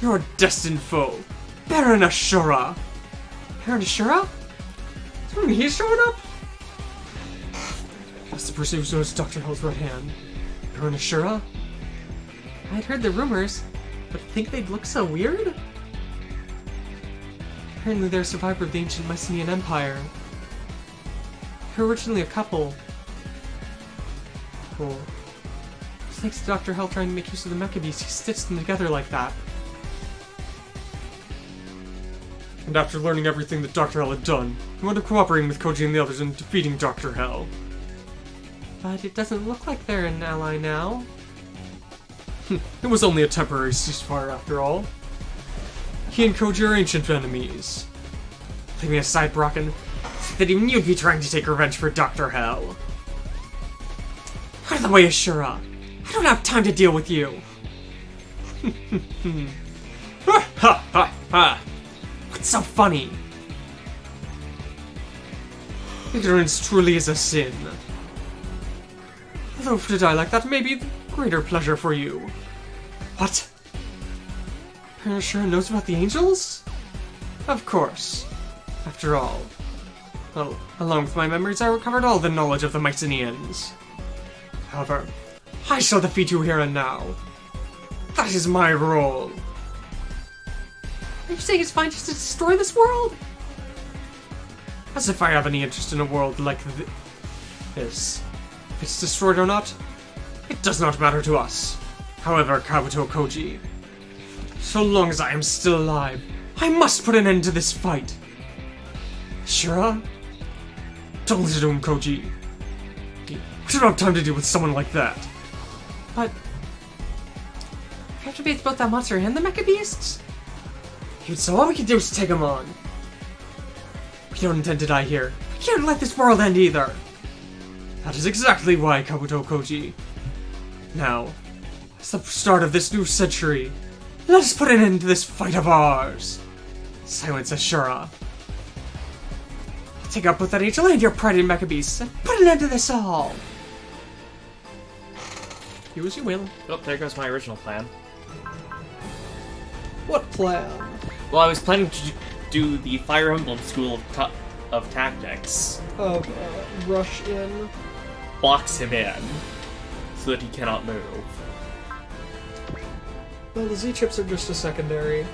Your destined foe, Baron Ashura. Baron Ashura? He's showing up? That's the person who knows Dr. Hell's right hand. Baron Ashura? I'd heard the rumors, but think they'd look so weird? Apparently they're a survivor of the ancient Mycenaean Empire. They were originally a couple. Cool. Thanks to Dr. Hell trying to make use of the Mecha Beast, he stitched them together like that. And after learning everything that Dr. Hell had done, he wound up cooperating with Koji and the others in defeating Dr. Hell. But it doesn't look like they're an ally now. It was only a temporary ceasefire after all. He and Koji are ancient enemies. Leaving aside Brocken, that even you'd be trying to take revenge for Dr. Hell. Out of the way, Ashura! I don't have time to deal with you! Ha ha ha ha! What's so funny? Ignorance truly is a sin. Although to die like that may be greater pleasure for you. What? Baron Ashura knows about the angels? Of course. After all. Well, along with my memories, I recovered all the knowledge of the Mycenaeans. However, I shall defeat you here and now. That is my role. Are you saying it's fine just to destroy this world? As if I have any interest in a world like this. If it's destroyed or not, it does not matter to us. However, Kabuto Koji, so long as I am still alive, I must put an end to this fight. Ashura? Don't listen to him, Koji. We don't have time to deal with someone like that. But... we have to face both that monster and the Mecha Beasts? Even so, all we can do is take him on. We don't intend to die here. We can't let this world end either. That is exactly why, Kabuto Koji. Now, as the start of this new century, let us put an end to this fight of ours. Silence, Ashura. Take up with that angel and your pride in Mecha Beasts and put an end to this all. Do as you will. Oh, there goes my original plan. What plan? Well, I was planning to do the Fire Emblem School of Tactics. Rush in. Box him in, so that he cannot move. Well, the Z-chips are just a secondary.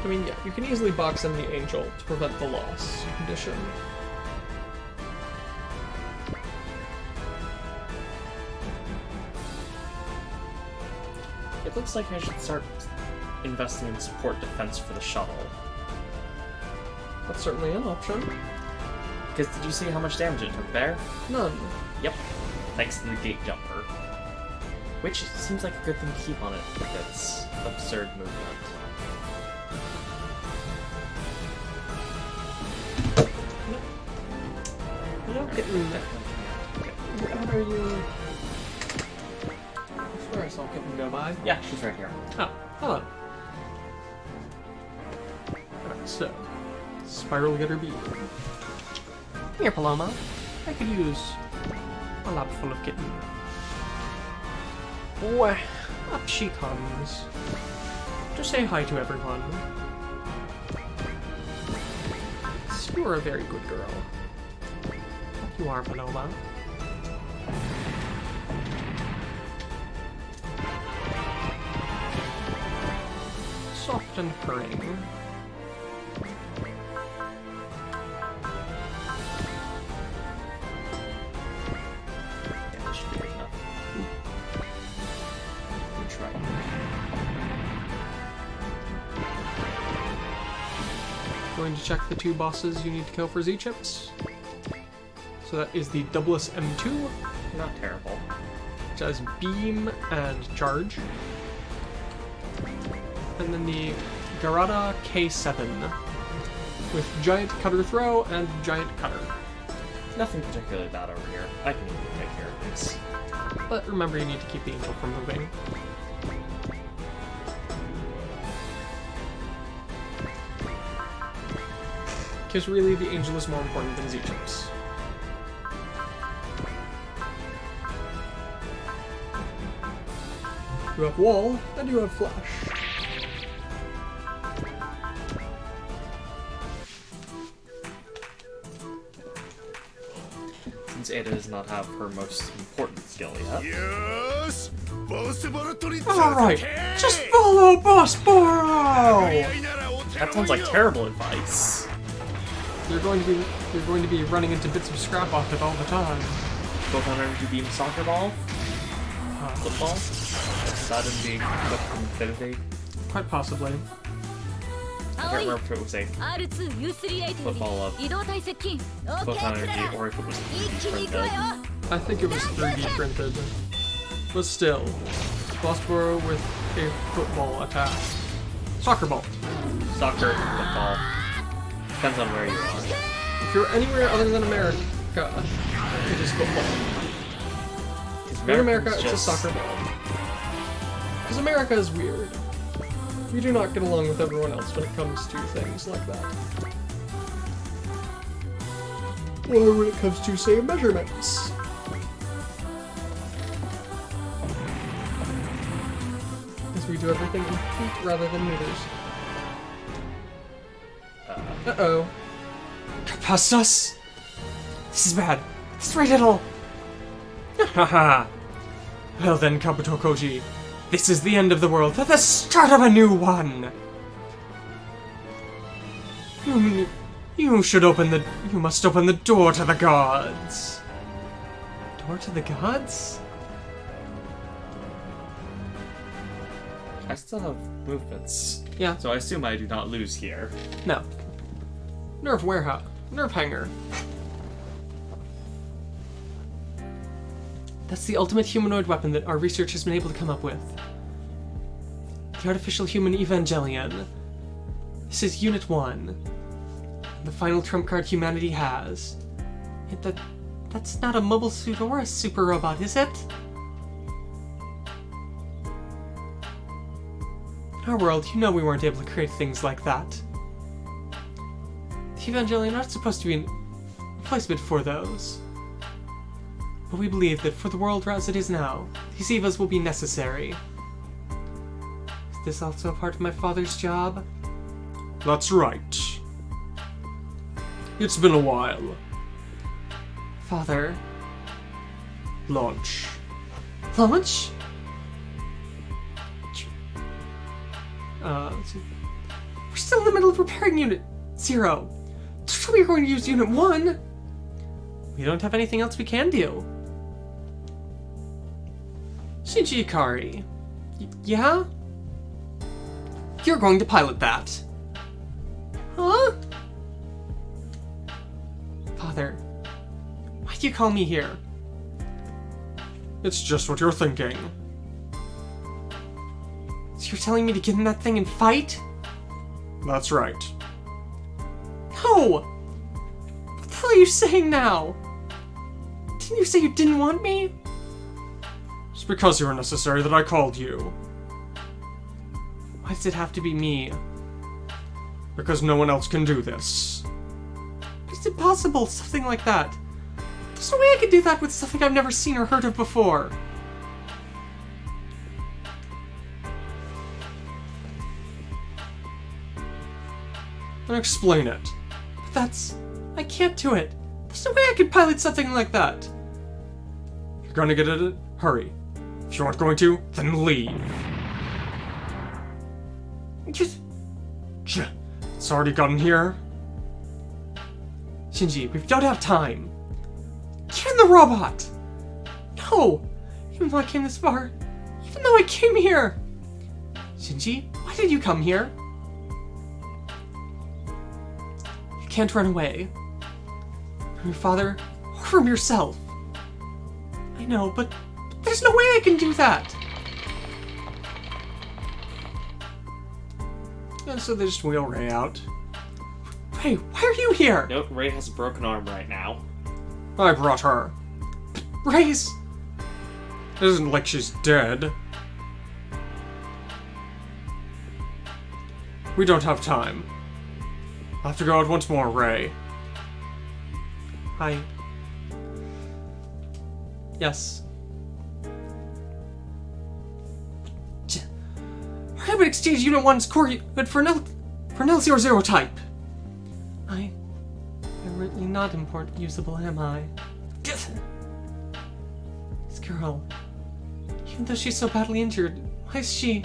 I mean, yeah, you can easily box in the Angel to prevent the loss condition. It looks like I should start investing in support defense for the shuttle. That's certainly an option. Because did you see how much damage it took there? None. Yep. Thanks to the gate jumper. Which seems like a good thing to keep on it with its absurd movement. Hello, kitten. What are you? I swear I saw a kitten go by. Yeah, she's right here. Oh, hello. Alright, so, Spiral Getter Beam. Here, Paloma. I could use a lap full of kitten. Oh, up she comes. To say hi to everyone. You're a very good girl. You are, Paloma. Soft and purring. Yeah, that should be good enough. Good try. Going to check the 2 bosses you need to kill for Z-Chips. So that is the Doubless M2, Not terrible. which has Beam and Charge. And then the Garada K7, with Giant Cutter Throw and Giant Cutter. Nothing particularly bad over here. I can even take care of this. But remember, you need to keep the Angel from moving. Because really, the Angel is more important than Z-Chips. You have Wall, and you have Flash. Since Ada does not have her most important skill yet. Yes! Alright, just follow Boss Boro! That sounds like terrible advice. You're going to be running into bits of scrap off it all the time. Photon Energy Beam Soccer Ball? Football? Sudden being equipped from Infinity? Quite possibly. I can't remember if it was a R2U3 football of Photon Energy or if it was 3D printed. I think it was 3D printed. But still, Boss Boro with a football attack. Soccer ball. Soccer, football. Depends on where you are. If you're anywhere other than America, it is football. In America, it's a soccer ball. Because America is weird. We do not get along with everyone else when it comes to things like that. Or when it comes to, say, measurements. Because we do everything in feet rather than meters. Uh-oh. Past us! This is bad. This is very little! Haha! Well then, Kabuto Koji, this is the end of the world, the start of a new one! You should open the... You must open the door to the gods! Door to the gods? I still have movements. Yeah. So I assume I do not lose here. No. Nerve warehouse. Nerve hanger. That's the ultimate humanoid weapon that our research has been able to come up with. The artificial human Evangelion. This is Unit 1. The final trump card humanity has. Yet that's not a mobile suit or a super robot, is it? In our world, you know we weren't able to create things like that. The Evangelion aren't supposed to be a replacement for those. But we believe that for the world as it is now, these EVAs will be necessary. Is this also part of my father's job? That's right. It's been a while. Father. Launch. Launch? Let's see. We're still in the middle of repairing Unit 0. So we're going to use Unit 1. We don't have anything else we can do. Shinji Ikari. Yeah? You're going to pilot that. Huh? Father, why'd you call me here? It's just what you're thinking. So you're telling me to get in that thing and fight? That's right. No! What the hell are you saying now? Didn't you say you didn't want me? It's because you were necessary that I called you. Why does it have to be me? Because no one else can do this. It's impossible, something like that. There's no way I could do that with something I've never seen or heard of before. Then explain it. But I can't do it. There's no way I could pilot something like that. You're gonna get it? Hurry. If you aren't going to, then leave. Just... It's already gotten here. Shinji, we don't have time. Get in the robot! No! Even though I came this far, even though I came here! Shinji, why did you come here? You can't run away. From your father, or from yourself. I know, but there's no way I can do that! And so they just wheel Ray out. Hey, why are you here? Nope, Ray has a broken arm right now. I brought her. Ray's... It isn't like she's dead. We don't have time. I'll have to go out once more, Ray. Hi. Yes. I would exchange Unit 1's core unit for an L00 type. I'm really not important usable, am I? This girl, even though she's so badly injured, why is she...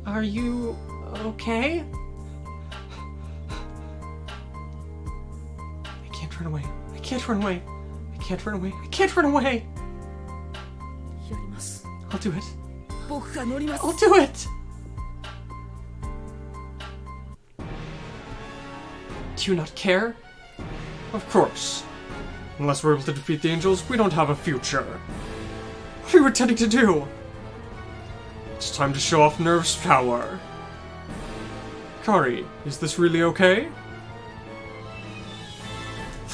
are you okay? I can't run away. I can't run away. I can't run away. I can't run away. I'll do it. I'll do it! Do you not care? Of course. Unless we're able to defeat the angels, we don't have a future. What are you intending to do? It's time to show off Nerve's power. Kari, is this really okay?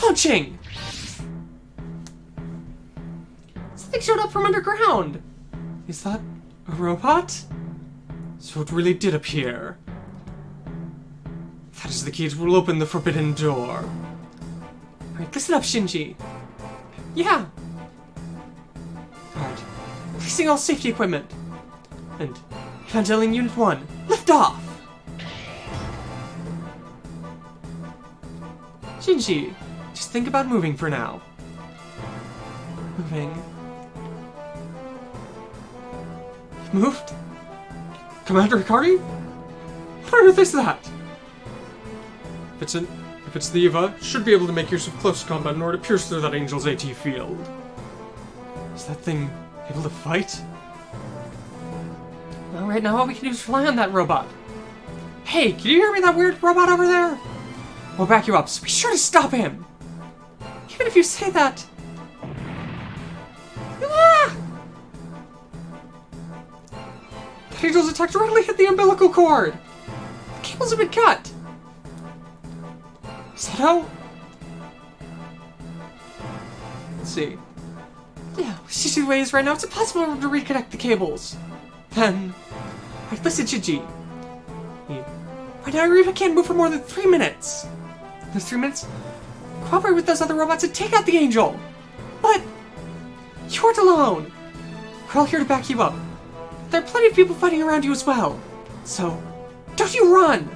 Launching! Something showed up from underground! Is that a robot? So it really did appear. That is the key that will open the forbidden door. Alright, listen up, Shinji. Yeah! Alright. Placing all safety equipment. And Evangelion Unit 1, lift off! Shinji, just think about moving for now. Moving. Moved? Commander Hikari? What on earth is that? If it's the EVA, it should be able to make use of close combat in order to pierce through that angel's AT field. Is that thing able to fight? Well, right now all we can do is rely on that robot. Hey, can you hear me, that weird robot over there? We'll back you up, so be sure to stop him! Even if you say that... Ah! The angel's attack directly hit the umbilical cord! The cables have been cut! Is that how? Let's see. Yeah, we see the way it is right now, it's impossible to reconnect the cables. Then... Alright, listen, Shinji. Right now, I can't move for more than 3 minutes. In those 3 minutes, cooperate with those other robots and take out the angel. But... you aren't alone. We're all here to back you up. There are plenty of people fighting around you as well. So, don't you run!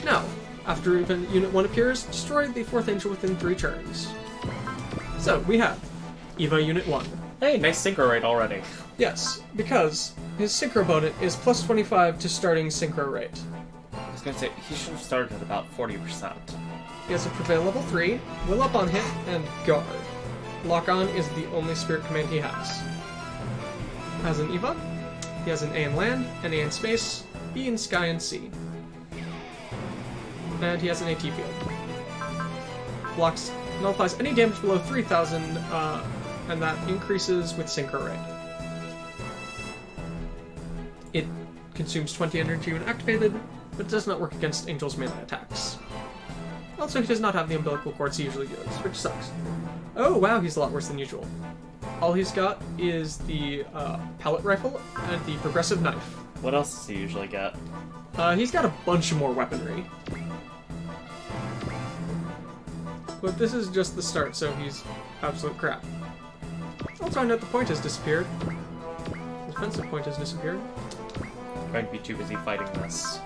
Now, after even Unit 1 appears, destroy the 4th angel within 3 turns. So, we have EVA Unit 1. Hey, nice synchro rate already. Yes, because his synchro bonus is plus 25 to starting synchro rate. I was gonna say, he should have started at about 40%. He has a Prevail level 3, Will Up on hit, and Guard. Lock On is the only spirit command he has. As an EVA, he has an A in land, an A in space, B in sky, and C. And he has an AT field. Blocks nullifies any damage below 3,000, and that increases with synchro rate. It consumes 20 energy when activated, but does not work against Angel's melee attacks. Also, he does not have the umbilical cords he usually does, which sucks. Oh wow, he's a lot worse than usual. All he's got is the pellet rifle and the progressive knife. What else does he usually get? He's got a bunch more weaponry. But this is just the start, so he's absolute crap. Also, I note the point has disappeared. The defensive point has disappeared. Going to be too busy fighting this.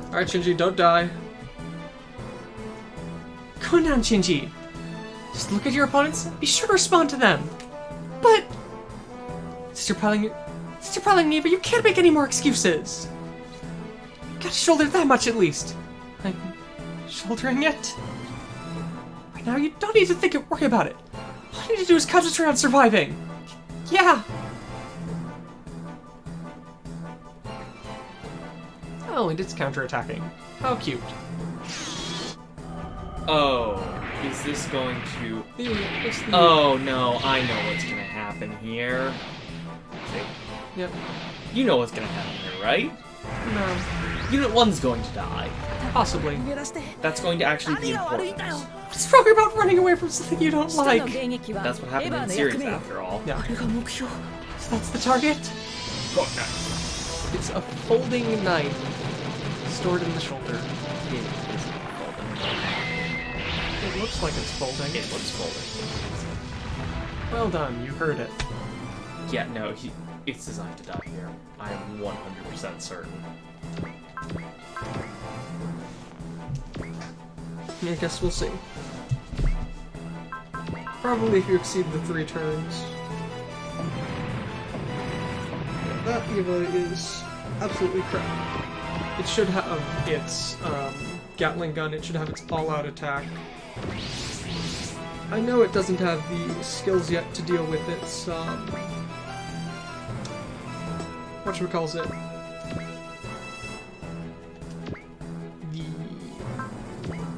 Alright, Shinji, don't die. Calm down, Shinji. Just look at your opponents and be sure to respond to them. But... Sister Prowling Neva, you can't make any more excuses. You gotta shoulder that much at least. I'm shouldering it. Right now, you don't need to think or worry about it. All you need to do is concentrate on surviving. Yeah. Oh, and it's counterattacking. How cute. Oh, is this going to... It's the... Oh no, I know what's gonna happen here. See? Yep. You know what's gonna happen here, right? No. Unit 1's going to die. Possibly. That's going to actually be important. What's wrong about running away from something you don't like? That's what happened in the series, after all. Yeah. So that's the target? Godmars. It's a folding knife stored in the shoulder. It looks like it's folding. It looks folding. Well done, you heard it. Yeah, no, it's designed to die here. I am 100% certain. I guess we'll see. Probably if you exceed the 3 turns. Yeah, that EVA is absolutely crap. It should have its Gatling gun, it should have its all-out attack. I know it doesn't have the skills yet to deal with its, whatchamacallit?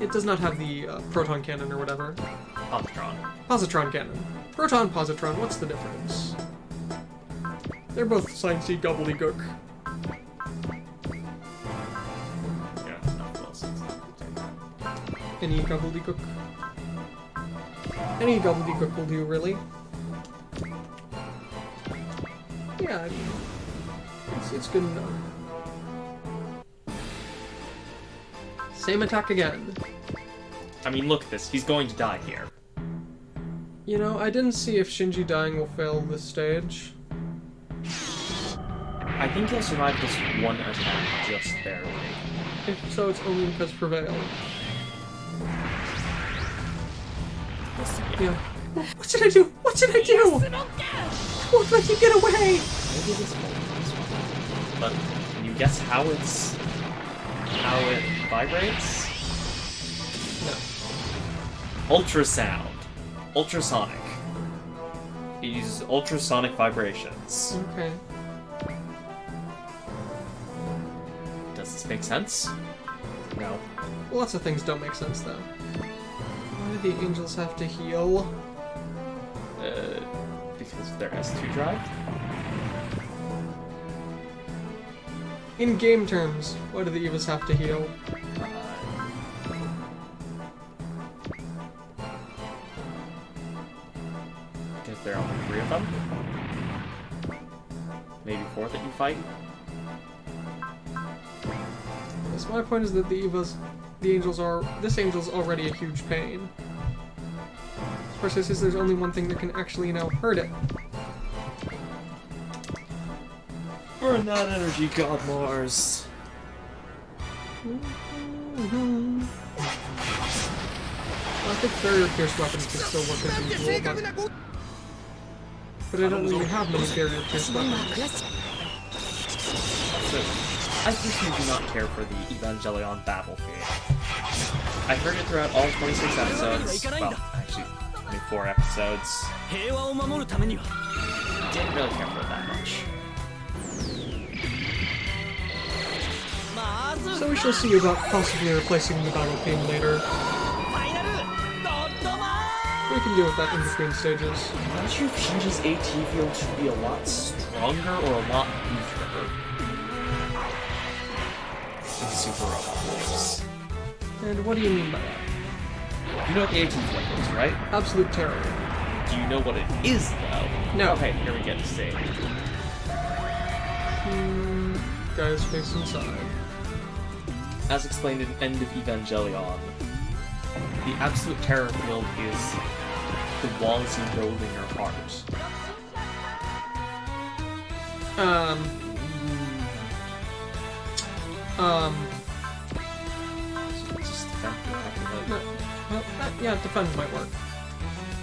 It does not have the proton cannon or whatever. Positron. Positron cannon. Proton, positron, what's the difference? They're both sciencey gobbledygook. Yeah, not close. Any gobbledygook? Any gobbledygook will do, really. Yeah, I mean, it's good enough. Same attack again. I mean, look at this. He's going to die here. You know, I didn't see if Shinji dying will fail this stage. I think he'll survive this one attack just barely. If so, it's only because Prevail. Yeah. What did I do? What did I do? I won't let you get away! Maybe it is folding. But can you guess how it vibrates? No. Ultrasound. Ultrasonic. It uses ultrasonic vibrations. Okay. Does this make sense? No. Lots of things don't make sense, though. Why do the angels have to heal? Because of their S2 drive? In game terms, why do the Evas have to heal? Because there are only 3 of them? Maybe 4 that you fight? Yes, my point is that this angel's already a huge pain. Especially since there's only one thing that can actually, hurt it. Burn that energy, Godmars! I think barrier pierce weapons can still work as usual, but But I don't really have many barrier pierce weapons. So, I personally do not care for the Evangelion battlefield. I've heard it throughout all 26 episodes. Well, actually, 24 episodes. Didn't really care for it that much. So we shall see about possibly replacing the battle theme later. We can deal with that in between stages. I'm not sure if Shinji's AT field should be a lot stronger or a lot weaker. In Super Robot Wars. And what do you mean by that? You know what the AT field is, right? Absolute terror. Do you know what it is, though? No. Okay, here we get to see. Guys face inside. As explained in End of Evangelion, the absolute terror field is the walls you build in your heart. Just defend the heck of it. Well, yeah, defend might work.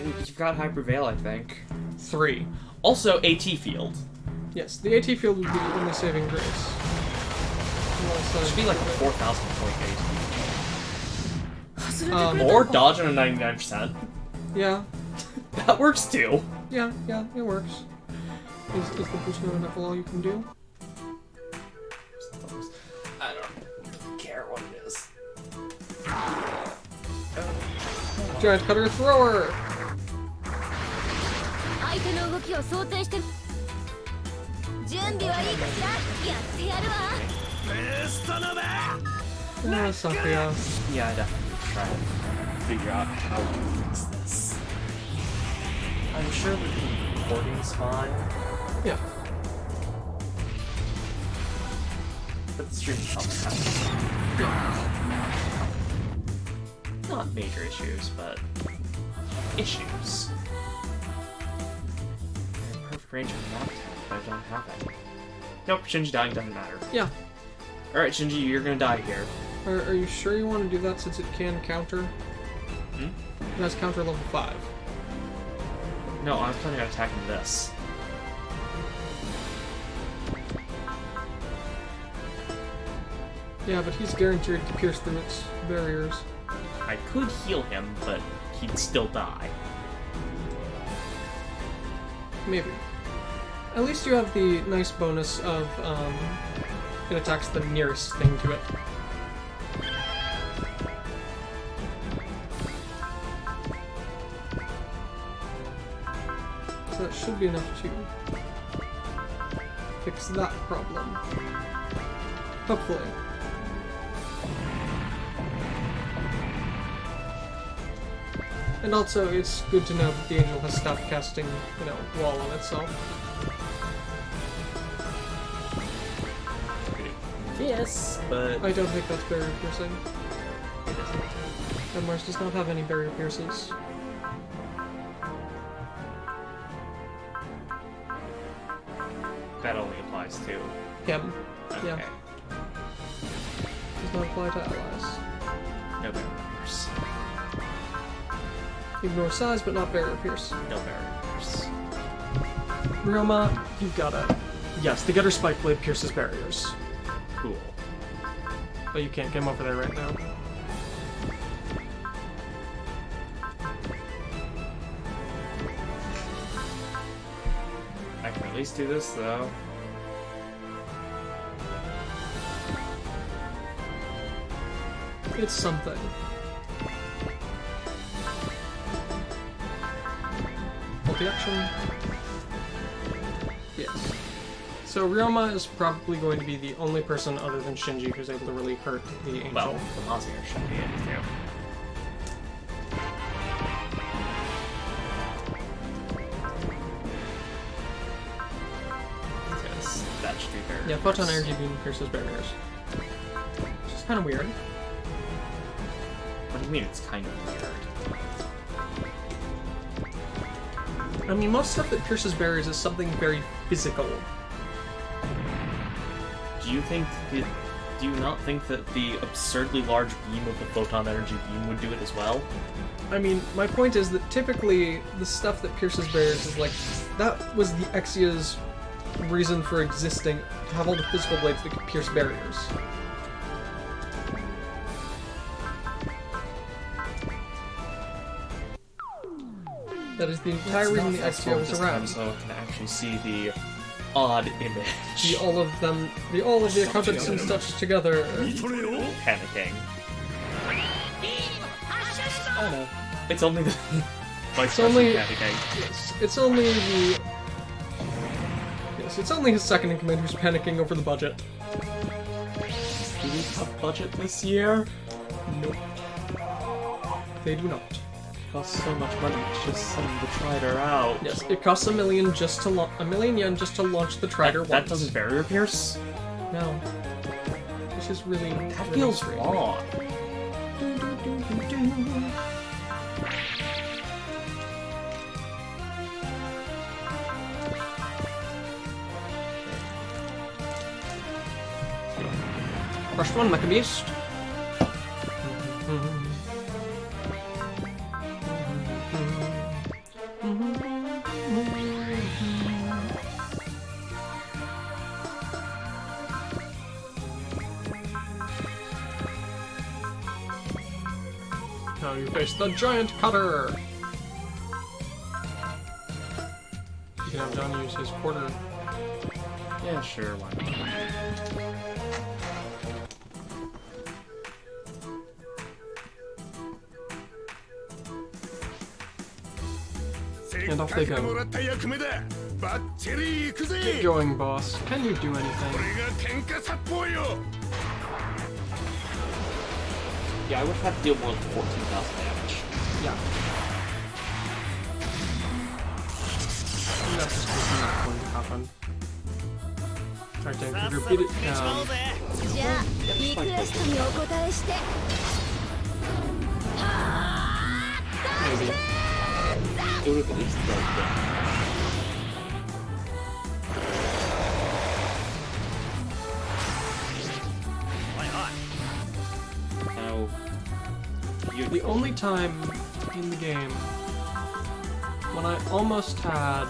You've got Hyper Veil, I think. 3. Also, AT field. Yes, the AT field would be the only saving grace. It should be like a 4,000 point AT. Um, Or dodge on a 99%. yeah, That works too. yeah, it works. Is the boost not enough all you can do? I don't care what it is. Giant cutter thrower! 相手の動きを想定して準備はいいかしらやってやるわ Sakuya. Yeah, I definitely try and figure out how to fix this. I'm sure the recording's fine, Yeah. but the stream sometimes. Not major issues, but issues. Perfect range for an attack, but I don't have any. Nope, Shinji dying doesn't matter. Yeah. Alright, Shinji, you're gonna die here. Are you sure you want to do that since it can counter? It has counter level 5. No, I'm planning on attacking this. Yeah, but he's guaranteed to pierce through its barriers. I could heal him, but he'd still die. Maybe. At least you have the nice bonus of, it attacks the nearest thing to it. So that should be enough to fix that problem. Hopefully. And also, it's good to know that the angel has stopped casting, wall on itself. Yes, but I don't think that's barrier piercing. it isn't. Godmars does not have any barrier pierces. That only applies to Him. okay. Yeah. Does not apply to allies. No barriers. Ignore size, but not barrier pierce. No barriers. Ryoma, you've got it. Yes, the Getter Spike Blade pierces barriers. Cool. But you can't get him over there right now. I can at least do this though. It's something. Multi-action. Yes. So Ryoma is probably going to be the only person other than Shinji who's able to really hurt the angel. Well, the Mazinger should be in too. Because that should be barriers. Yeah, Photon Energy Beam pierces barriers. Which is kind of weird. What do you mean it's kind of weird? I mean, most stuff that pierces barriers is something very physical. Do you think the do you not think that the absurdly large beam of the photon energy beam would do it as well? I mean, my point is that typically the stuff that pierces barriers is like, that was the Exia's reason for existing, to have all the physical blades that could pierce barriers. That is the entire reason the Exia was around. So I can actually see the odd image. All of the accomplishments touched together. Panicking. Oh no. It's only the Vice President panicking. It's only the... Yes, it's only his second in command who's panicking over the budget. Do we have budget this year? Nope. They do not. It costs so much money to just send the Trider out. Yes, it costs $1 million yen just to launch the Trider once. That doesn't barrier pierce? No. It's just really... That really feels strange. wrong. First one, Mecha Beast. Now you face the giant cutter. You can have Johnny use his quarter. Yeah, sure, why not? And off they go. Get going, boss. Can you do anything? Yeah, I would have had to deal more than 14,000 damage. Yeah. That's just not going to happen. Alright, Dan, can you repeat it? じゃあリクエストにお答えして Maybe. It would have at least dealt damage. Now, The only time in the game when I almost had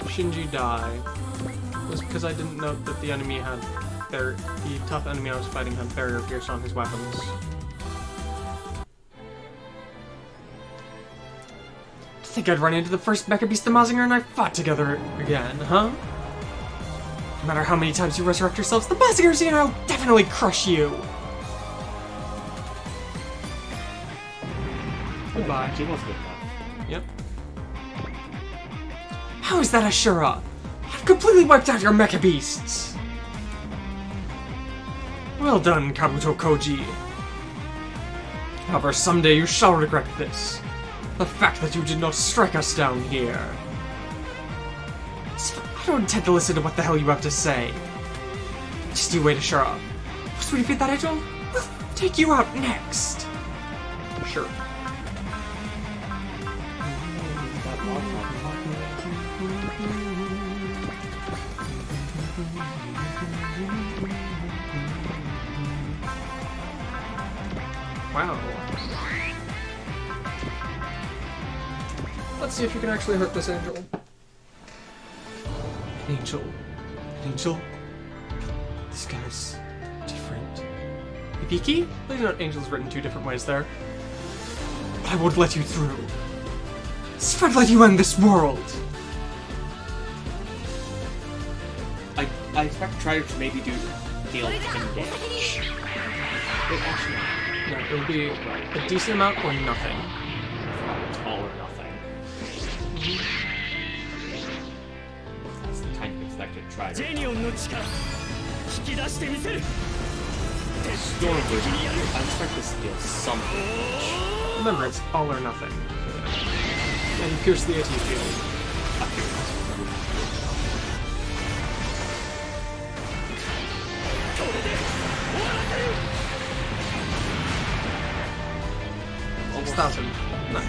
Shinji die was because I didn't note that the enemy had the tough enemy I was fighting had barrier pierce on his weapons. Think I'd run into the first Mecha Beast the Mazinger and I fought together again, huh? No matter how many times you resurrect yourselves, the Mazingers here will definitely crush you! Goodbye. she was good enough. Yep. How is that Ashura? I've completely wiped out your Mecha Beasts! Well done, Kabuto Koji. However, someday you shall regret this. The fact that you did not strike us down here. I don't intend to listen to what the hell you have to say. Just you wait, Ashura. Once we defeat that angel, we'll take you out next. Sure. Wow. Let's see if you can actually hurt this angel. Angel. Angel? This guy's different. Ibiki? Please note angel's written two different ways there. I won't let you through. Spread let you end this world! I expect Trider to maybe deal 10 damage. Wait, actually, No, it would be a decent amount or nothing. all or nothing. That's the kind of expected Trider. ジェニオンの力引き出してみせる Storm Wizard, I expect this to deal some damage. Remember, it's all or nothing. And pierce the AT field. Almost, 6,000. Nice.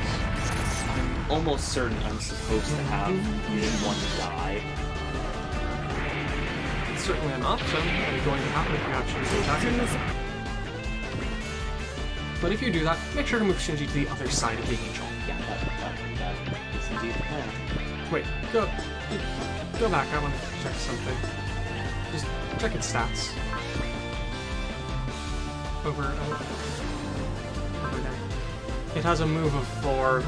I'm almost certain I'm supposed to have Unit 1 die. It's certainly an option that is going to happen if you have Shinji attacking. But if you do that, make sure to move Shinji to the other side of the angel. Yeah, that is indeed the plan. Wait, go back. I want to check something. Just check its stats. Over there. It has a move of 4.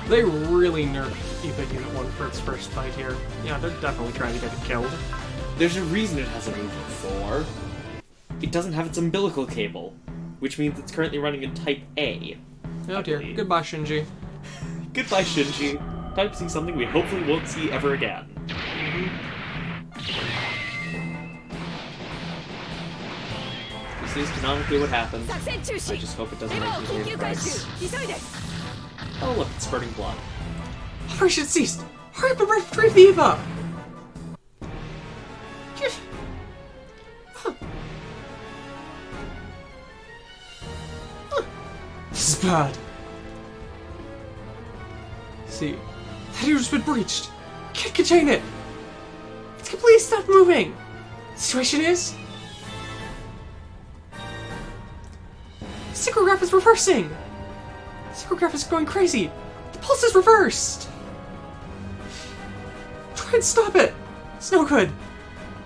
They really nerfed EVA Unit 1 for its first fight here. Yeah, they're definitely trying to get it killed. There's a reason it has a move of 4. It doesn't have its umbilical cable, which means it's currently running in Type A. Oh dear. believe. Goodbye, Shinji. Goodbye, Shinji. Time to see something we hopefully won't see ever again. This is canonically what happens. 作戦中 I 止 just hope it doesn't エヴァを make 緊 me 急 pay 回 the 収 price. 急いで Oh look, it's spurting blood. Operation ceased! Hurry up and retrieve the EVA! This is bad. See, that has been breached. I can't contain it. It's completely stopped moving. The situation is... the psychograph is reversing. The psychograph is going crazy. The pulse is reversed. Try and stop it. It's no good.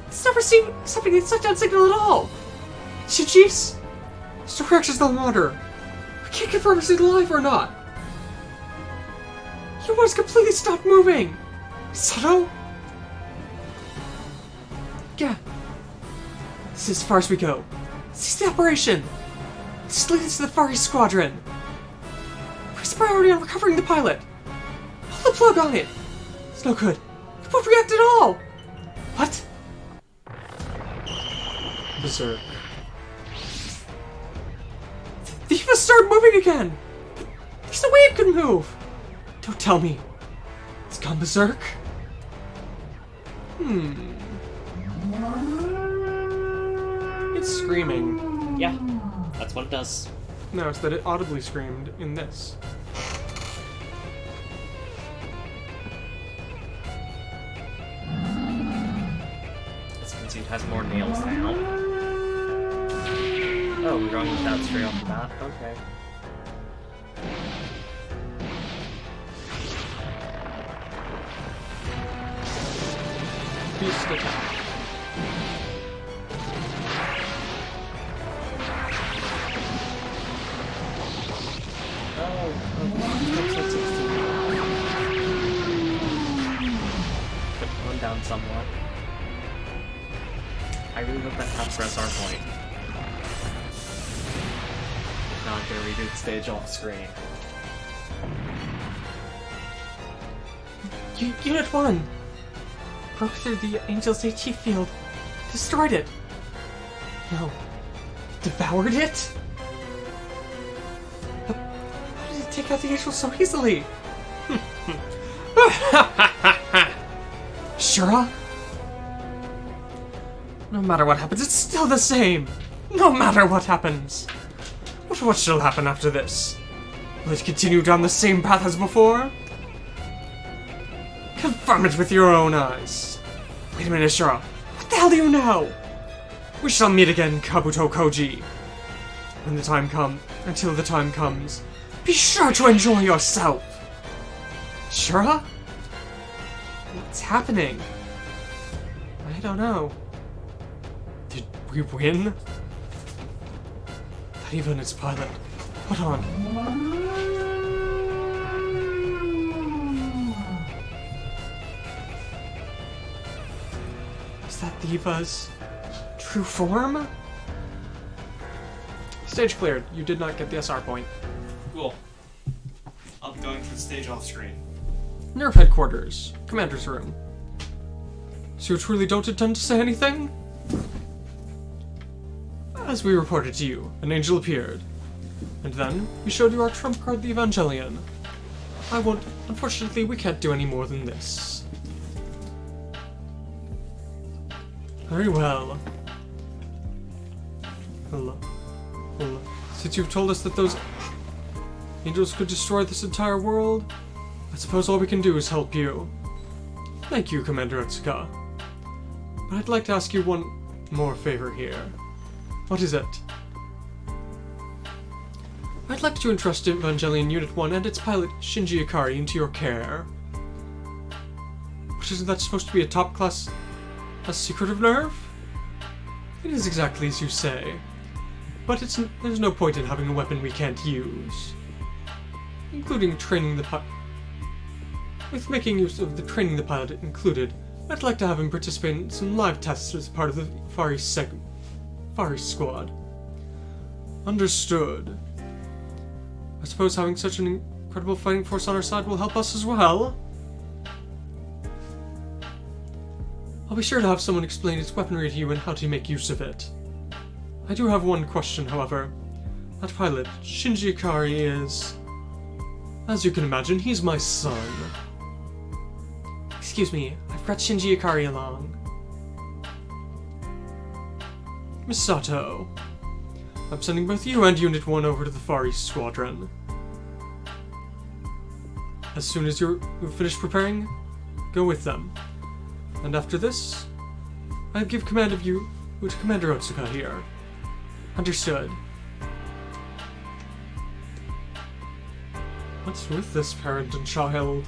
It's not stopping the shutdown signal at all. Chiefs, there's no reactions to the monitor. We can't confirm if it's alive or not. Your one's completely stopped moving. Sato? Yeah. This is as far as we go. Cease the operation. This leads to the Far East Squadron. Press priority on recovering the pilot. Pull the plug on it. It's no good. It won't react at all. What? Berserk. The EVA started moving again. There's no way it could move. Don't tell me. It's gone berserk. It's screaming. Yeah, that's what it does. No, it's that it audibly screamed in this. As you can see, it has more nails now. Oh, we're going with that straight off the bat? Okay. Beast attack. Put one down somewhat. I really hope that counts for SR point. If not, I'm gonna redo the stage off screen. Unit 1! Broke through the Angel's AT field. Destroyed it. No. Devoured it? But how did it take out the Angel so easily? Shura? No matter what happens, it's still the same! No matter what happens! What shall happen after this? Will it continue down the same path as before? Confirm it with your own eyes. Wait a minute, Shura. What the hell do you know? We shall meet again, Kabuto Koji. When the time comes, until the time comes, be sure to enjoy yourself. Shura? What's happening? I don't know. Did we win? Not even its pilot. Hold on. Is that the EVA's true form? Stage cleared. You did not get the SR point. Cool. I'll be going through the stage off screen. Nerve headquarters. Commander's room. So you truly don't intend to say anything? As we reported to you, an angel appeared. And then, we showed you our trump card, the Evangelion. Unfortunately, we can't do any more than this. Very well. Hello. Since you've told us that those angels could destroy this entire world, I suppose all we can do is help you. Thank you, Commander Otsuka. But I'd like to ask you one more favor here. What is it? I'd like to entrust Evangelion Unit 1 and its pilot Shinji Ikari into your care. But isn't that supposed to be a top-class... a secretive nerve? It is exactly as you say. But there's no point in having a weapon we can't use. Including training the pilot... With making use of the training the pilot included, I'd like to have him participate in some live tests as part of the Far East squad. Understood. I suppose having such an incredible fighting force on our side will help us as well. I'll be sure to have someone explain its weaponry to you and how to make use of it. I do have one question, however. That pilot, Shinji Ikari, is... As you can imagine, he's my son. Excuse me, I've brought Shinji Ikari along. Misato, I'm sending both you and Unit 1 over to the Far East Squadron. As soon as you're finished preparing, go with them. And after this, I'll give command of you to Commander Otsuka here. Understood. What's with this parent and child?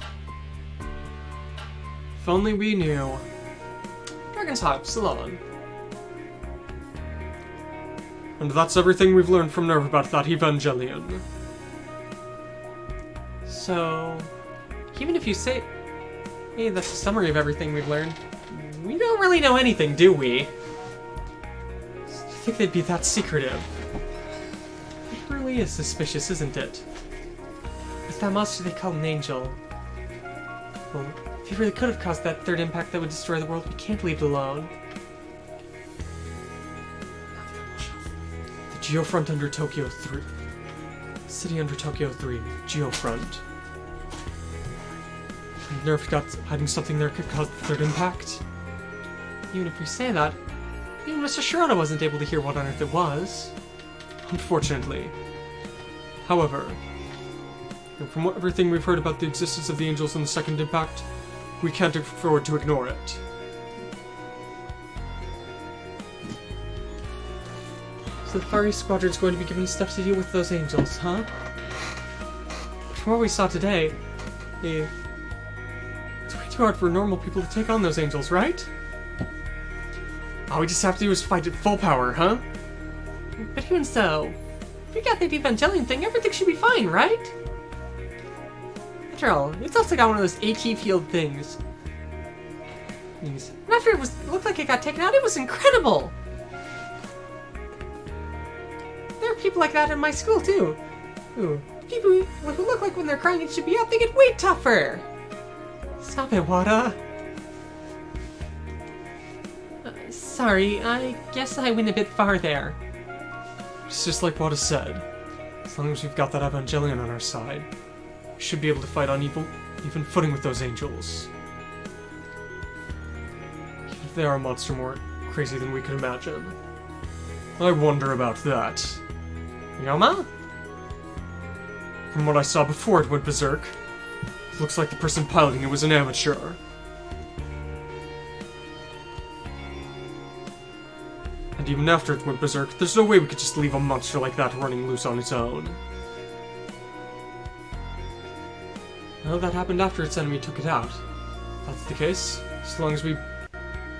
If only we knew. Dragon's Hive, Salon. And that's everything we've learned from Nerve about that Evangelion. So, even if you say, hey, that's a summary of everything we've learned, we don't really know anything, do we? I think they'd be that secretive. It really is suspicious, isn't it? With that monster they call an angel. Well, if he really could have caused that third impact that would destroy the world, we can't leave it alone. The Geofront under Tokyo 3. City under Tokyo 3. Geofront. And Nerf got hiding something there could cause the third impact? Even if we say that, even Mr. Shirota wasn't able to hear what on earth it was. Unfortunately. However, and from everything we've heard about the existence of the angels and the second impact, we can't afford to ignore it. So the Far East Squadron's going to be given stuff to deal with those angels, huh? From what we saw today, it's way too hard for normal people to take on those angels, right? All we just have to do is fight at full power, huh? But even so, if we got that Evangelion thing, everything should be fine, right? After all, it's also got one of those AT field things. And after it looked like it got taken out, it was incredible! There are people like that in my school, too. Ooh, people who look like when they're crying it should be out, they get way tougher! Stop it, Wada. Sorry, I guess I went a bit far there. It's just like Wada said. As long as we've got that Evangelion on our side, we should be able to fight on even footing with those angels. Even if they are a monster more crazy than we could imagine. I wonder about that. Yoma? From what I saw before it went berserk, it looks like the person piloting it was an amateur. And even after it went berserk, there's no way we could just leave a monster like that running loose on its own. Well, that happened after its enemy took it out. If that's the case, as long as we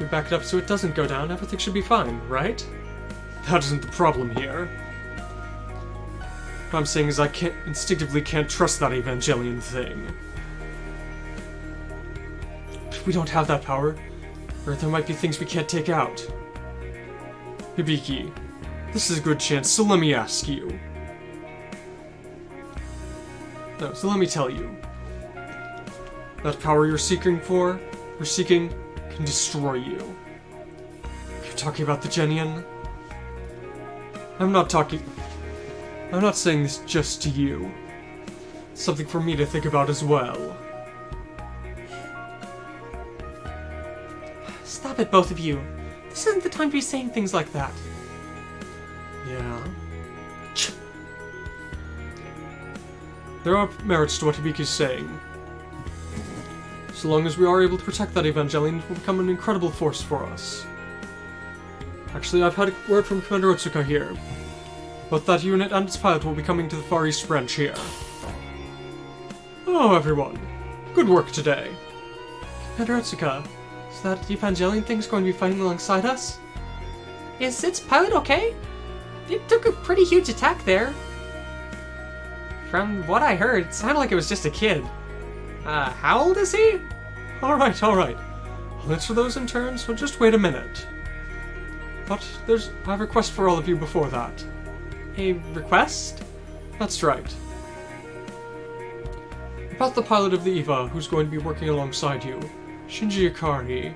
back it up so it doesn't go down, everything should be fine, right? That isn't the problem here. What I'm saying is I instinctively can't trust that Evangelion thing. But we don't have that power, or there might be things we can't take out. Hibiki, this is a good chance, so let me ask you. No, so let me tell you. That power you're seeking, can destroy you. You're talking about the Genin? I'm not saying this just to you. It's something for me to think about as well. Stop it, both of you. This isn't the time to be saying things like that. Yeah. There are merits to what Hibiki's saying. So long as we are able to protect that Evangelion, it will become an incredible force for us. Actually, I've had a word from Commander Otsuka here. Both that unit and its pilot will be coming to the Far East branch here. Oh, everyone. Good work today. Commander Otsuka, is that Evangelion thing's going to be fighting alongside us? Is its pilot okay? It took a pretty huge attack there. From what I heard, it sounded like it was just a kid. How old is he? Alright. I'll answer those in turn, so just wait a minute. But I have a request for all of you before that. A request? That's right. About the pilot of the EVA, who's going to be working alongside you, Shinji Ikari.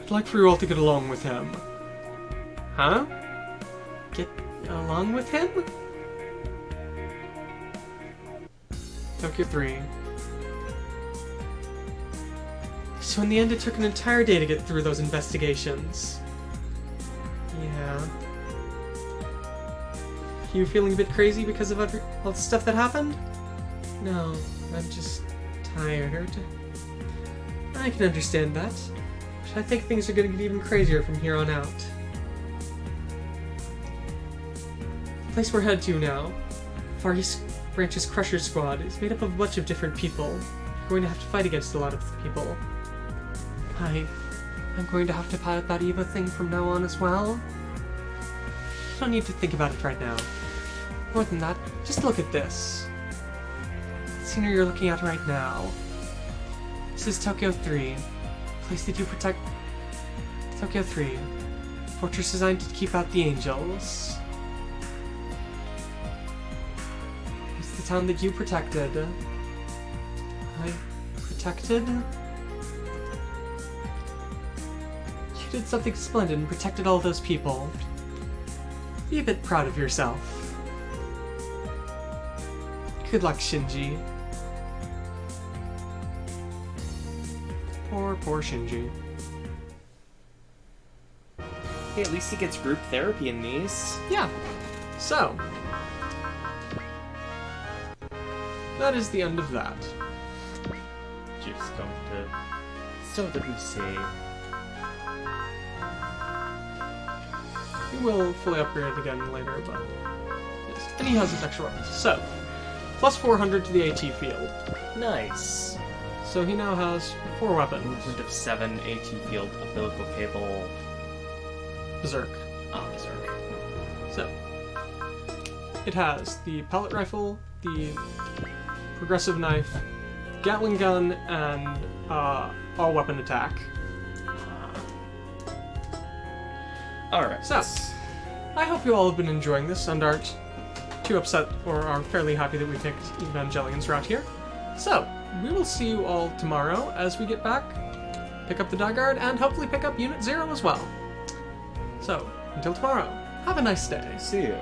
I'd like for you all to get along with him. Huh? Get along with him? Tokyo 3. So in the end it took an entire day to get through those investigations. Yeah. You feeling a bit crazy because of all the stuff that happened? No, I'm just tired. I can understand that. But I think things are going to get even crazier from here on out. The place we're headed to now, Far East Branch's Crusher Squad, is made up of a bunch of different people. You're going to have to fight against a lot of people. I'm going to have to pilot that EVA thing from now on as well. You don't need to think about it right now. More than that, just look at this. The scenery you're looking at right now. This is Tokyo 3, a place that you protect. Tokyo 3, a fortress designed to keep out the angels. It's the town that you protected. I protected? You did something splendid and protected all those people. Be a bit proud of yourself. Good luck, Shinji. Poor Shinji. Hey, at least he gets group therapy in these. Yeah. So, that is the end of that. Just going to... So that we say... You will fully upgrade it again later, but yes. And he has his extra weapons. So, plus 400 to the AT field. Nice. So he now has 4 weapons. Movement of 7, AT field, umbilical cable... Berserk. Berserk. So, it has the pellet rifle, the progressive knife, Gatling gun, and all weapon attack. Alright. So, I hope you all have been enjoying this and aren't too upset or are fairly happy that we picked Evangelion's route here. So, we will see you all tomorrow as we get back, pick up the Die Guard, and hopefully pick up Unit 0 as well. So, until tomorrow, have a nice day. See you.